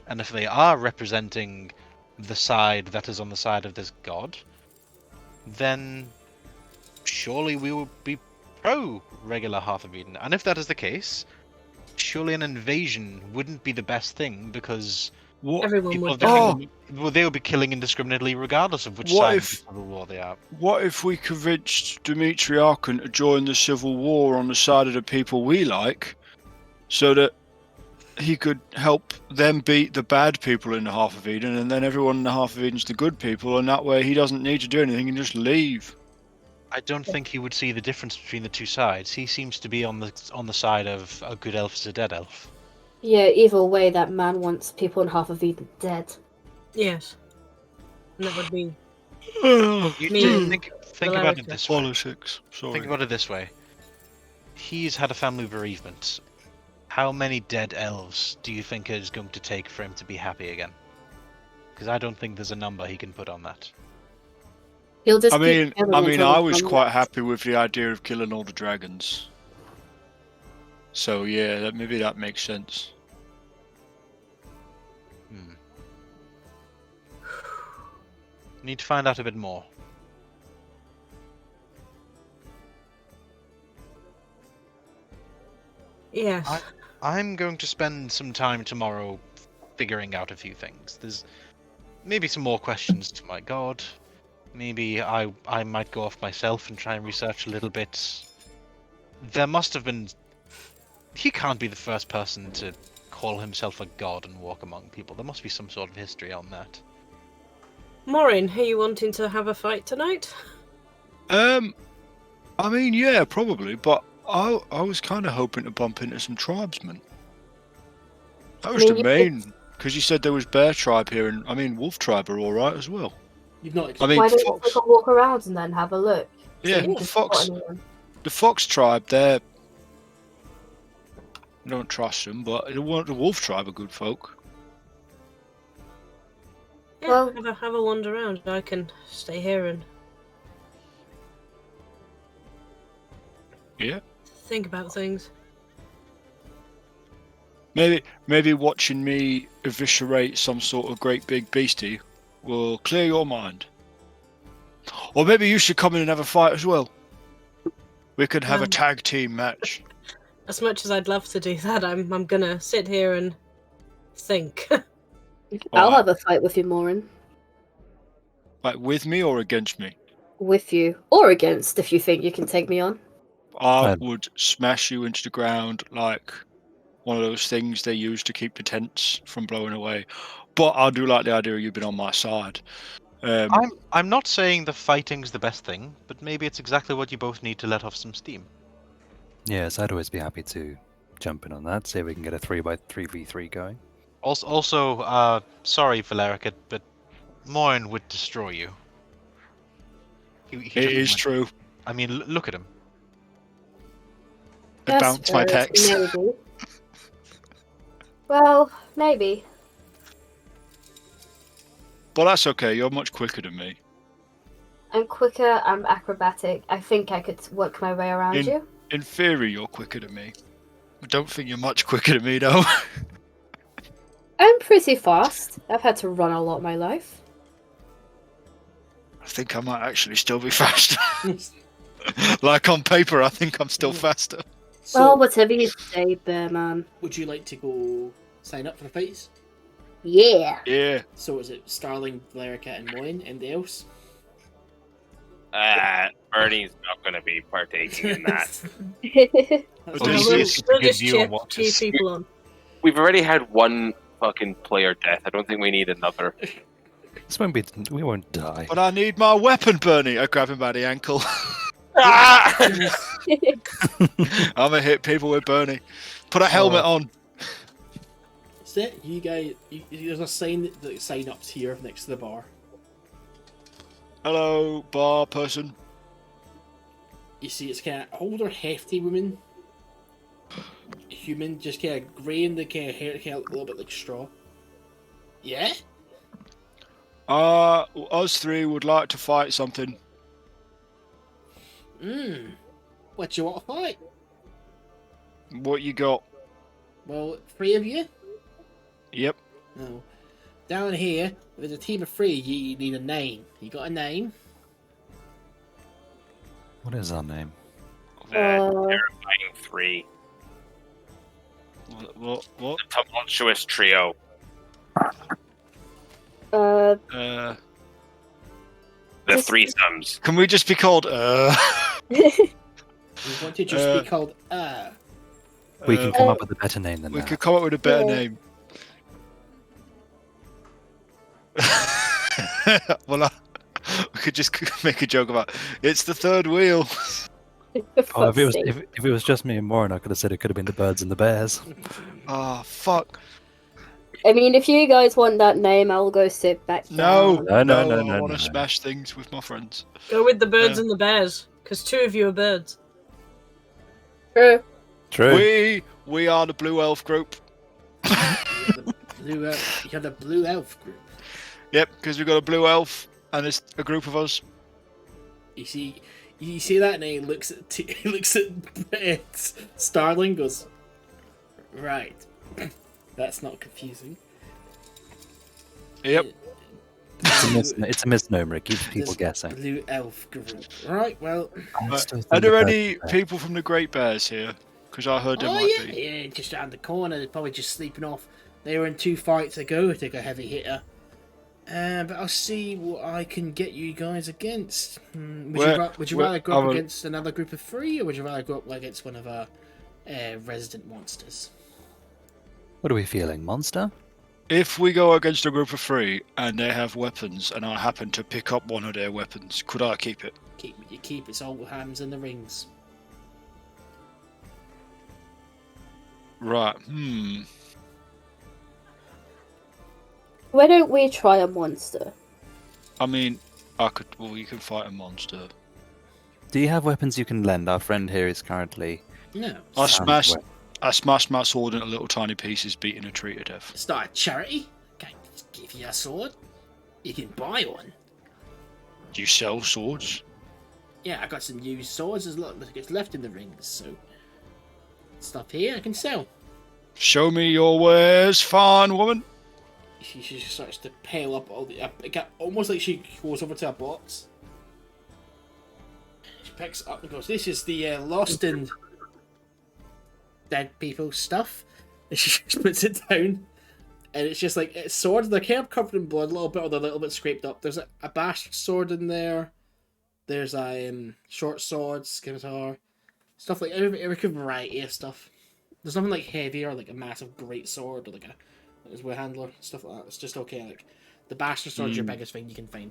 and if they are representing the side that is on the side of this god, then surely we will be pro-regular Hearth of Eden. And if that is the case, surely an invasion wouldn't be the best thing, because What? Everyone people would of die. different, well, they would be killing indiscriminately regardless of which What side if- of the civil war they are. What if we convinced Dmitry Arkan to join the civil war on the side of the people we like, so that he could help them beat the bad people in the Half of Eden, and then everyone in the Half of Eden's the good people, and that way he doesn't need to do anything, he can just leave. I don't think he would see the difference between the two sides. He seems to be on the side of a good elf is a dead elf. Yeah, either way, that man wants people in Half of Eden dead. Yes. And that would be You Me and think about it Valericia. this way. Politics. Sorry. Think about it this way. He's had a family bereavement. How many dead elves do you think it is going to take for him to be happy again? Because I don't think there's a number he can put on that. He'll just I mean, keep killing until I the was sun quite sets. happy with the idea of killing all the dragons. So yeah, maybe that makes sense. Need to find out a bit more. yes. I'm going to spend some time tomorrow figuring out a few things. There's maybe some more questions to my god. Maybe I might go off myself and try and research a little bit. There must have been... He can't be the first person to call himself a god and walk among people. There must be some sort of history on that. Moryn, are you wanting to have a fight tonight? I mean, yeah, probably, but I was kind of hoping to bump into some tribesmen. That was I mean, the you main, because you said there was bear tribe here, and I mean, wolf tribe are all right as well. You've not. I mean, Why don't you fox, take a walk around and then have a look? See yeah, if you can fox, spot anyone. the fox tribe, I don't trust them, but the wolf tribe are good folk. Yeah, Well- have a wander around. I can stay here and Yeah. think about things. Maybe watching me eviscerate some sort of great big beastie will clear your mind. Or maybe you should come in and have a fight as well. We could have a tag team match. As much as I'd love to do that, I'm gonna sit here and think. I'll Alright. have a fight with you, Moryn. Like with me or against me? With you. Or against, if you think you can take me on. I Um, would smash you into the ground like one of those things they use to keep the tents from blowing away. But I do like the idea of you being on my side. I'm not saying the fighting's the best thing, but maybe it's exactly what you both need to let off some steam. Yes, I'd always be happy to jump in on that. See if we can get a 3v3 going. Also, sorry, Valerica, but Moryn would destroy you. He It doesn't is win. true. I mean, look at him. I Yes, bounced my pecs. Maybe. Well, maybe. But that's okay, you're much quicker than me. I'm quicker, I'm acrobatic. I think I could work my way around you. In theory, you're quicker than me. I don't think you're much quicker than me, though. I'm pretty fast. I've had to run a lot of my life. I think I might actually still be faster. Like on paper, I think I'm still faster. So, Well, whatever you say, bear man. would you like to go sign up for the fights? Yeah. Yeah. So is it Starling, Valerica, and Moryn, and else? Bernie's not going to be partaking in that. That's Odeysus fine. is a We'll good just view on cheer what two to see. people on. We've already had one fucking player death. I don't think we need another. This won't be. We won't die. But I need my weapon, Burnie. I grab him by the ankle. Ah! I'm gonna hit people with Burnie. Put a helmet on. That's it. You guys, there's a sign that sign ups here next to the bar. Hello, bar person. You see, it's kind of older, hefty woman, human, just kind of grey in the kind of hair, kind of a little bit like straw. Yeah. Us three would like to fight something. What you want to fight? What you got? Well, 3 of you. Yep. No. Down here, if there's a team of 3, you need a name. You got a name? What is our name? The terrifying three. What? The tumultuous trio. Uh, The Just- threesomes. Can we just be called We want to just be called We can come up with a better name than We that. could come up with a better Yeah. name. Well, we could just make a joke about it's the third wheel. for Oh, if it was fuck's sake. if it was just me and Moryn, I could have said it could have been the birds and the bears. Oh fuck! I mean, if you guys want that name, I'll go sit back No, down. No, I no. want to smash things with my friends. Go with the birds Yeah. and the bears, because 2 of you are birds. True. True. We are the Blue Elf group. you're the Blue Elf group. Yep, because we've got a Blue Elf and it's a group of us. You see that, and he looks at Starling, goes, right. That's not confusing. Yep. It's a misnomer. It keeps people This guessing. Blue Elf group. Right, well. Are there any people from the Great Bears here? Because I heard there might yeah, be. yeah, just around the corner. They're probably just sleeping off. They were in 2 fights ago. Take a heavy hitter. But I'll see what I can get you guys against. Would you rather go up against another group of 3, or would you rather go up against one of our resident monsters? What are we feeling, monster? If we go against a group of 3 and they have weapons and I happen to pick up one of their weapons, could I keep it? Keep what you keep. It's all hands in the rings. Right. Why don't we try a monster? I mean, I could. Well, you can fight a monster. Do you have weapons you can lend? Our friend here is currently. No. I Start smashed my sword into little tiny pieces, beating a tree to death. a charity. Can't just give you a sword. You can buy one. Do you sell swords? Yeah, I got some used swords. There's a lot that gets left in the rings, so stuff here I can sell. Show me your wares, fine woman. She just starts to pile up all the. Almost like she goes over to her box. She picks it up and goes, "This is the lost and dead people stuff." And she just puts it down, and it's just like it's swords. They're kind of covered in blood, a little bit, or they're a little bit scraped up. There's a bastard sword in there. There's a short sword, scimitar, stuff like every variety of stuff. There's nothing like heavy or like a massive great sword or like a his way handler, stuff like that. It's just okay. Like the bastard sword is your biggest thing you can find.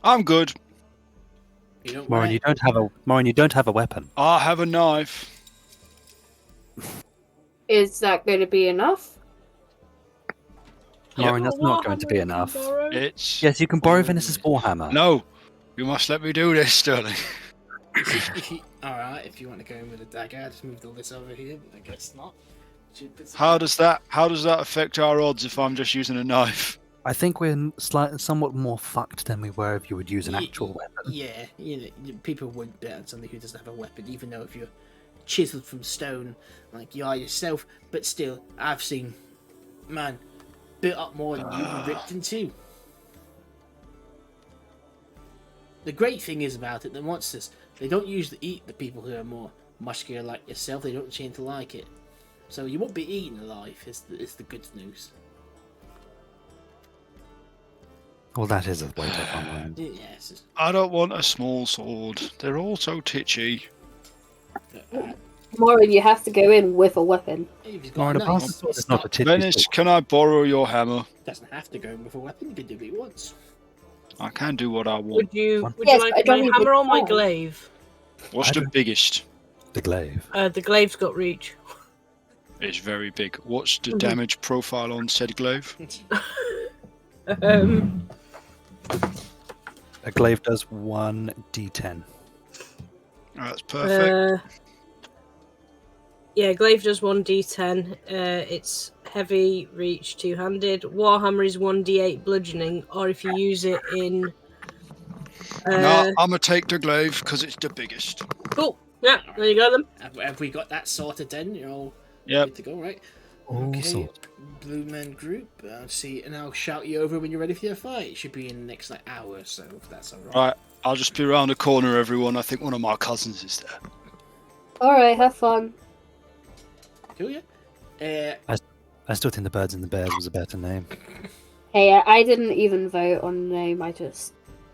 I'm good. You don't. Moryn, you don't have a weapon. I have a knife. Is that going to be enough? Moryn, that's not going to be enough. It's Yes, you can borrow Venis's warhammer. no. You must let me do this, Starling. Alright, if you want to go in with a dagger, I just moved all this over here. But I guess not. How does that affect our odds if I'm just using a knife? I think we're somewhat more fucked than we were if you would use an actual weapon. Yeah, people wouldn't bet on somebody who doesn't have a weapon, even though if you're chiseled from stone like you are yourself. But still, I've seen, man, built up more than you ripped into. The great thing is about it, the monsters, they don't usually eat the people who are more muscular like yourself. They don't seem to like it. So you won't be eaten alive, is the good news. Well, that is a weight up on mine. Yes. I don't want a small sword. They're all so titchy. Moryn, you have to go in with a weapon. If he's got Moryn, a a knife, bastard sword is not a stop. titty Venis, sword. can I borrow your hammer? Doesn't have to go in with a weapon. You can do what he wants. I can do what I want. Would you Yes, I like don't my need hammer the or my time. glaive? What's the biggest? The glaive. The glaive's got reach. It's very big. What's the Mhm. damage profile on said glaive? A glaive does 1d10. That's perfect. Yeah, glaive does 1d10. It's heavy, reach, two-handed. Warhammer is 1d8 bludgeoning, or if you use it in... No, I'm gonna take the glaive because it's the biggest. Cool. Yeah, there you go then. Have we got that sorted then? You're all Yep. good to go, right? All Okay, sorted. Blue Men group. I'll see, and I'll shout you over when you're ready for your fight. It should be in the next hour or so, if that's alright. Right. I'll just be around the corner, everyone. I think one of my cousins is there. Alright, have fun. Cool, yeah. I still think the Birds and the Bears was a better name. Hey, I didn't even vote on the name, I just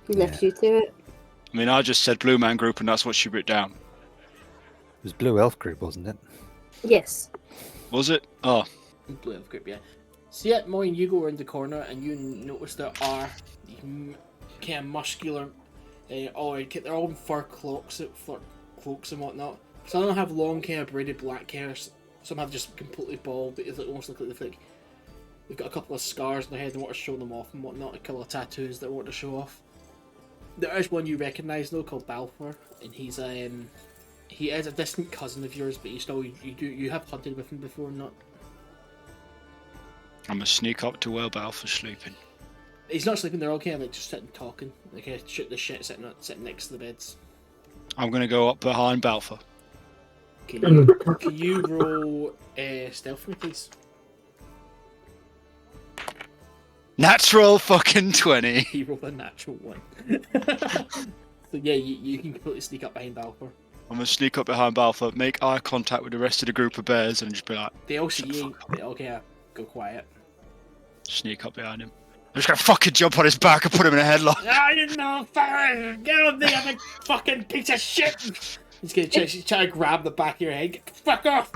left you to it. I mean, I just said Blue Man Group, and that's what she wrote down. It was Blue Elf Group, wasn't it? Yes. Was it? Oh. Blue Elf Group, yeah. So yeah, Moryn, you go around the corner and you notice there are kind of muscular, they're all in fur cloaks and whatnot. Some of them have long kind of braided black hair, some have just completely bald, but it almost look like they've got a couple of scars on their head and want to show them off and whatnot, a couple of tattoos that want to show off. There is one you recognise though called Balfour, and he is a distant cousin of yours, but you have hunted with him before, not? I'm gonna sneak up to where Balfour's sleeping. He's not sleeping. They're all kind of like just sitting talking, like shoot the shit sitting next to the beds. I'm gonna go up behind Balfour. Can you roll stealth for me, please? Natural fucking 20. You rolled a natural 1. So yeah, you can completely sneak up behind Balfour. I'm gonna sneak up behind Balfour, make eye contact with the rest of the group of bears, and just be like, They all see you. They all kind of go quiet. sneak up behind him. I'm just gonna fucking jump on his back and put him in a headlock. I didn't know. Get on there, you fucking piece of shit. He's gonna try to grab the back of your head. Fuck off!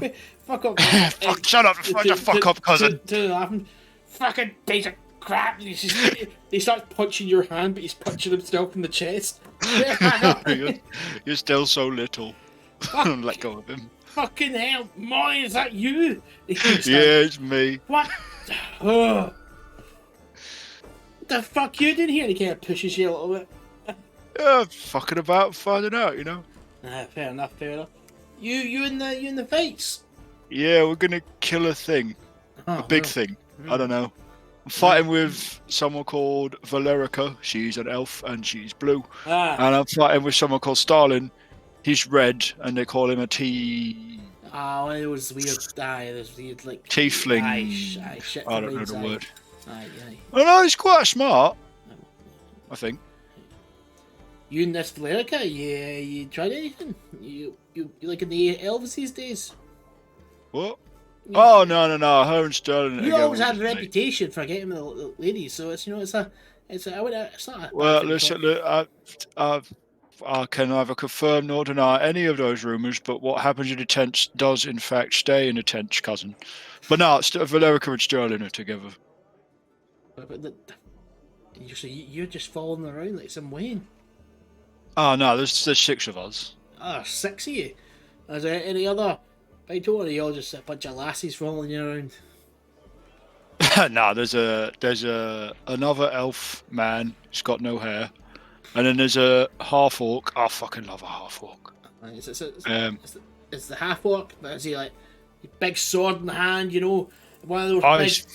Fuck off! Fuck, shut up! Fuck up, cousin. To laughing. Fucking piece of crap! He starts punching your hand, but he's punching himself in the chest. You're still so little. Let go of him. Fucking hell, Molly, is that you? Yeah, it's me. What? Oh. What the fuck you doing here? And he kind of pushes you a little bit. Yeah, fucking about finding out, you know. Fair enough. You in the fights? Yeah, we're gonna kill a thing. A big thing. I don't know. I'm fighting with someone called Valericia. She's an elf and she's blue. And I'm fighting with someone called Starling. He's red and they call him a Oh, it was weird. It was weird, like tiefling. Shit, I don't know the word. Aye. Oh no, he's quite smart. I think. You and this Valericia, you tried anything? You like in the elves these days? What? Oh no! Her and Starling. You always had a reputation for getting the ladies, so it's it's not. Well, listen, look, I can neither confirm nor deny any of those rumours, but what happens in the tents does in fact stay in the tents, cousin. But no, Valericia and Starling are together. But you're just following around like some Wayne. Oh no, there's 6 of us. 6 of you. Is there any other? I don't want you all just a bunch of lassies following you around. No, there's another elf man. He's got no hair, and then there's a half orc. I fucking love a half orc. It's the half orc, but is he like big sword in the hand? You know, one of those.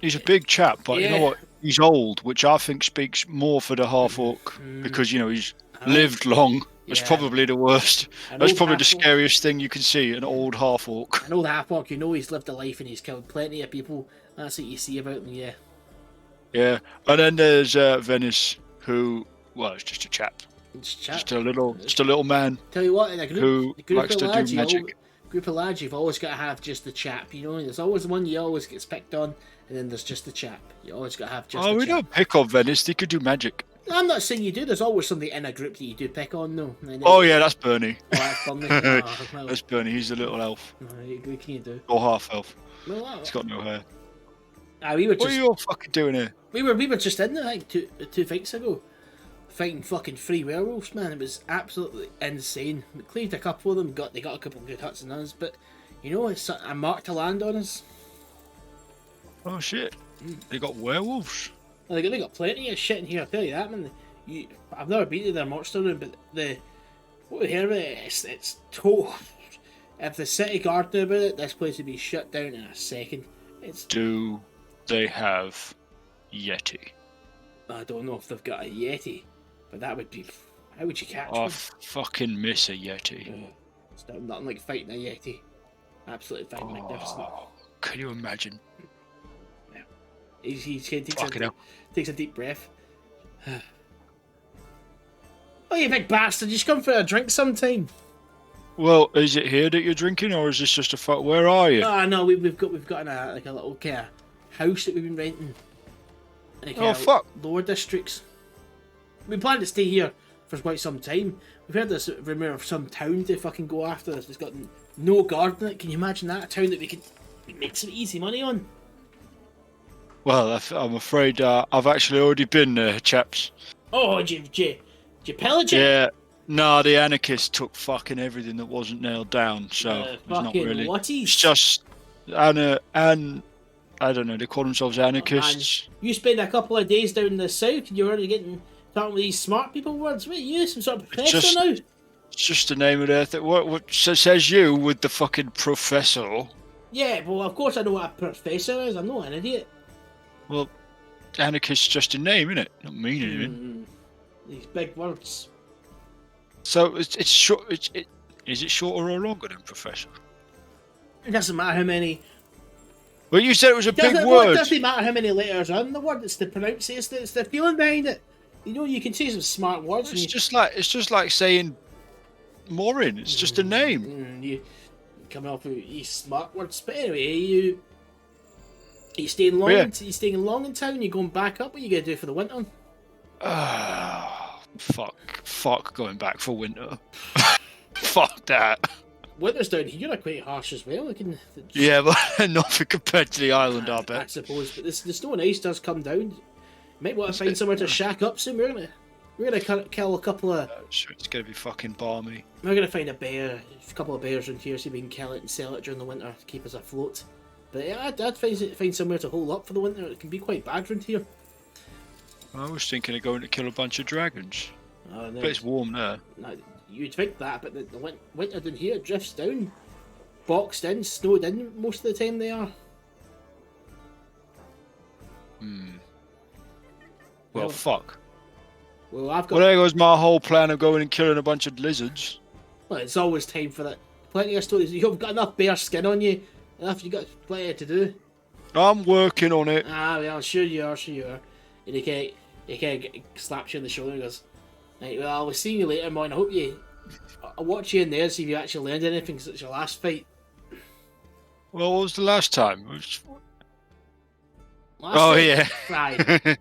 He's a big chap, but you know what? He's old, which I think speaks more for the half orc because he's lived long. It's probably the worst. That's probably the scariest thing you can see, an old half orc. An old half orc, he's lived a life and he's killed plenty of people. That's what you see about him, yeah. Yeah, and then there's Venis, who, it's just a chap. Just a little man. Tell you what, in a group likes of to lads, do magic. Group of lads, you've always got to have just the chap, There's always the one you always gets picked on, and then there's just the chap. You always got to have just the chap. We don't pick on Venis, they could do magic. I'm not saying you do. There's always somebody in a group that you do pick on, though. Oh yeah, that's Burnie. Oh, that's Burnie. That's Burnie. He's a little elf. What can you do? Or half elf. Well, he's got no hair. What are you all fucking doing here? We were just in there like two fights ago, fighting fucking 3 werewolves, man. It was absolutely insane. We cleaved a couple of them. They got a couple of good huts on us, but it's a mark to land on us. Oh shit! They got werewolves. Well, they got plenty of shit in here, I'll tell you that, man. I've never been to their monster room, but what we hear about it's total. If the city guard knew about it, this place would be shut down in a second. Do they have Yeti? I don't know if they've got a Yeti, but that would be. How would you catch one? I fucking miss a Yeti. It's nothing like fighting a Yeti. Absolutely fucking magnificent. Can you imagine? He takes a deep breath. Oh, you big bastard! You should come for a drink sometime. Well, is it here that you're drinking, or is this just a fuck? Where are you? No, we've got in a little kind of house that we've been renting. In Fuck! Lower districts. We plan to stay here for quite some time. We've heard this rumour of some town to fucking go after us. It's got no guard in it. Can you imagine that? A town that we could make some easy money on. Well, I'm afraid I've actually already been there, chaps. Oh, did you pillage it? Yeah. No, the anarchists took fucking everything that wasn't nailed down, so it's not really. Whatties? It's just I don't know. They call themselves anarchists. You spend a couple of days down in the south, and you're already talking with these smart people words. What are you, some sort of professor now? It's just the name of their thing. What says you with the fucking professor? Yeah, well, of course I know what a professor is. I'm not an idiot. Well, anarchist's just a name, innit? Not mean anything. These big words. So it's short. Is it shorter or longer than professor? It doesn't matter how many. Well, you said it was a big It word. doesn't matter how many letters are in the word. It's the pronunciation. It's the feeling behind it. You know, you can say some smart words. It's just like saying Moryn. It's just a name. You coming off with these smart words. But anyway, you staying long. Yeah. You staying long in town. You going back up. What are you gonna do for the winter? Fuck going back for winter. Fuck that. Winters down here are quite harsh as well. Yeah, but nothing compared to the island, I bet. I suppose, but the snow and ice does come down. You might want to find somewhere to shack up soon. We're gonna kill a couple of. Sure, it's gonna be fucking balmy. We're gonna find a couple of bears in here, so we can kill it and sell it during the winter to keep us afloat. But yeah, I'd find somewhere to hole up for the winter. It can be quite bad around here. I was thinking of going to kill a bunch of dragons. No, But it's warm there. No, you'd think that, but the winter down here drifts down, boxed in, snowed in most of the time they are. Well, fuck. Well, I've got. Well, there goes my whole plan of going and killing a bunch of lizards. Well, it's always time for that. Plenty of stories. You've got enough bear skin on you. You've got plenty to do. I'm working on it. Well, sure you are. And he kind of slaps you on the shoulder and goes, right, well, I'll see you later, man. I'll watch you in there, see if you actually learned anything since your last fight. Well, what was the last time? Right.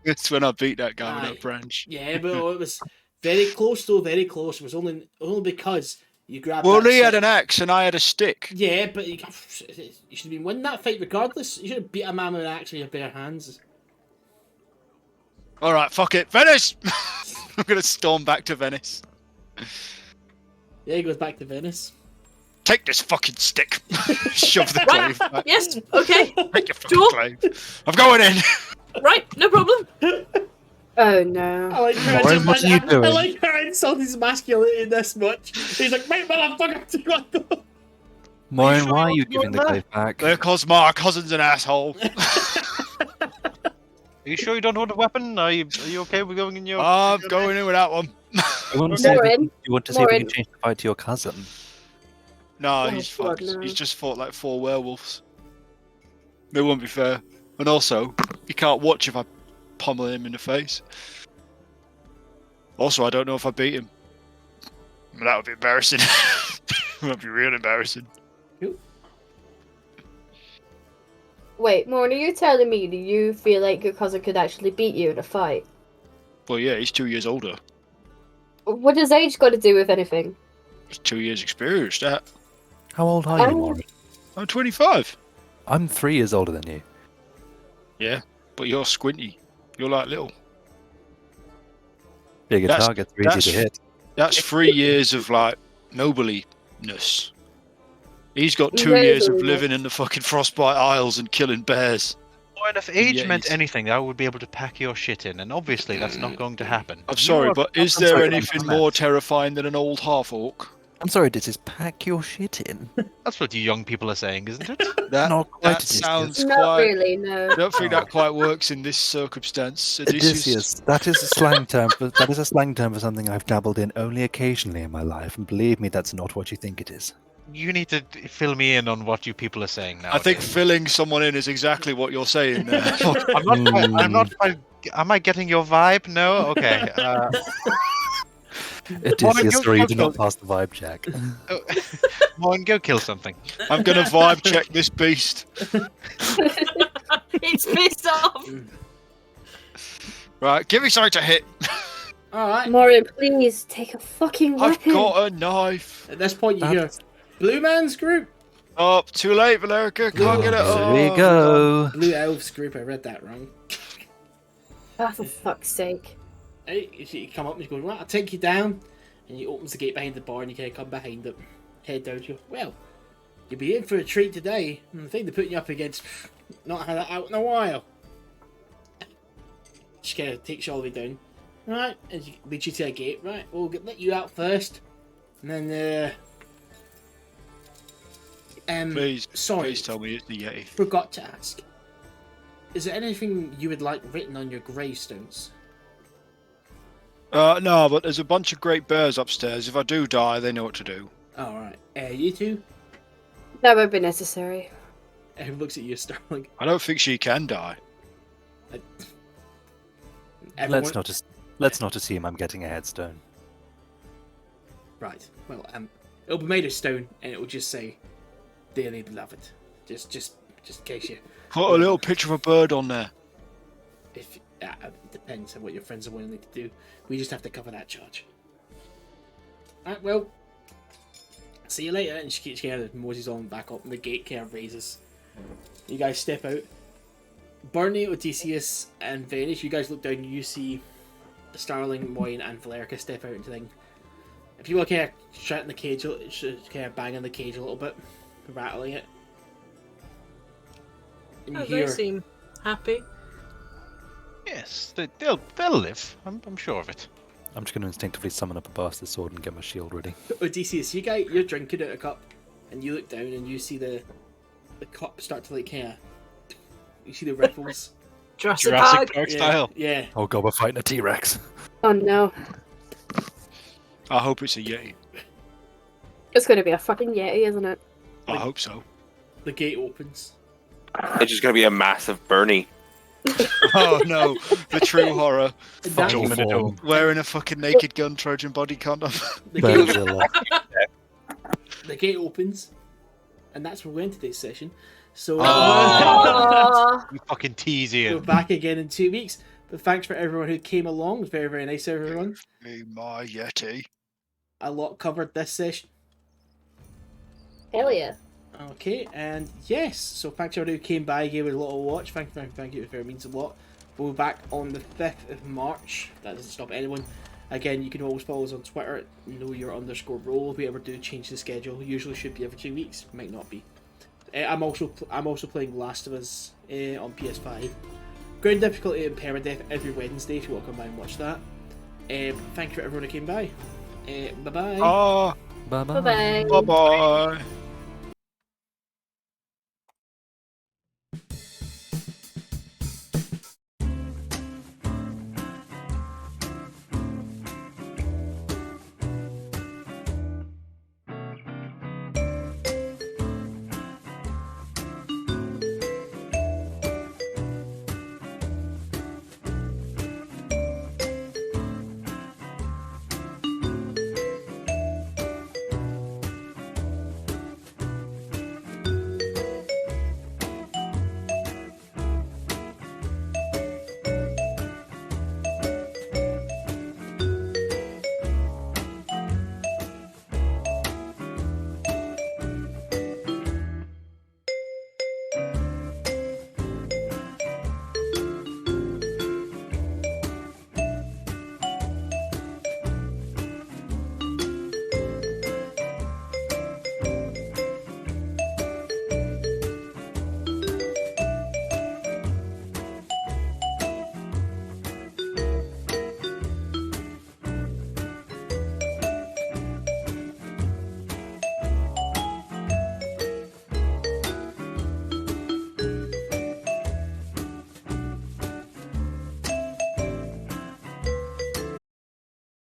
That's when I beat that guy with that branch. Yeah, but it was very close, though, very close. It was only because you grabbed Well, that he had an axe and I had a stick. Yeah, but you should have been winning that fight regardless. You should have beat a man with an axe with your bare hands. Alright, fuck it. Venis! I'm gonna storm back to Venis. Yeah, he goes back to Venis. Take this fucking stick. Shove the Right. glaive back. Yes. Okay. Take your fucking Sure. glaive. I'm going in. Right. No problem. Oh no. I like how Moryn, what are you doing? I like how I insult his masculinity this much. He's like, mate, motherfucker. Moryn, why are you giving the glaive back? Because my cousin's an asshole. Are you sure you don't want a weapon? Are you okay with going in your? I'm going in with that one. You want to see if we Moryn, can change the fight to your cousin? No, Oh, he's God, fucked. no. He's just fought like 4 werewolves. It won't be fair. And also, he can't watch if I pummel him in the face. Also, I don't know if I beat him. That would be embarrassing. That would be real embarrassing. Wait, Moryn, are you telling me that you feel like your cousin could actually beat you in a fight? Well, yeah, he's 2 years older. What does age got to do with anything? It's 2 years experience, that. How old are you, Oh. Moryn? I'm 25. I'm 3 years older than you. Yeah, but you're squinty. You're like little. Bigger That's- targets are easy that's- to hit. That's 3 years of like nobliness. He's got 2 years of living in the fucking Frostbite Isles and killing bears. And if age Yeah, meant he's- anything, I would be able to pack your shit in, and obviously that's not going to happen. I'm sorry, but is I'm there sorry, anything I'm more mad. terrifying than an old half-orc? I'm sorry, this is pack your shit in. That's what you young people are saying, isn't it? That, Not quite that Odysseus. sounds Not quite... really, no. I don't think that quite works in this circumstance. Odysseus. That is a slang term. That is a slang term for something I've dabbled in only occasionally in my life, and believe me, that's not what you think it is. You need to fill me in on what you people are saying now. I think filling someone in is exactly what you're saying there. I'm not. Am I getting your vibe? No. Okay. Odysseus, sorry, you did go. not pass the vibe check. Moryn, go kill something. I'm gonna vibe check this beast. It's pissed off. Right, give me something to hit. All right. Moryn, please take a fucking I've weapon. got a knife. At this point, you hear Blue Man's group. Oh, too late, Valerica. Can't get it. Here Oh, we go. Blue Elves group. I read that wrong. Ah, for fuck's sake. Hey, you come up and he goes, right, I'll take you down. And he opens the gate behind the bar and you kind of come behind it. Head down to you. Well, you'll be in for a treat today. And the thing they're putting you up against, not had that out in a while. She kind of takes you all the way down. Right, and she leads you to a gate. Right, we'll let you out first. And then, please, sorry, please tell me it's the Yeti. forgot to ask. Is there anything you would like written on your gravestones? No, but there's a bunch of great bears upstairs. If I do die, they know what to do. Alright, you two? That would be necessary. Everyone looks at you, Starling. I don't think she can die. Everyone... Let's not assume I'm getting a headstone. Right, well, it'll be made of stone and it will just say, dearly beloved. Just in case you... Put a little picture of a bird on there. If depends on what your friends are willing to do. We just have to cover that charge. Alright, well, see you later. And she kind of moses on back up and the gate kind of raises. You guys step out. Burnie, Odysseus, and Venis, you guys look down and you see Starling, Moryn, and Valericia step out into the thing. If you look kind of shutting the cage, kind of banging the cage a little bit, rattling it. And you They seem happy. Yes, they'll live. I'm sure of it. I'm just going to instinctively summon up a bastard sword and get my shield ready. Odysseus, you're drinking out a cup, and you look down and you see the cup start to like kind of, you see the ripples. Jurassic Park Park. style. Yeah. Oh god, we're fighting a T-Rex. Oh no. I hope it's a Yeti. It's going to be a fucking Yeti, isn't it? I hope so. The gate opens. It's just gonna be a massive Burnie. Oh no, the true horror. That- Form. Wearing a fucking naked gun Trojan body condom. The gate, Godzilla. the gate opens, and that's where we're in today's session. So Aww. You fucking tease we're Ian. back again in 2 weeks. But thanks for everyone who came along. It was very, very nice, everyone. Me, my Yeti. A lot covered this session. Hell yeah. Okay, and yes, so thanks everyone who came by, gave it a little watch. Thank you, it very means a lot. We'll be back on the 5th of March. That doesn't stop anyone. Again, you can always follow us on Twitter at @knowyour_role. If we ever do change the schedule, usually should be every 2 weeks, might not be. I'm also playing Last of Us on PS5. Ground difficulty and permadeath every Wednesday if you want to come by and watch that. Thank you for everyone who came by. Bye bye. Ah, Bye-bye. Bye-bye. bye bye.